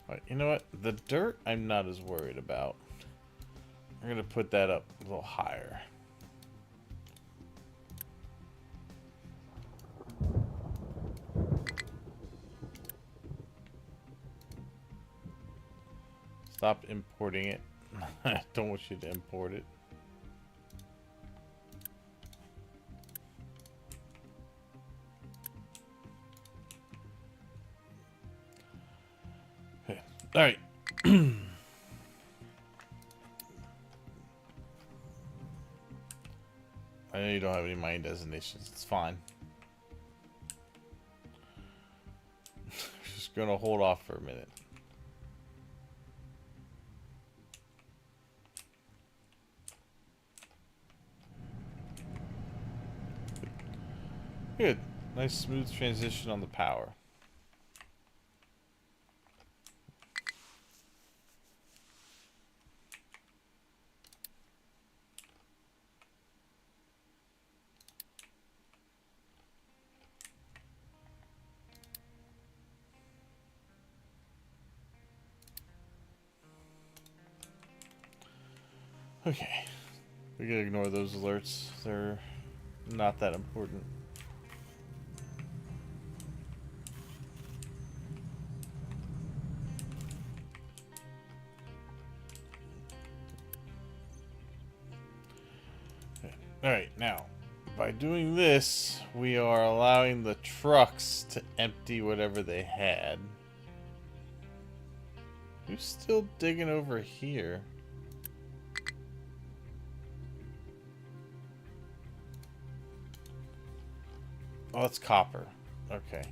Alright, you know what? The dirt I'm not as worried about. I'm gonna put that up a little higher. Stop importing it. I don't want you to import it. Okay. All right. I know you don't have any mine designations. It's fine. Just gonna hold off for a minute. Good. Nice smooth transition on the power. Okay. We gotta ignore those alerts. They're not that important. Alright, now, by doing this, we are allowing the trucks to empty whatever they had. Who's still digging over here? Oh, it's Copper. Okay.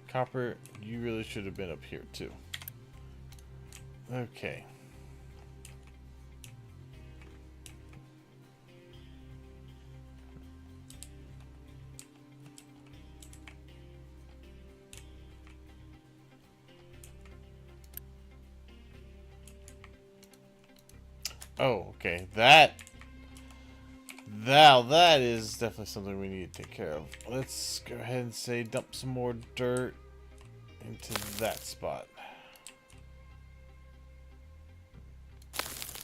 Copper, you really should have been up here too. Okay. Oh, okay. That is definitely something we need to take care of. Let's go ahead and say dump some more dirt into that spot.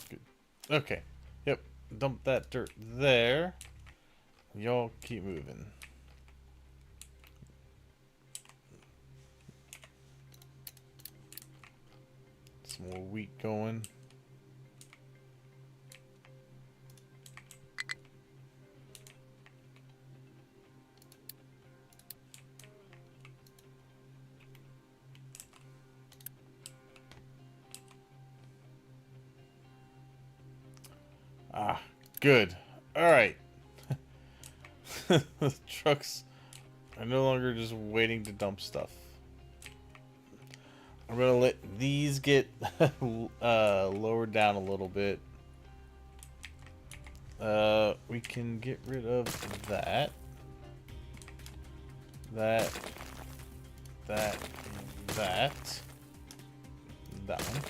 Good. Okay. Yep. Dump that dirt there. Y'all keep moving. Some more wheat going. Ah, good. Alright. The trucks are no longer just waiting to dump stuff. I'm gonna let these get lowered down a little bit. We can get rid of that. That. That. That one.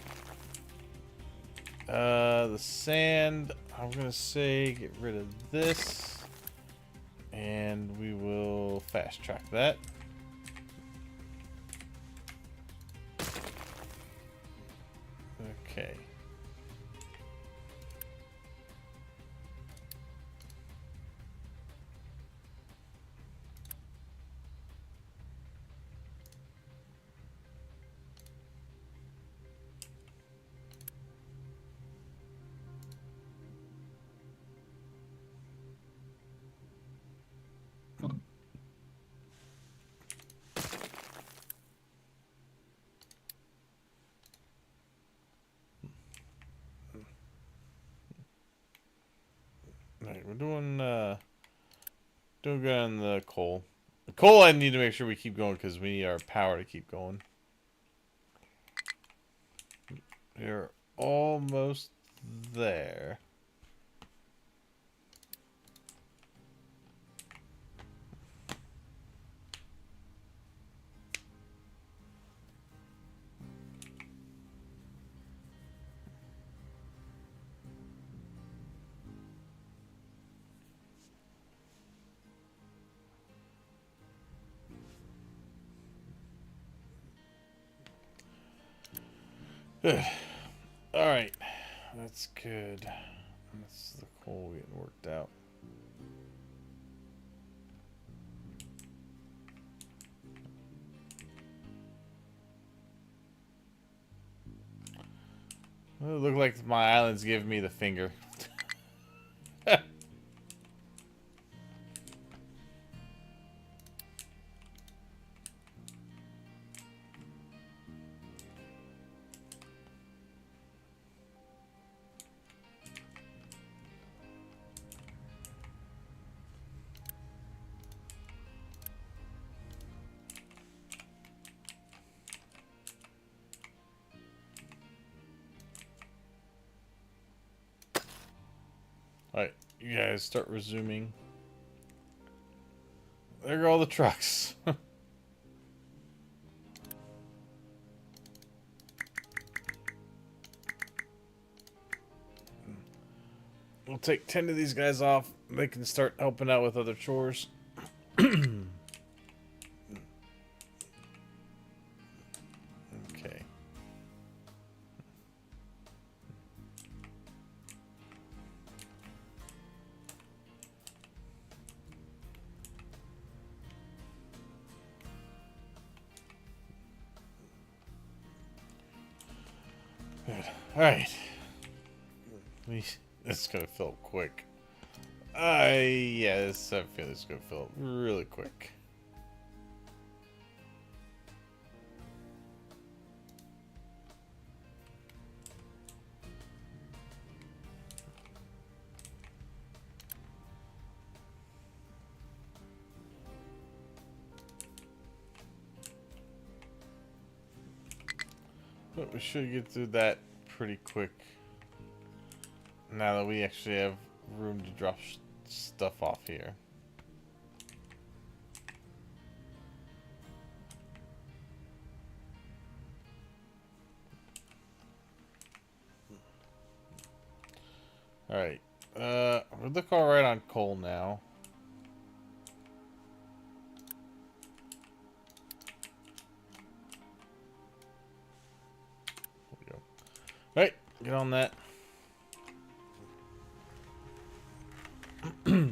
The sand, I'm gonna say get rid of this. And we will fast track that. Okay. Alright, we're doing good on the coal. The coal I need to make sure we keep going because we need our power to keep going. We're almost there. Good. Alright. That's good. That's the coal getting worked out. Well, it looked like my island's giving me the finger. Alright, you guys start resuming. there go all the trucks. We'll take 10 of these guys off. They can start helping out with other chores. Okay. Good. All right. This is gonna fill up quick. Yeah, I feel this is gonna fill up really quick. But we should get through that pretty quick. Now that we actually have room to drop stuff off here. Alright. We're looking alright on coal now. There we go. Alright, get on that. Okay.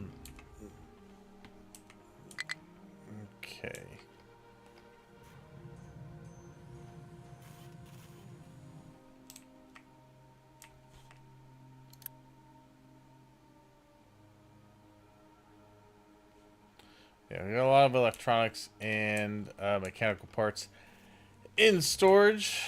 Yeah, we got a lot of electronics and mechanical parts in storage.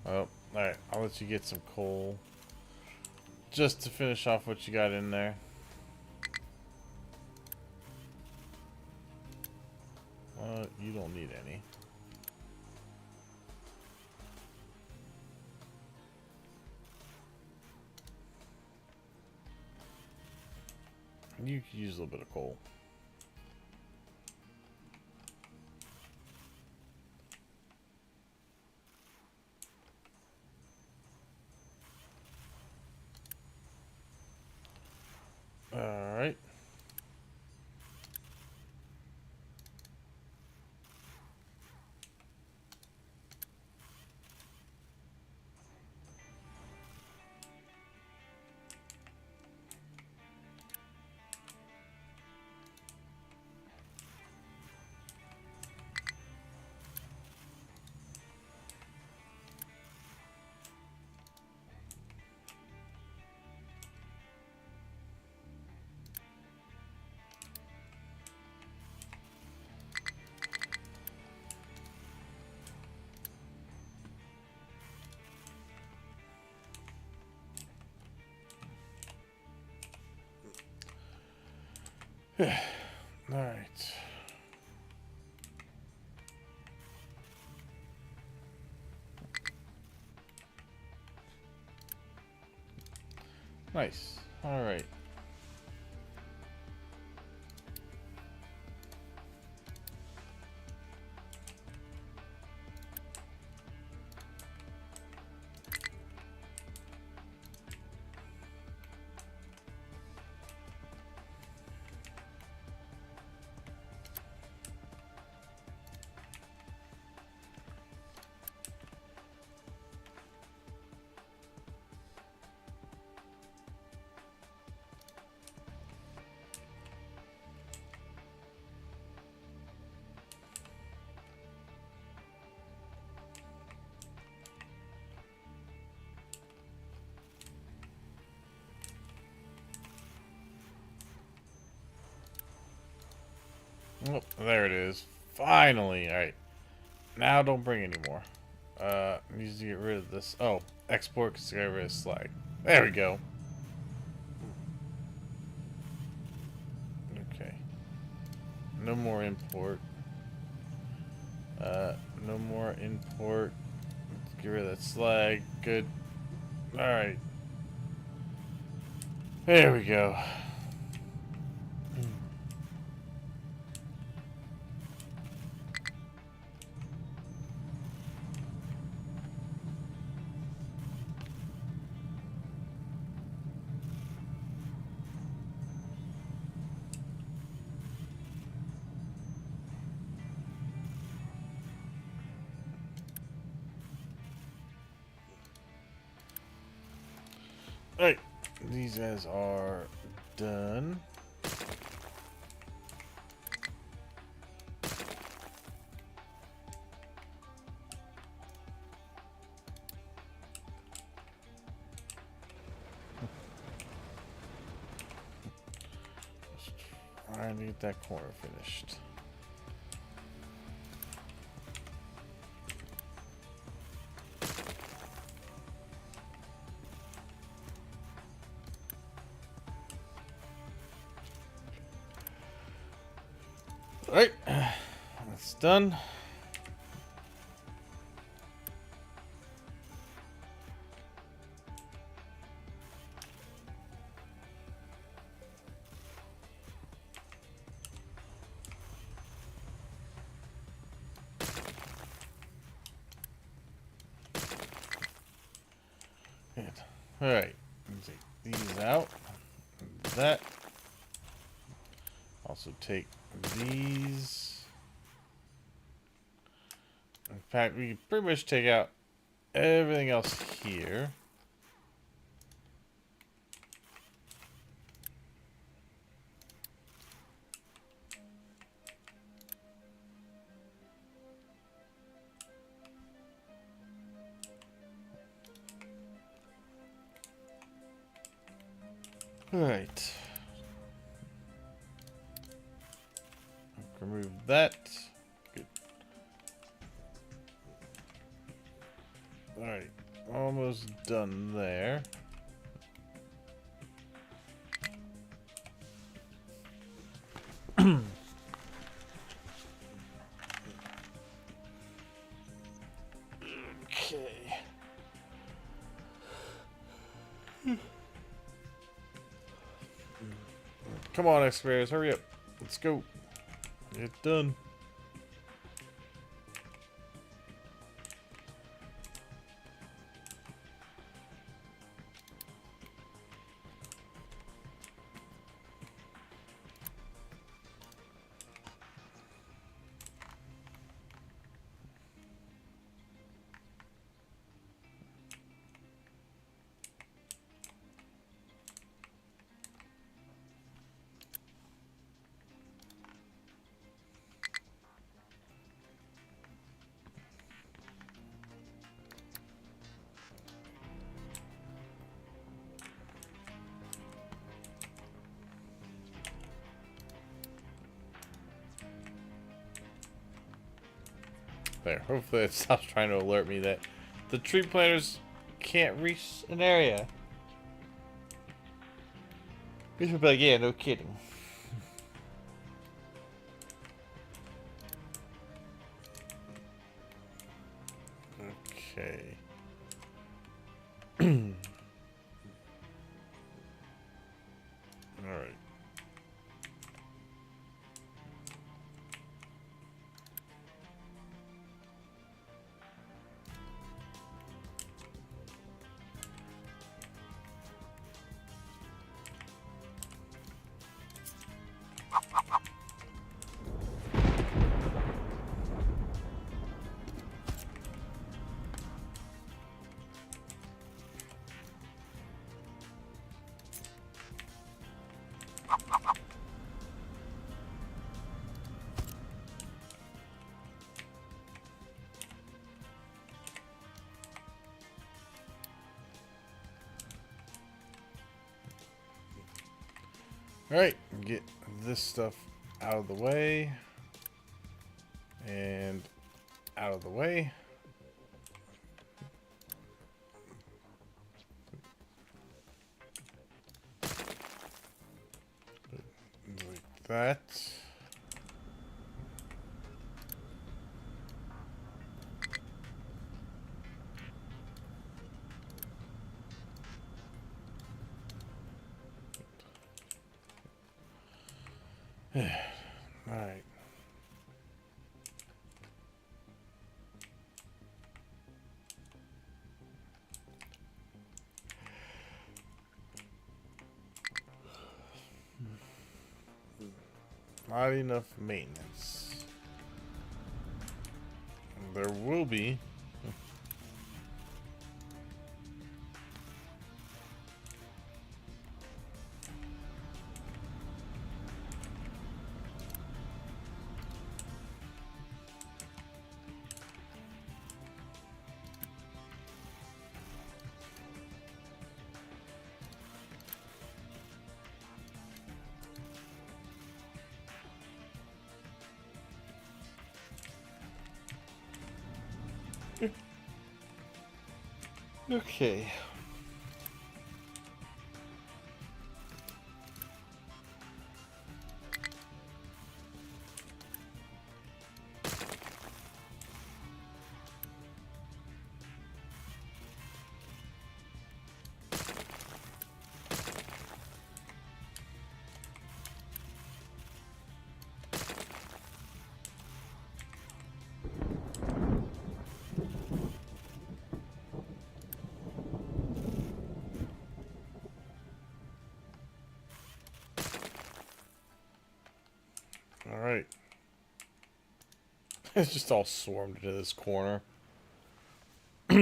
Oh, alright, I'll let you get some coal. Just to finish off what you got in there. You don't need any. You could use a little bit of coal. Alright. Alright. Nice. Alright. There it is. Finally. Alright. Now don't bring any more. Needs to get rid of this. Oh, export because get rid of slag. There we go. Okay. No more import. No more import. Let's get rid of that slag. Good. Alright. There we go. Alright. These guys are done. Trying to get that corner finished. Alright, that's done. Good. Alright, take these out. That. Also take these. In fact, we can pretty much take out everything else here. Alright. Remove that. Good. Alright. Almost done there. Okay. Come on, excavators, hurry up. Let's go. Get done. There. Hopefully it stops trying to alert me that the tree planters can't reach an area. This would be like, yeah, no kidding. Okay. Alright. Alright, get this stuff out of the way. And out of the way. Like that. Alright. Not enough maintenance. There will be. Okay. All right. It's just all swarmed into this corner. All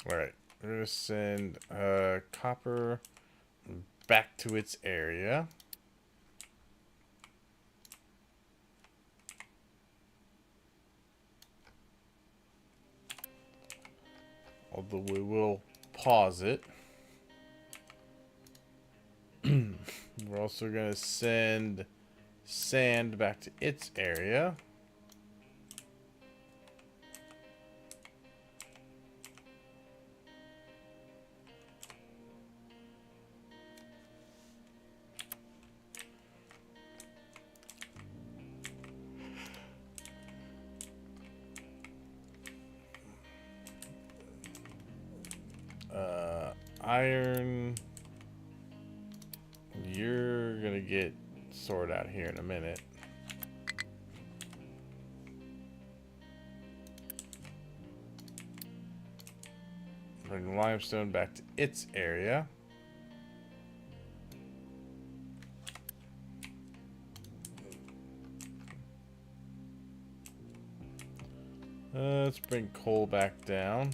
right. We're going to send copper back to its area. Although we will pause it. We're also going to send sand back to its area. Iron. You're gonna get sorted out here in a minute. Bring limestone back to its area. Let's bring coal back down.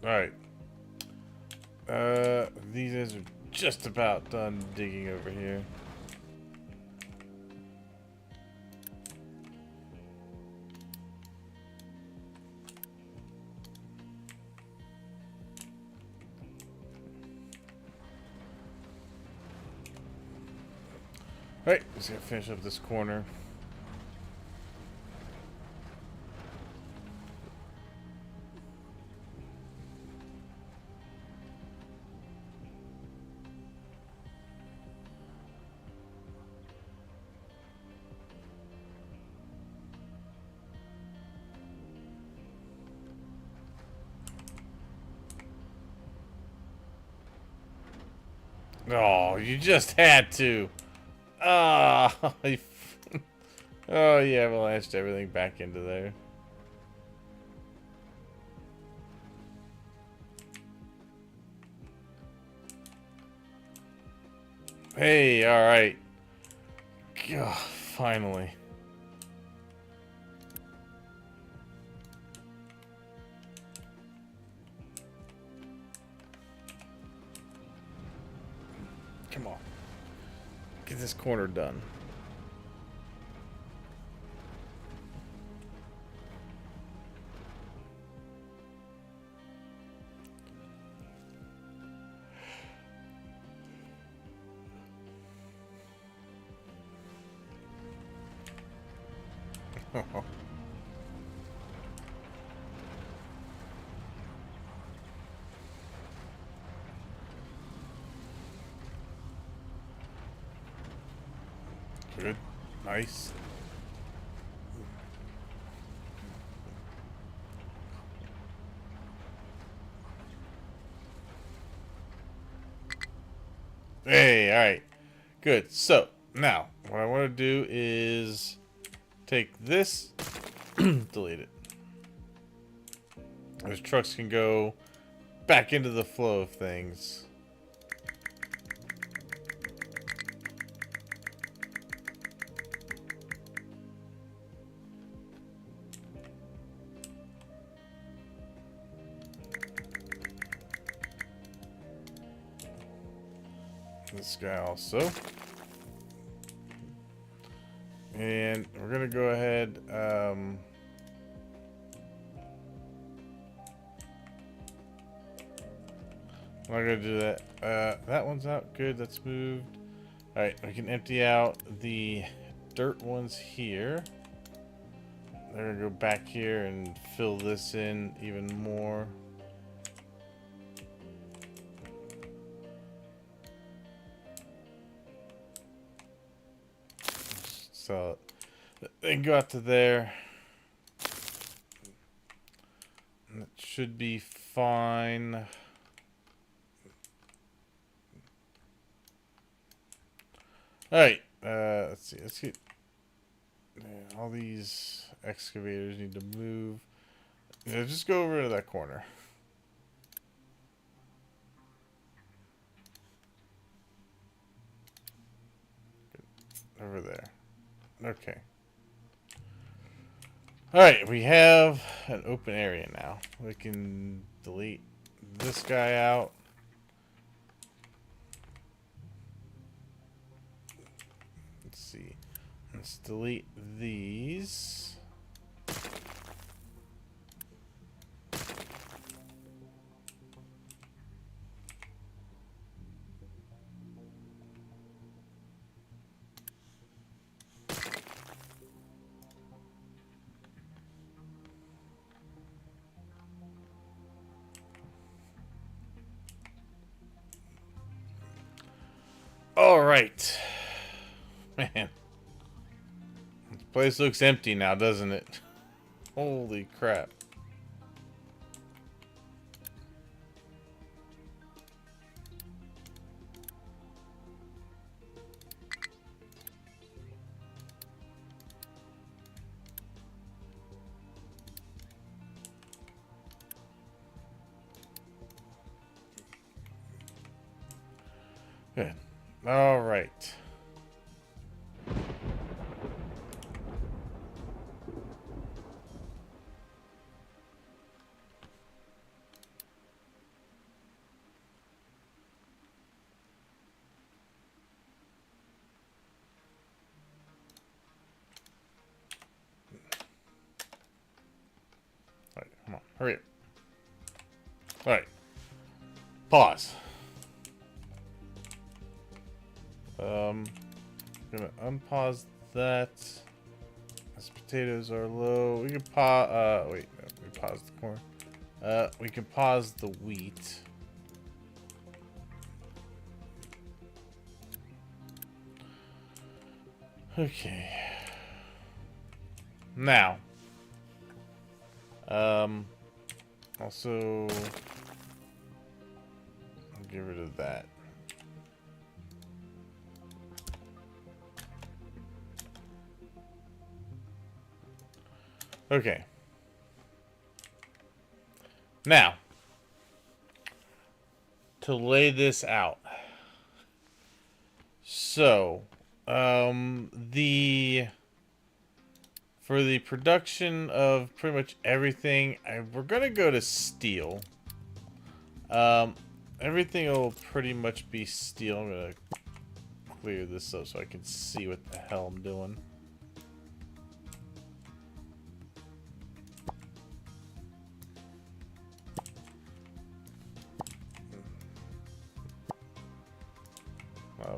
Alright. These guys are just about done digging over here. Alright, just gotta finish up this corner. Oh, you just had to. Ah, oh, oh, you avalanched everything back into there. Hey, all right. God, finally. Come on. Get this corner done. Good. Nice. Hey, alright. Good. So, now, what I want to do is take this, delete it. Those trucks can go back into the flow of things. This guy also. And we're going to go ahead. I'm not going to do that. That one's out. Good. That's moved. Alright, we can empty out the dirt ones here. They're going to go back here and fill this in even more. So they can go out to there. That should be fine. Alright, let's see. Let's get all these excavators need to move. Yeah, just go over to that corner. Over there. Okay. Alright, we have an open area now. We can delete this guy out. Let's see. Let's delete these. All right. Man. This place looks empty now, doesn't it? Holy crap. Good. All right. All right, come on, hurry up. All right. Pause. Gonna unpause that. As potatoes are low, we can pause. Wait, no, we paused the corn. We can pause the wheat. Okay. Now. Also, I'll get rid of that. Okay. Now, to lay this out. So, for the production of pretty much everything, we're gonna go to steel. Everything will pretty much be steel. I'm gonna clear this up so I can see what the hell I'm doing.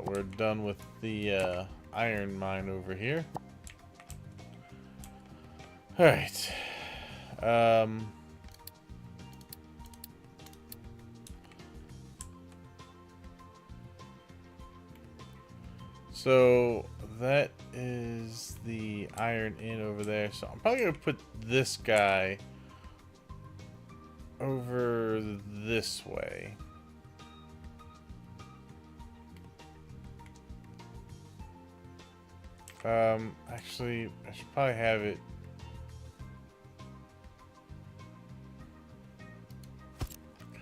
We're done with the iron mine over here. All right. So that is the iron in over there. So I'm probably gonna put this guy over this way. Actually, I should probably have it.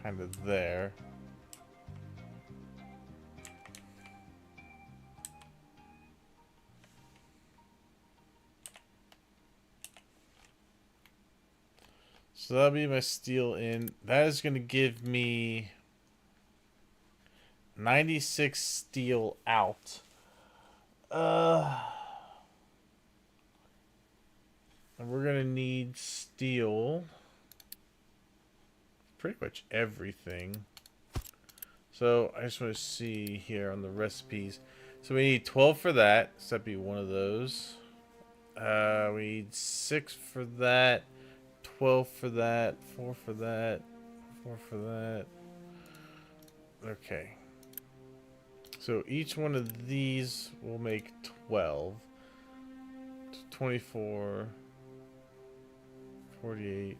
Kind of there. So that'll be my steel in. That is going to give me 96 steel out. And we're going to need steel. Pretty much everything. So I just want to see here on the recipes. So we need 12 for that. So that'd be one of those. We need 6 for that. 12 for that. 4 for that. 4 for that. Okay. So each one of these will make 12. 24. 48.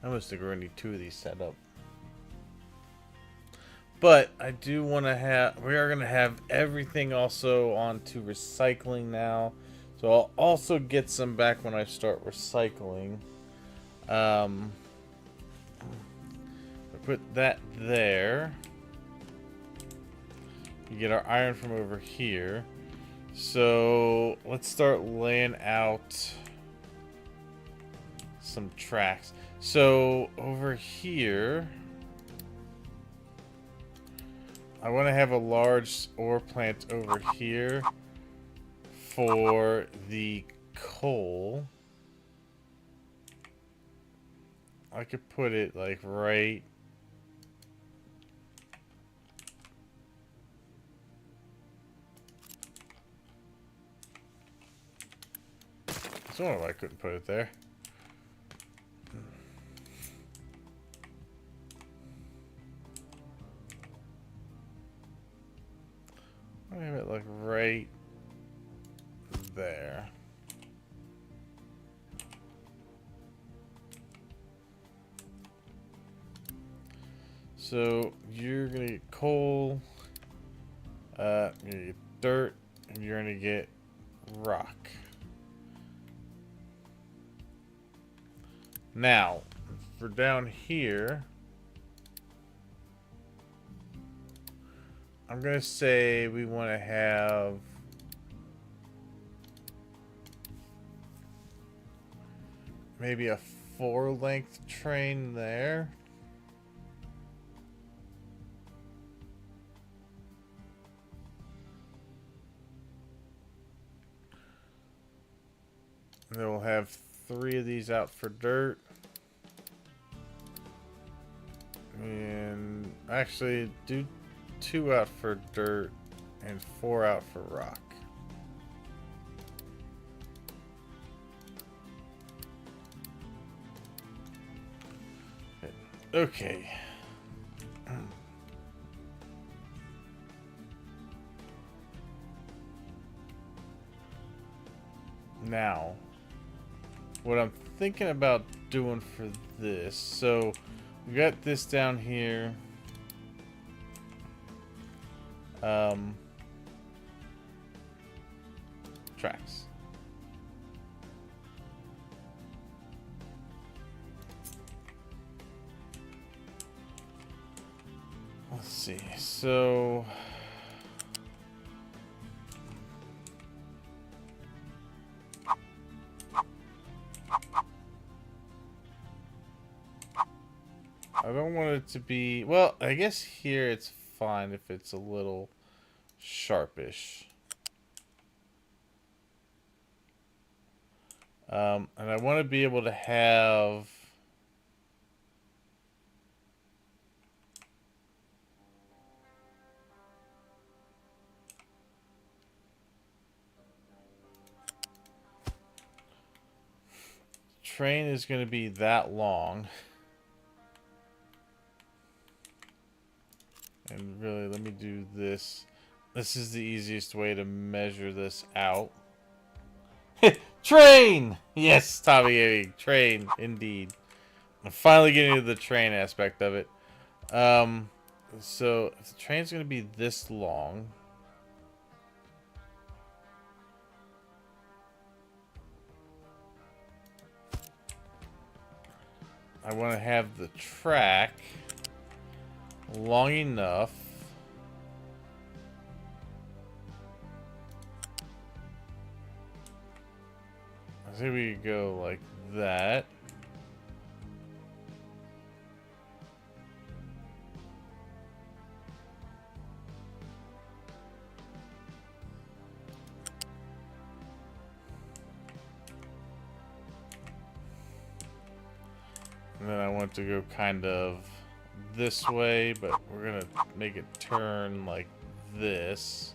I must think we're gonna need 2 of these set up. But I do want to have, we are going to have everything also onto recycling now. So I'll also get some back when I start recycling. I put that there. You get our iron from over here. So let's start laying out some tracks. So over here, I want to have a large ore plant over here for the coal. I could put it like right I don't know why I couldn't put it there. I have it like right there. So you're gonna get coal, you're gonna get dirt, and you're gonna get rock. Now, for down here, I'm gonna say we want to have maybe a 4-length train there. And then we'll have 3 of these out for dirt. And actually do 2 out for dirt and 4 out for rock. Okay. Now, what I'm thinking about doing for this, so we got this down here. Tracks. Let's see. So I don't want it to be, well, I guess here it's fine if it's a little sharpish. And I want to be able to have train is going to be that long. And really, let me do this. This is the easiest way to measure this out. Train! Yes, Tommy, train, indeed. I'm finally getting to the train aspect of it. So if the train's going to be this long, I want to have the track long enough I think we could go like that. And then I want to go kind of this way, but we're gonna make it turn like this.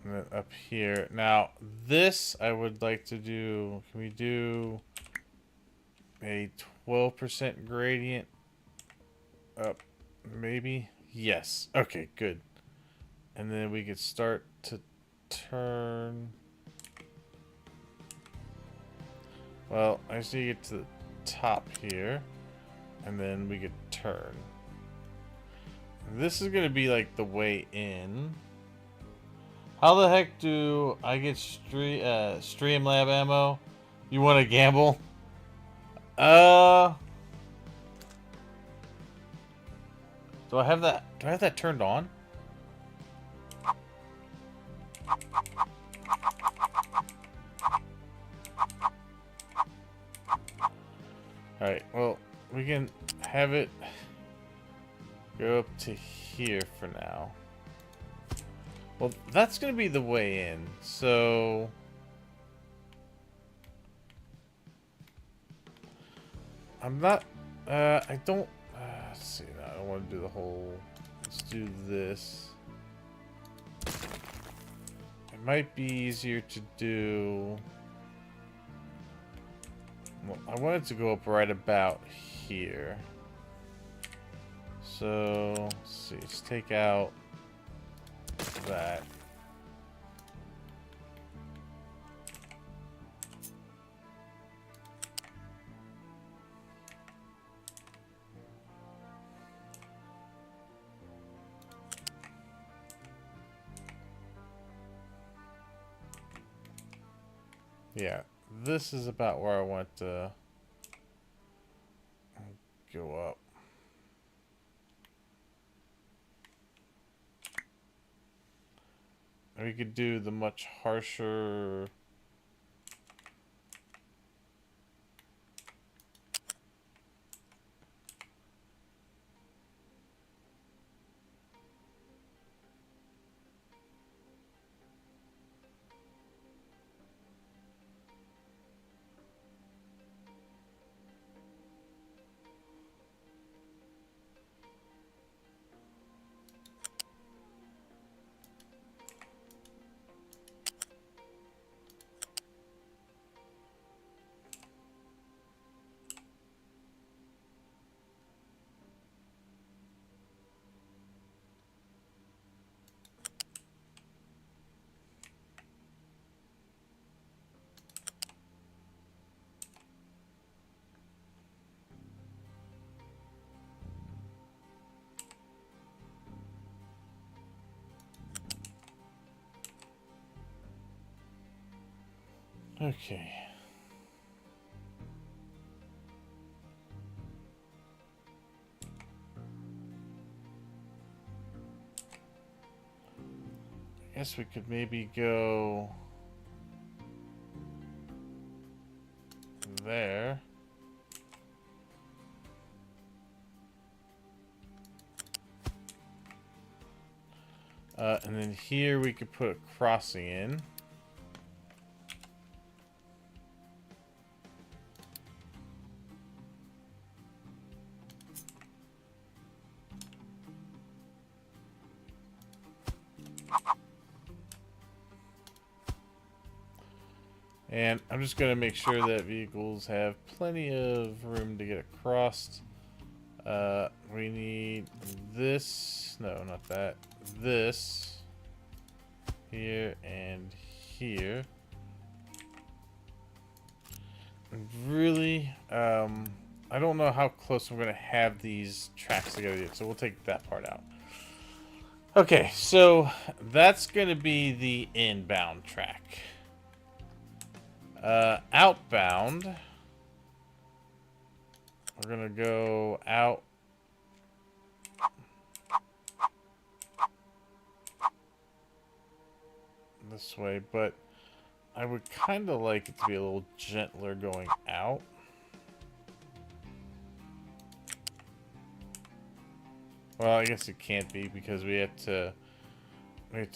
And then up here. Now, this I would like to do. Can we do a 12% gradient up? Maybe? Yes. Okay, good. And then we could start to turn. Well, I just need to get to the top here. And then we could turn. This is going to be like the way in. How the heck do I get Streamlab ammo? You want to gamble? Do I have that? Do I have that turned on? Alright, well, we can have it go up to here for now. Well, that's going to be the way in, so... I'm not... I don't... let's see, no, I don't want to do the whole... Let's do this. It might be easier to do... Well, I want it to go up right about here. So, let's see, let's take out that. Yeah, this is about where I want to go up. We could do the much harsher... Okay. I guess we could maybe go... there. And then here we could put a crossing in. And I'm just going to make sure that vehicles have plenty of room to get across. We need this. No, not that. This. Here and here. And really, I don't know how close I'm going to have these tracks together yet, so we'll take that part out. Okay, so that's going to be the inbound track. Outbound, we're gonna go out this way, but I would kind of like it to be a little gentler going out. Well, I guess it can't be because we have to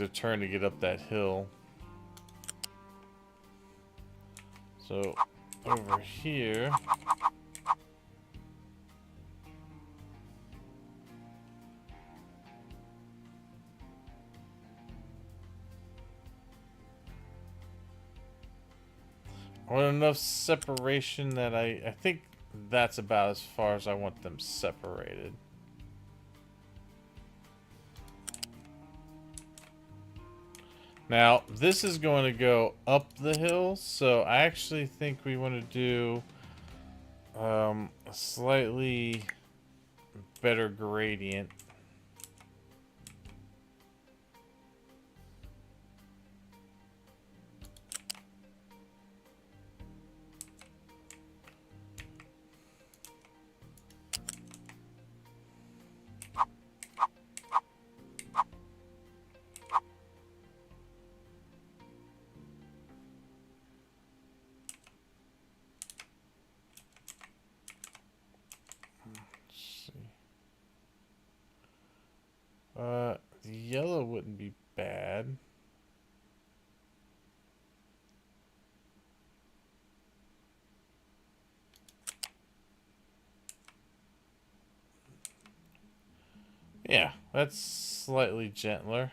turn to get up that hill. So, over here, I want enough separation that I think that's about as far as I want them separated. Now, this is going to go up the hill, so I actually think we want to do a slightly better gradient. The yellow wouldn't be bad. Yeah, that's slightly gentler.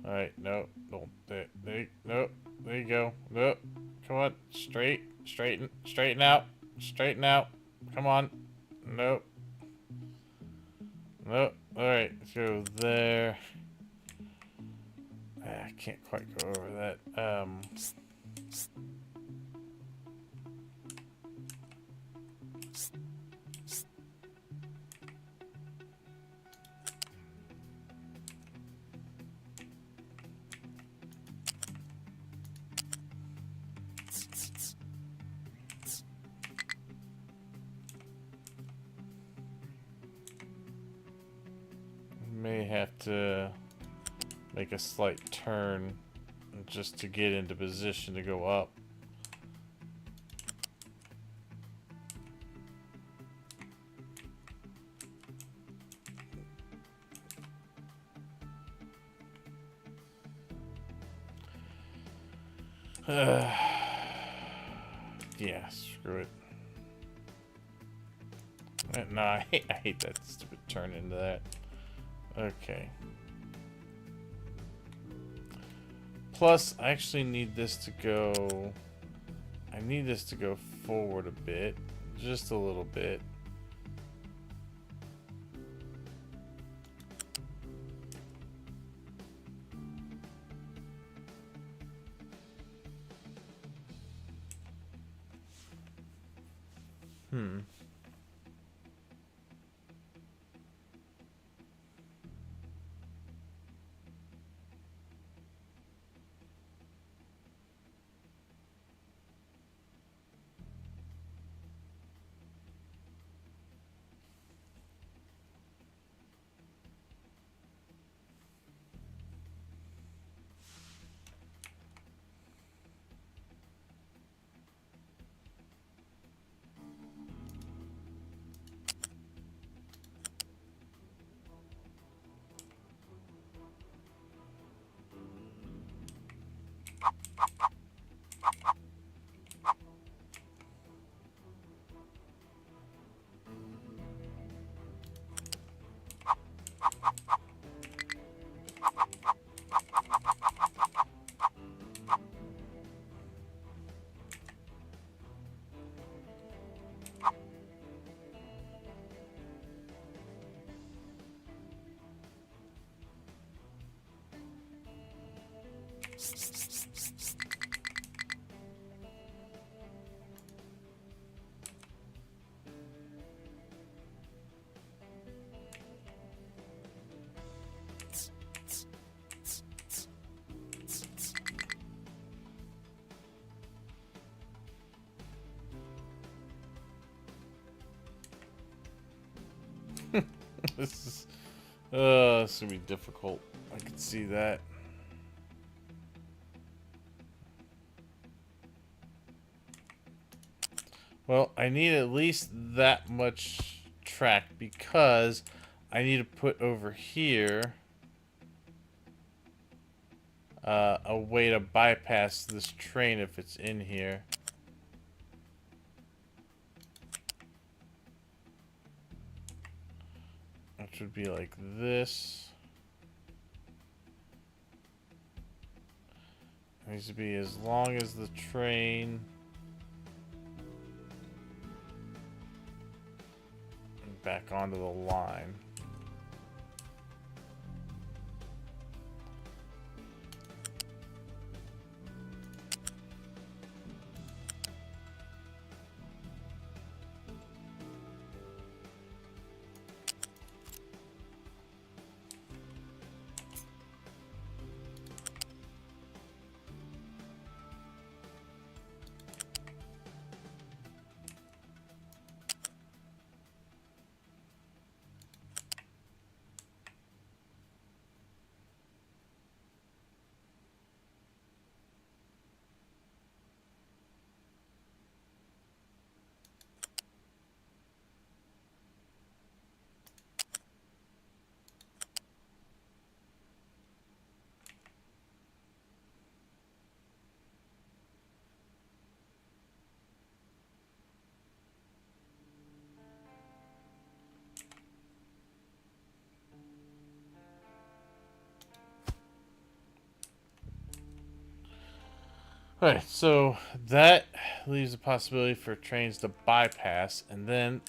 All right, no, don't, no, there you go. No, come on, straighten out, come on, nope. Nope. Alright, let's go there. I can't quite go over that. May have to make a slight turn just to get into position to go up. Yeah, screw it. No, I hate that stupid turn into that. Okay. Plus, I actually need this to go... I need this to go forward a bit. Just a little bit. This is gonna be difficult. I can see that. Well, I need at least that much track because I need to put over here a way to bypass this train if it's in here. Which would be like this. It needs to be as long as the train. And back onto the line. Alright, so that leaves a possibility for trains to bypass, and then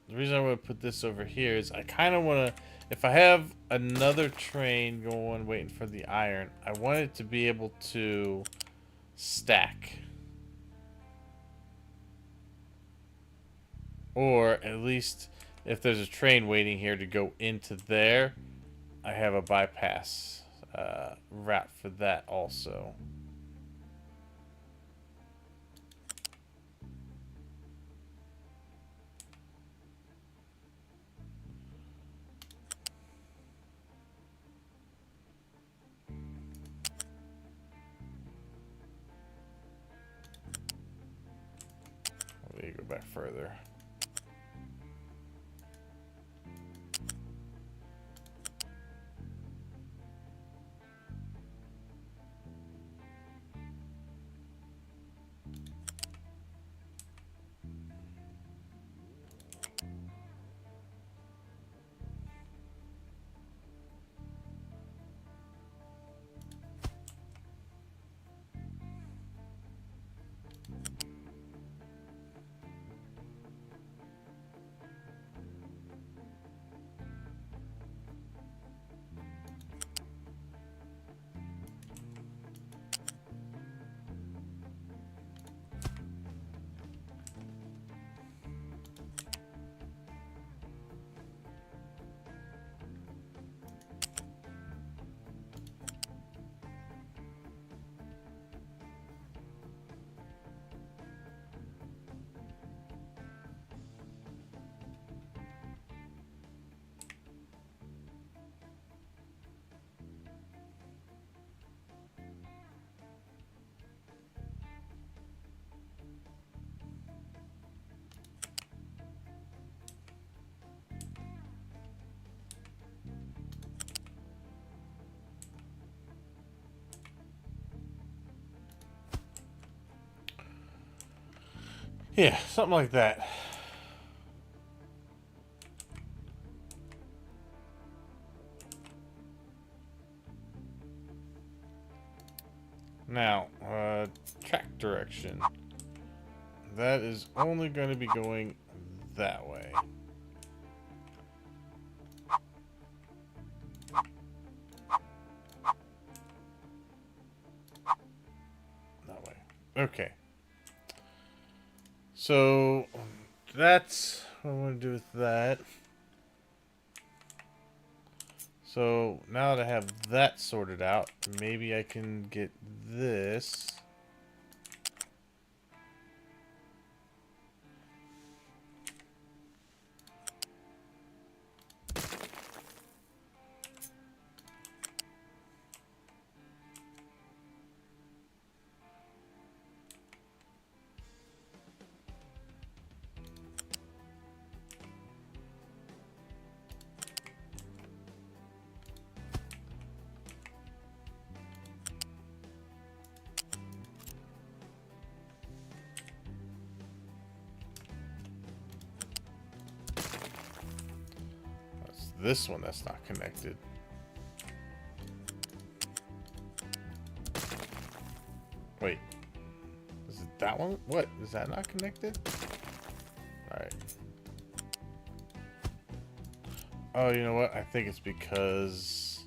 the reason I want to put this over here is I kind of want to, if I have another train going waiting for the iron, I want it to be able to stack. Or at least if there's a train waiting here to go into there, I have a bypass route for that also. Let me go back further. Yeah, something like that. Now, track direction. That is only going to be going that way. Okay. So that's what I want to do with that. So now that I have that sorted out, maybe I can get this. That's this one that's not connected. Wait. Is it that one? What? Is that not connected? Alright. Oh, you know what? I think it's because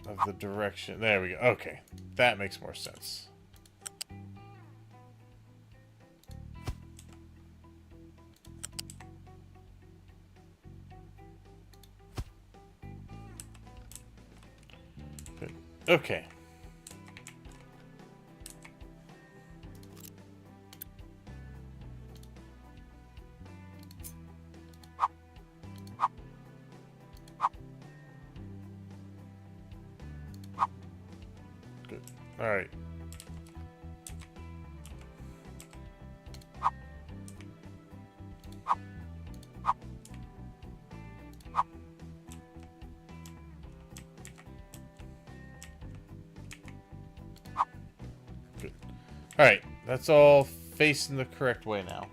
of the direction. There we go. Okay. That makes more sense. Good. Okay. Good. Alright. Good. Alright. That's all facing the correct way now.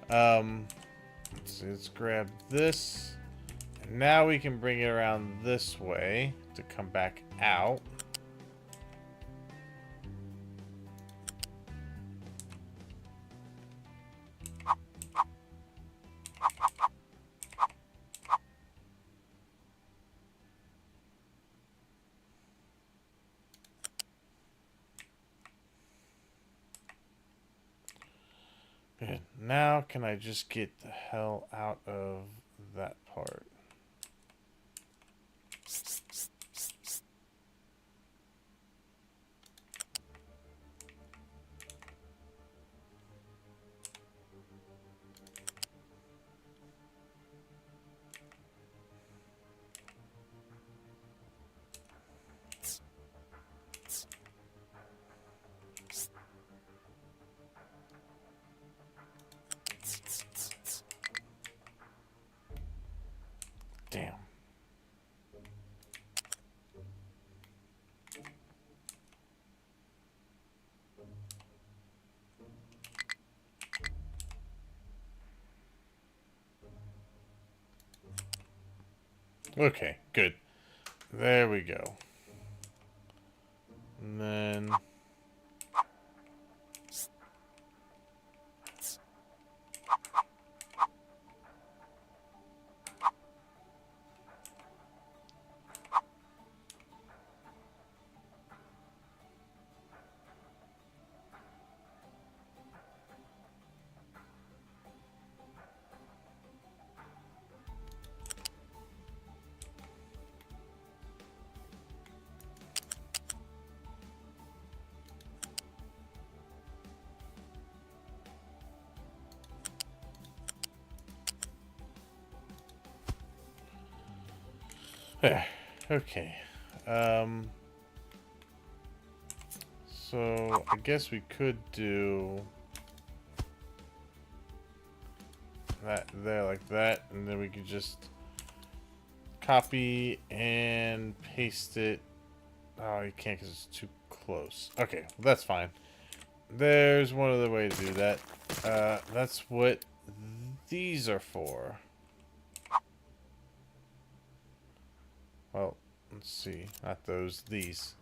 Let's see. Let's grab this. And now we can bring it around this way to come back out. Good. Now can I just get the hell out of that part? Damn. Okay, good. There we go. And then... There. Okay. So I guess we could do that there like that, and then we could just copy and paste it. Oh, you can't because it's too close. Okay, well, that's fine. There's one other way to do that. That's what these are for. Well, let's see. Not those, these.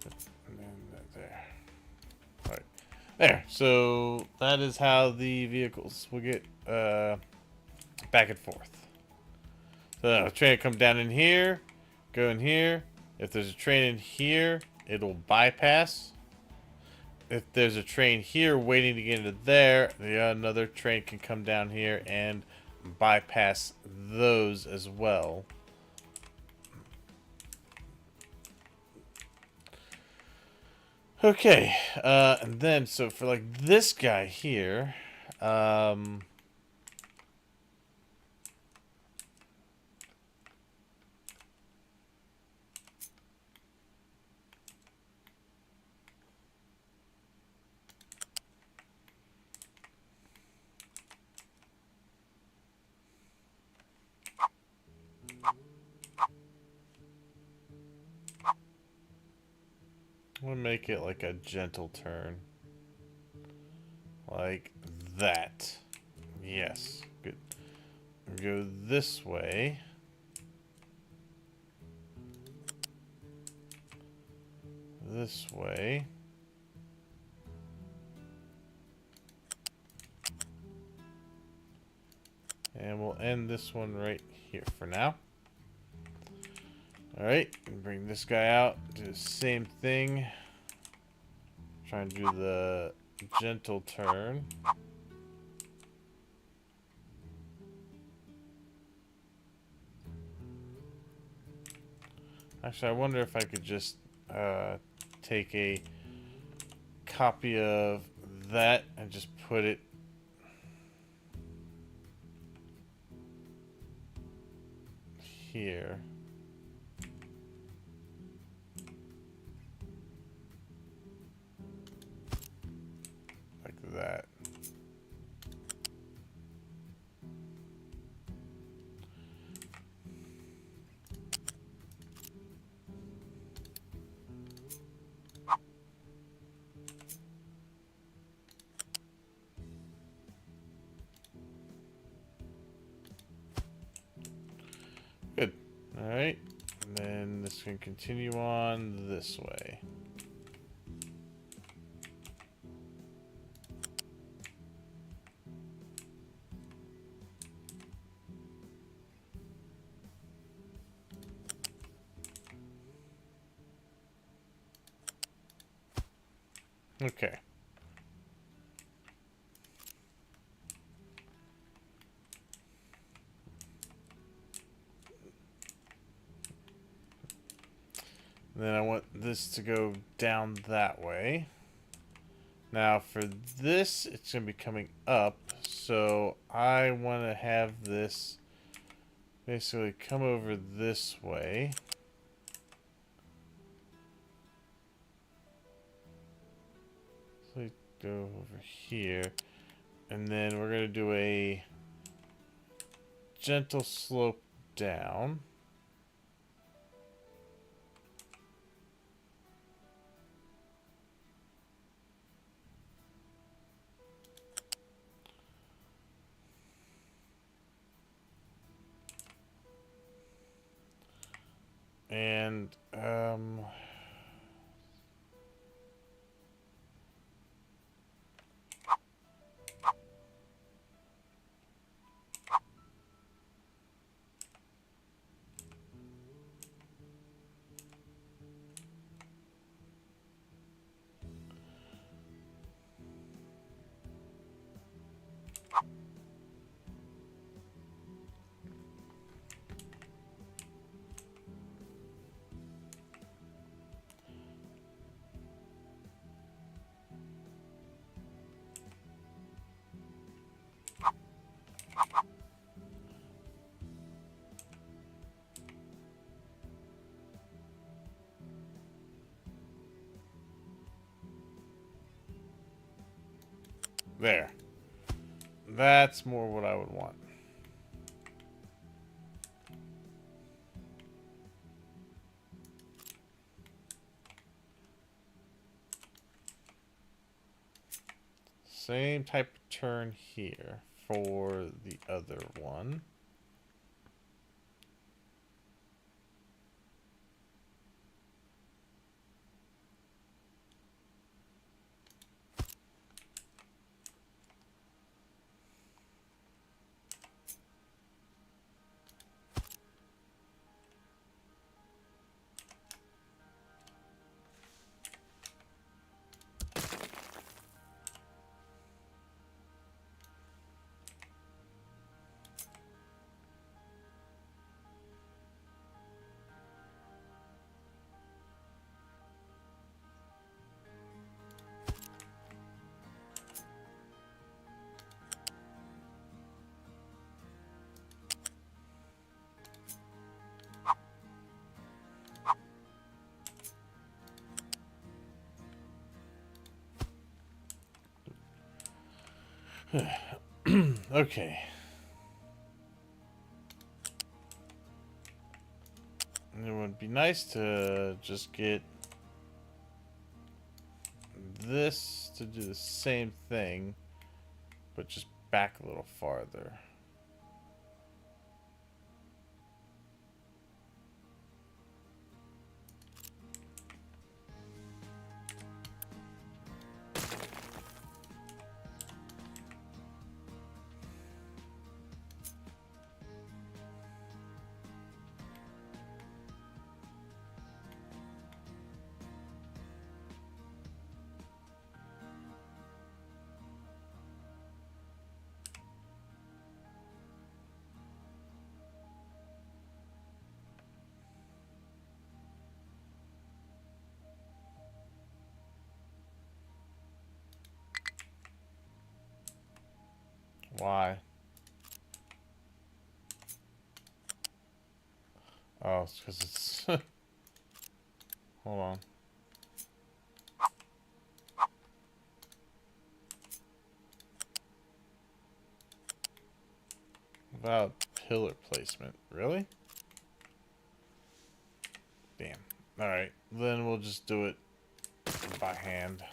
And then there. All right. There. So that is how the vehicles will get back and forth. So a train will come down in here, go in here. If there's a train in here, it'll bypass. If there's a train here waiting to get into there, another train can come down here and bypass those as well. Okay, and then so for like this guy here, we'll make it like a gentle turn. Like that. Yes. Good. Go this way. This way. And we'll end this one right here for now. Alright, bring this guy out. Do the same thing. Try and do the gentle turn. Actually, I wonder if I could just take a copy of that and just put it here. Like that. Good. Alright. And then this can continue on this way. Okay. Then I want this to go down that way. Now for this, it's going to be coming up. So I want to have this basically come over this way. So go over here. And then we're going to do a gentle slope down. And there. That's more what I would want. Same type of turn here for the other one. Okay. And it would be nice to just get this to do the same thing, but just back a little farther. Why? Oh, it's because it's... Hold on. About pillar placement. Really? Damn. Alright, then we'll just do it by hand.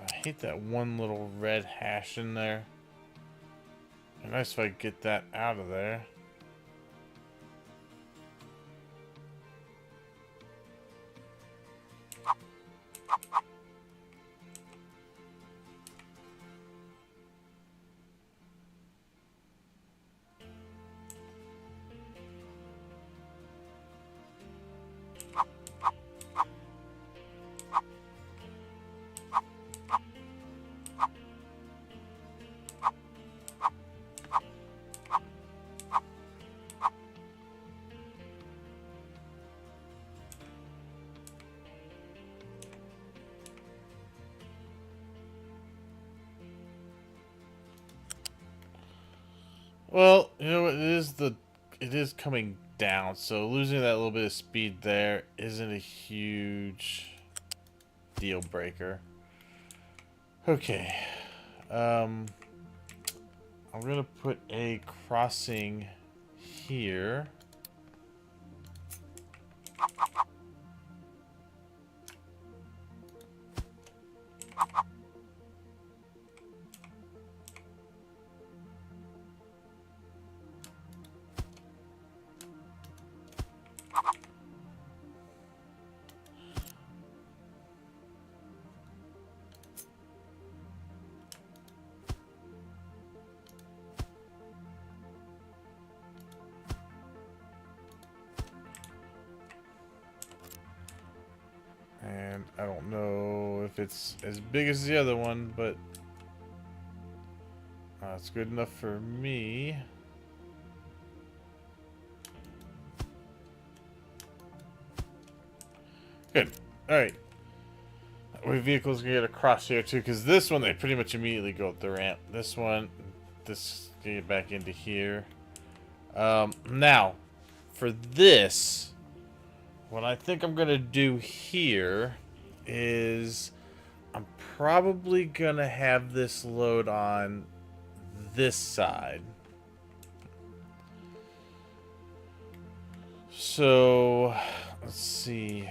I hate that one little red hash in there. It'd be nice if I could get that out of there. Well, you know what? It is coming down, so losing that little bit of speed there isn't a huge deal breaker. Okay. I'm gonna put a crossing here. And I don't know if it's as big as the other one, but it's good enough for me. Good. Alright. Our vehicles can get across here too, because this one they pretty much immediately go up the ramp. This one, this can get back into here. Now, for this, what I think I'm gonna do here is I'm probably gonna have this load on this side. So let's see.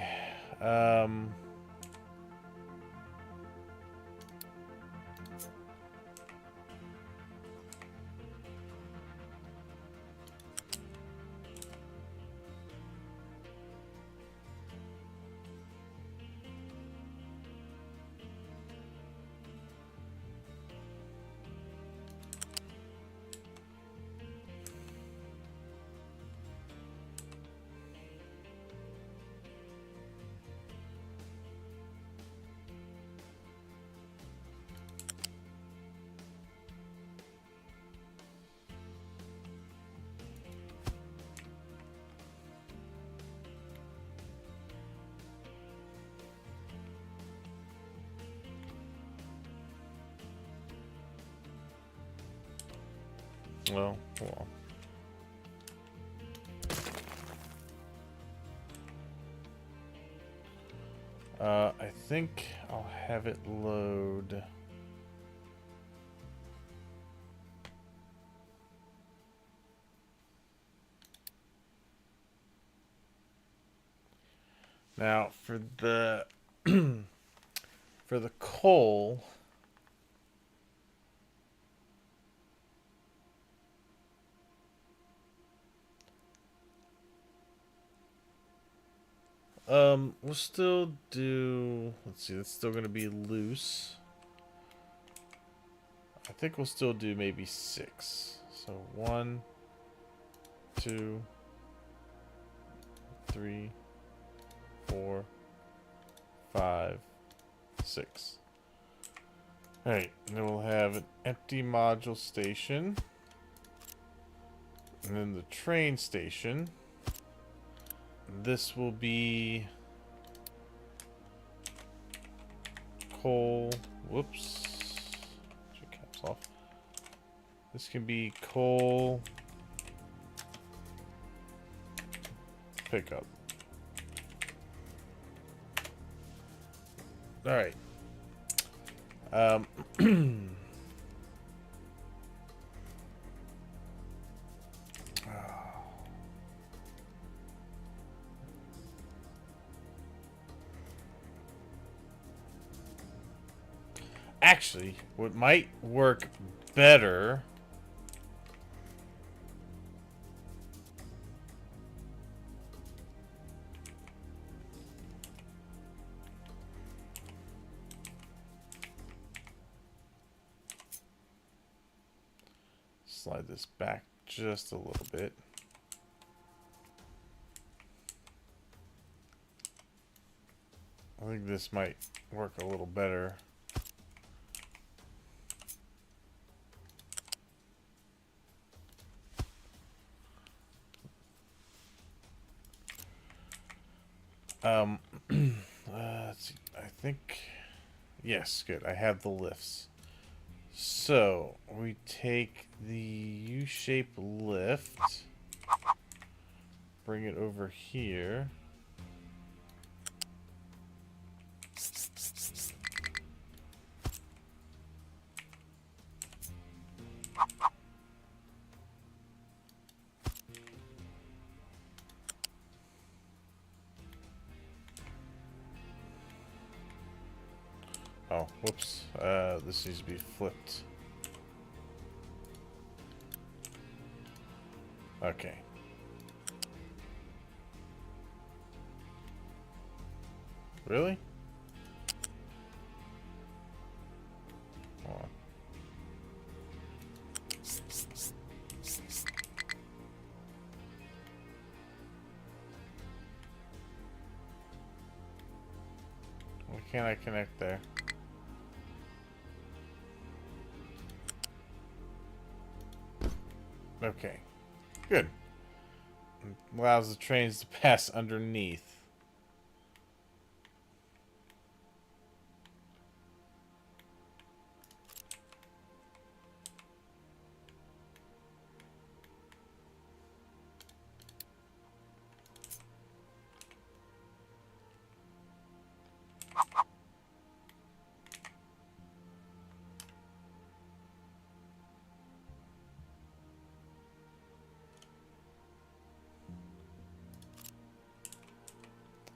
Well, hold on. I think I'll have it load. Now for the for the coal. We'll still do, let's see, it's still gonna be loose. I think we'll still do maybe 6. So 1, 2, 3, 4, 5, 6. Alright, then we'll have an empty module station. And then the train station. This will be coal. Whoops. Caps off. This can be coal pickup. All right. Actually, what might work better slide this back just a little bit. I think this might work a little better. Let's see. I think, yes, good. I have the lifts. So we take the U-shaped lift, bring it over here. Oh, whoops. This needs to be flipped. Okay. Really? Hold on. Why can't I connect there? Okay. Good. Allows the trains to pass underneath.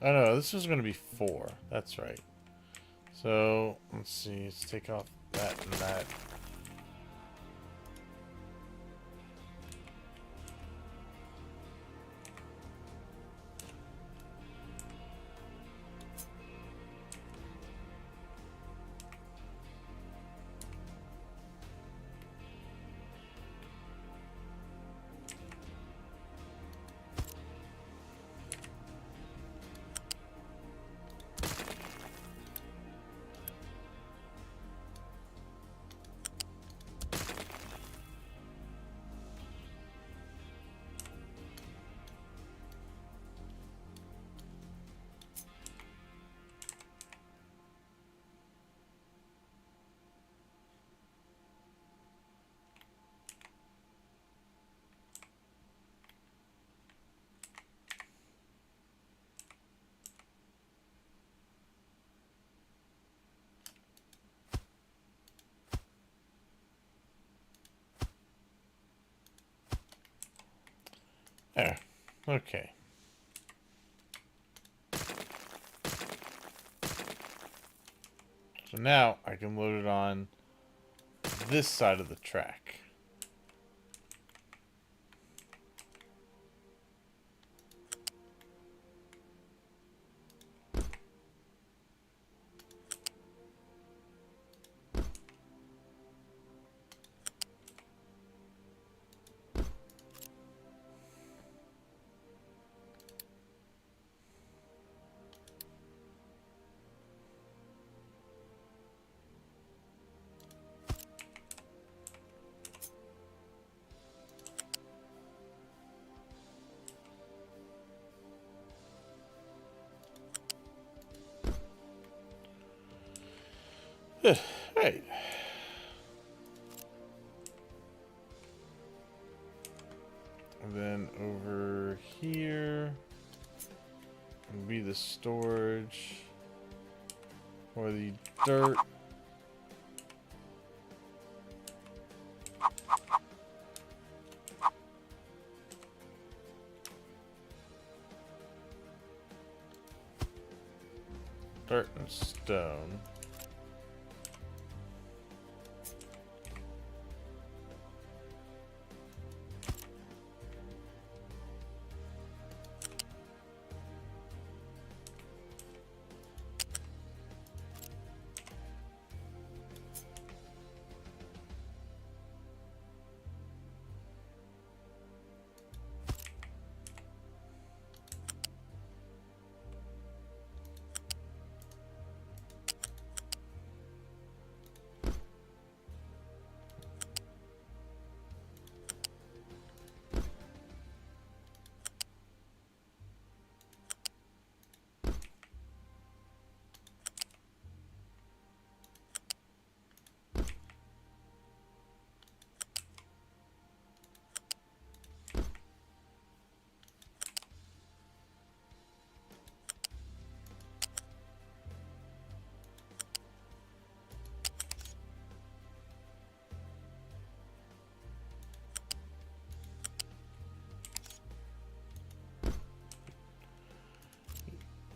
Oh no, this was going to be 4. That's right. So, let's see. Let's take off that and that. There. Okay. So now I can load it on this side of the track. Good. Right. And then over here will be the storage or the dirt. Dirt and stone.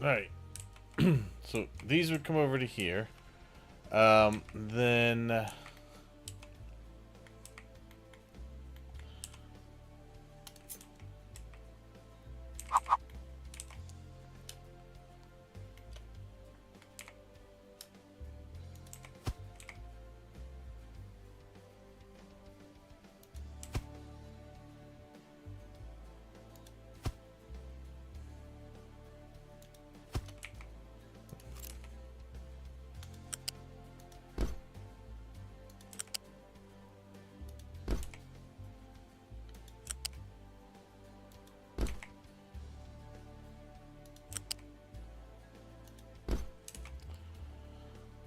Alright. So these would come over to here. Then...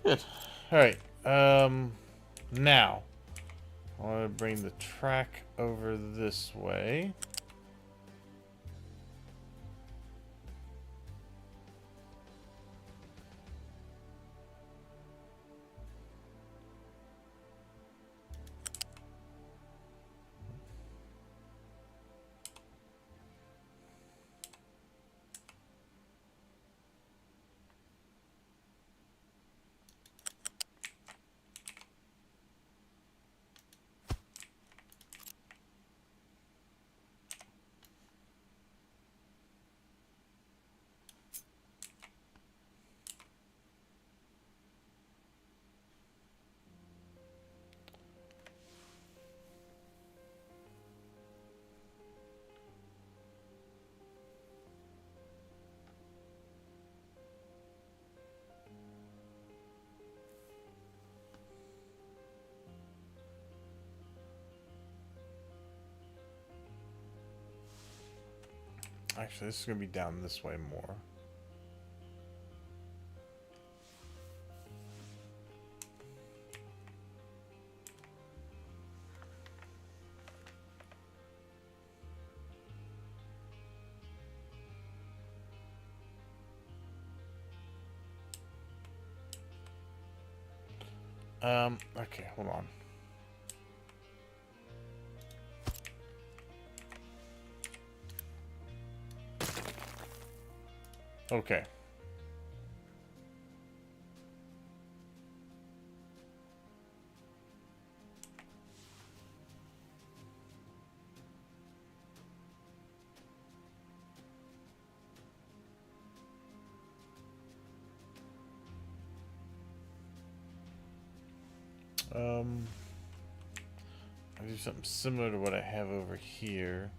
Good. Alright. Now, I want to bring the track over this way. Actually, this is going to be down this way more. Okay, hold on. Okay. I'll do something similar to what I have over here.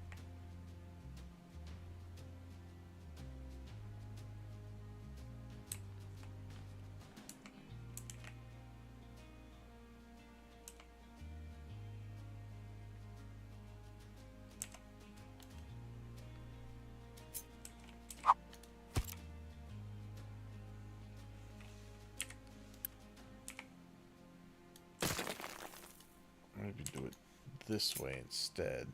Maybe do it this way instead.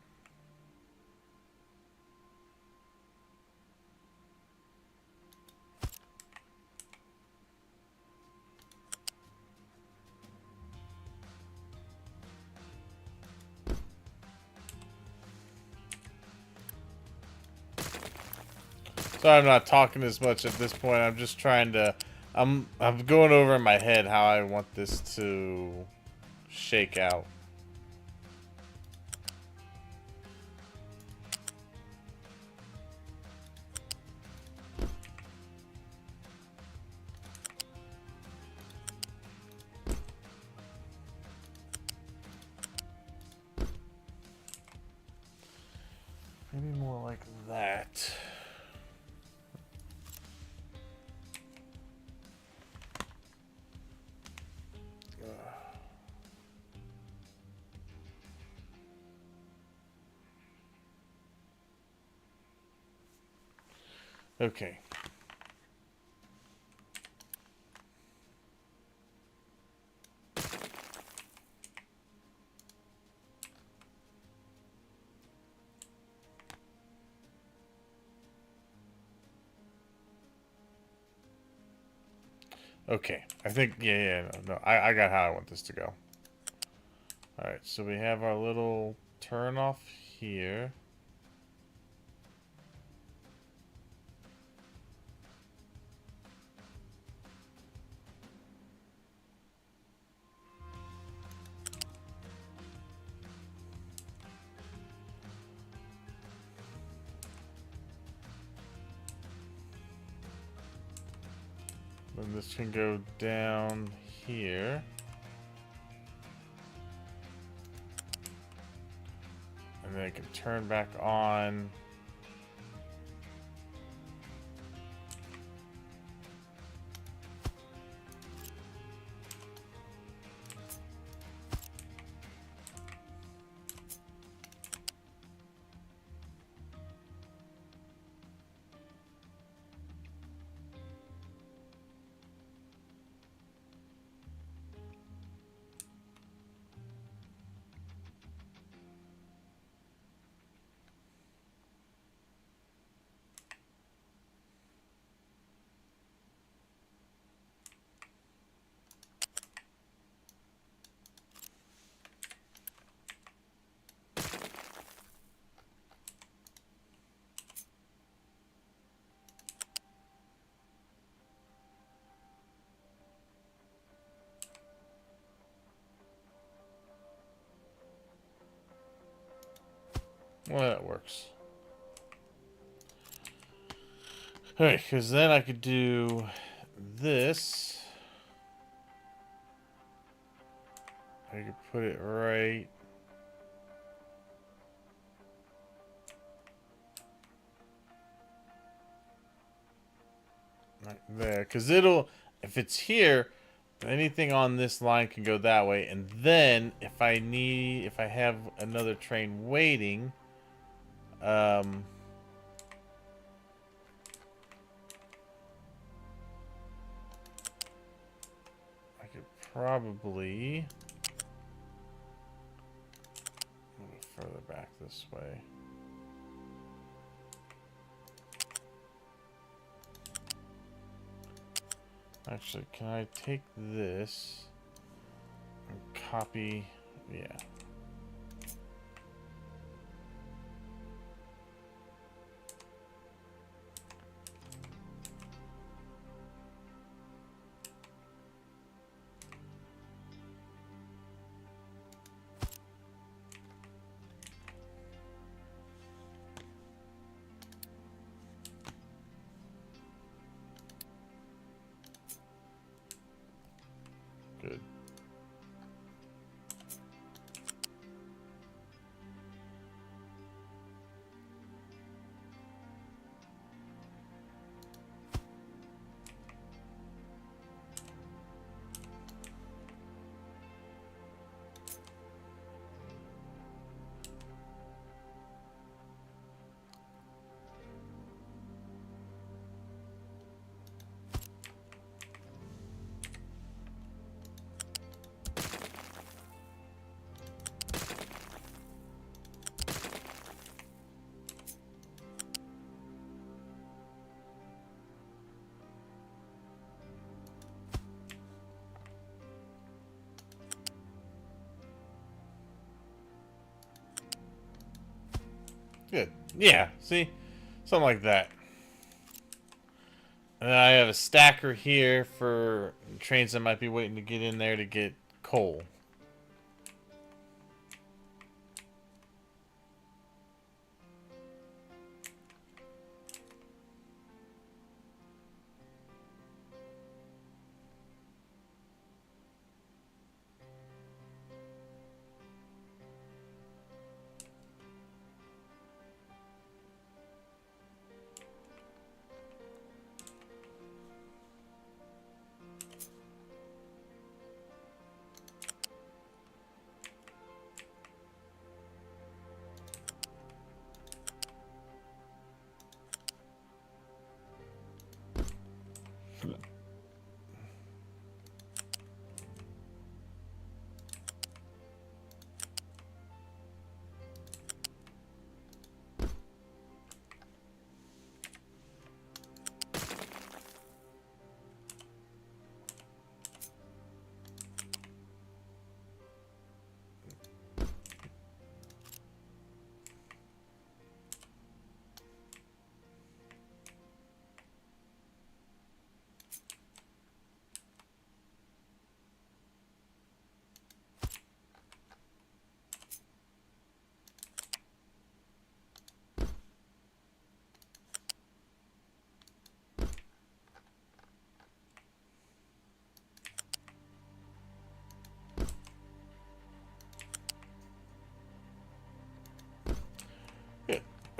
Sorry, I'm not talking as much at this point. I'm just trying to. I'm going over in my head how I want this to shake out. Maybe more like that. Okay. Okay, I think, no, I got how I want this to go. Alright, so we have our little turn off here. Then this can go down here. And then it can turn back on. Well, that works. Alright, because then I could do this. I could put it right there. Because it'll, if it's here, anything on this line can go that way. And then if I have another train waiting, I could probably move further back this way. Actually, can I take this and copy? Yeah. Good. Good. Yeah, see? Something like that. And then I have a stacker here for trains that might be waiting to get in there to get coal.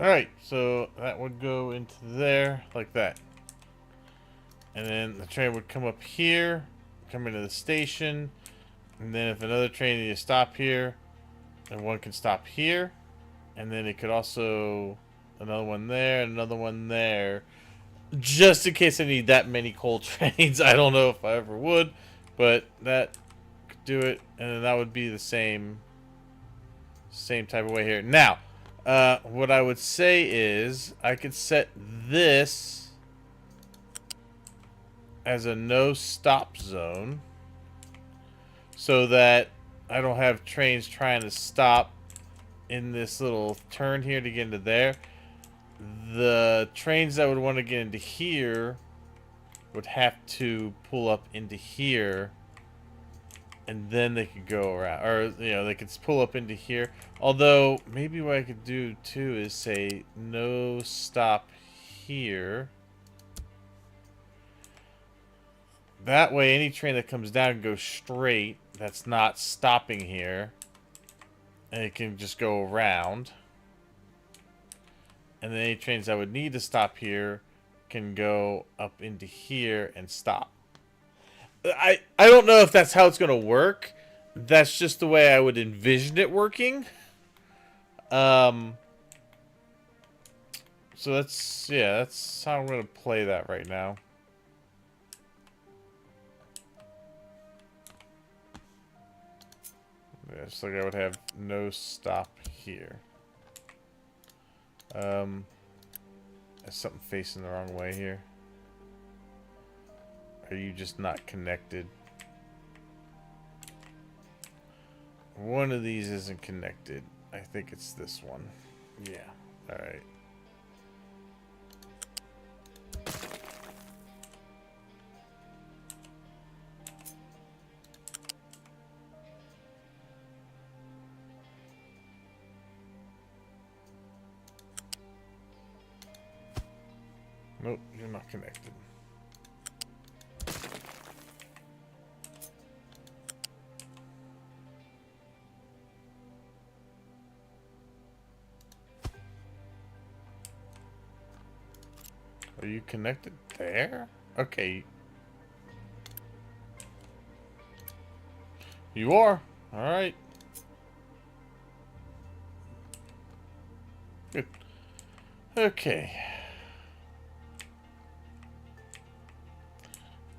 Alright, so that would go into there, like that. And then the train would come up here, come into the station, and then if another train needed to stop here, then one can stop here, and then it could also, another one there, another one there, just in case I need that many coal trains. I don't know if I ever would, but that could do it, and then that would be the same type of way here. Now, what I would say is I could set this as a no stop zone so that I don't have trains trying to stop in this little turn here to get into there. The trains that would want to get into here would have to pull up into here, and then they could go around, or they could pull up into here. Although maybe what I could do too is say no stop here. That way any train that comes down can go straight, that's not stopping here, and it can just go around. And then any trains that would need to stop here can go up into here and stop. I don't know if that's how it's going to work. That's just the way I would envision it working. So that's how I'm going to play that right now. Yeah, just like I would have no stop here. There's something facing the wrong way here. Are you just not connected? One of these isn't connected. I think it's this one. Yeah. Alright. Nope, you're not connected. Are you connected there? Okay. You are. Alright. Good. Okay.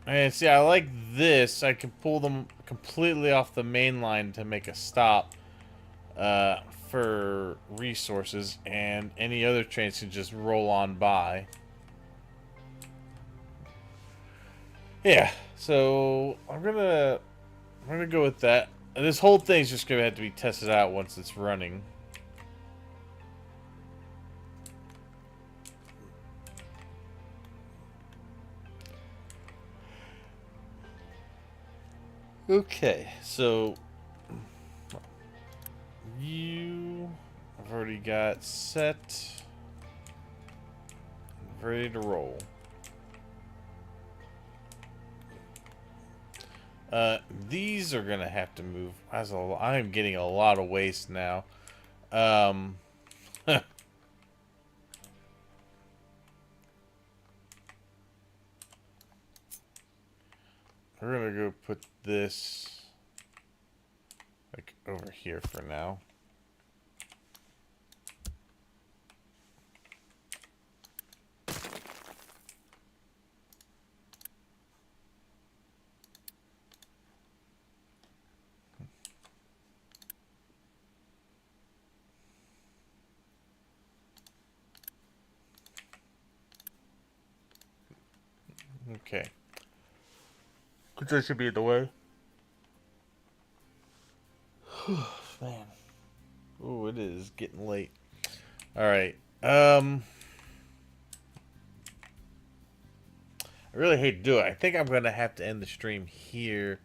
And see, I like this. I can pull them completely off the main line to make a stop for resources, and any other trains can just roll on by. Yeah, so I'm gonna go with that. And this whole thing's just gonna have to be tested out once it's running. Okay, so I've already got set, ready to roll. These are gonna have to move. I am getting a lot of waste now. We're gonna go put this like over here for now. Okay. That should be the way. Man. Ooh, it is getting late. Alright. I really hate to do it. I think I'm gonna have to end the stream here.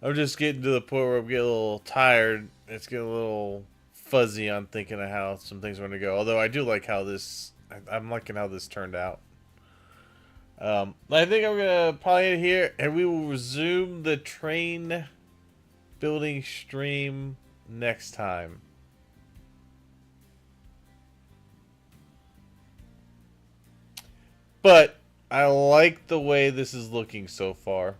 I'm just getting to the point where I'm getting a little tired. It's getting a little fuzzy on thinking of how some things are gonna go. Although I do like how this I'm liking how this turned out. I think I'm gonna probably end it here, and we will resume the train building stream next time. But I like the way this is looking so far.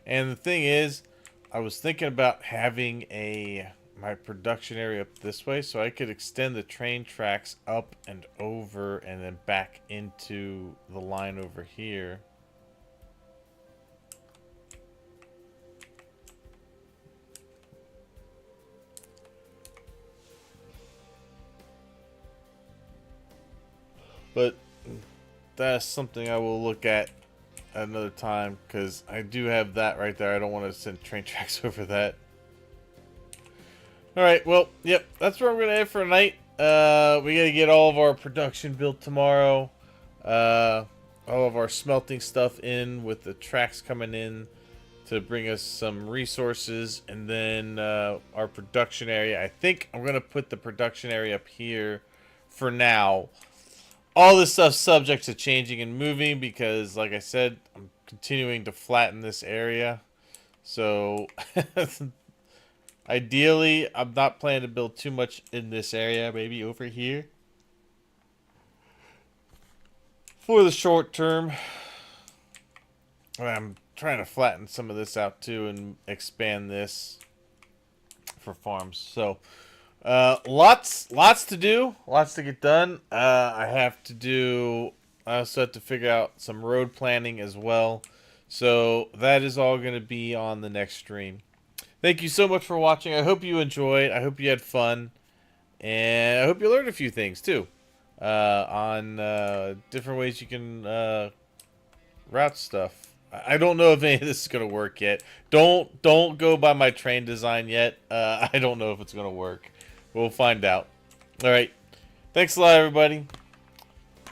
And the thing is, I was thinking about having my production area up this way so I could extend the train tracks up and over and then back into the line over here. But that's something I will look at another time because I do have that right there. I don't want to send train tracks over that. Alright, well, yep, that's where I'm going to end for tonight. We got to get all of our production built tomorrow. All of our smelting stuff in with the tracks coming in to bring us some resources. And then our production area. I think I'm going to put the production area up here for now. All this stuff's subject to changing and moving because, like I said, I'm continuing to flatten this area. So, ideally, I'm not planning to build too much in this area. Maybe over here. For the short term. I'm trying to flatten some of this out too and expand this for farms. So, lots to do, lots to get done. I also have to figure out some road planning as well. So that is all going to be on the next stream. Thank you so much for watching. I hope you enjoyed. I hope you had fun. And I hope you learned a few things too. On different ways you can route stuff. I don't know if any of this is going to work yet. Don't go by my train design yet. I don't know if it's going to work. We'll find out. All right. Thanks a lot, everybody.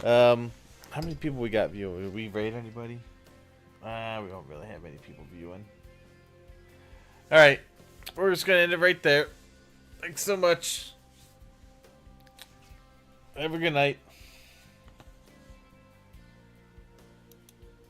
How many people we got viewing? Did we rate anybody? We don't really have many people viewing. All right. We're just going to end it right there. Thanks so much. Have a good night.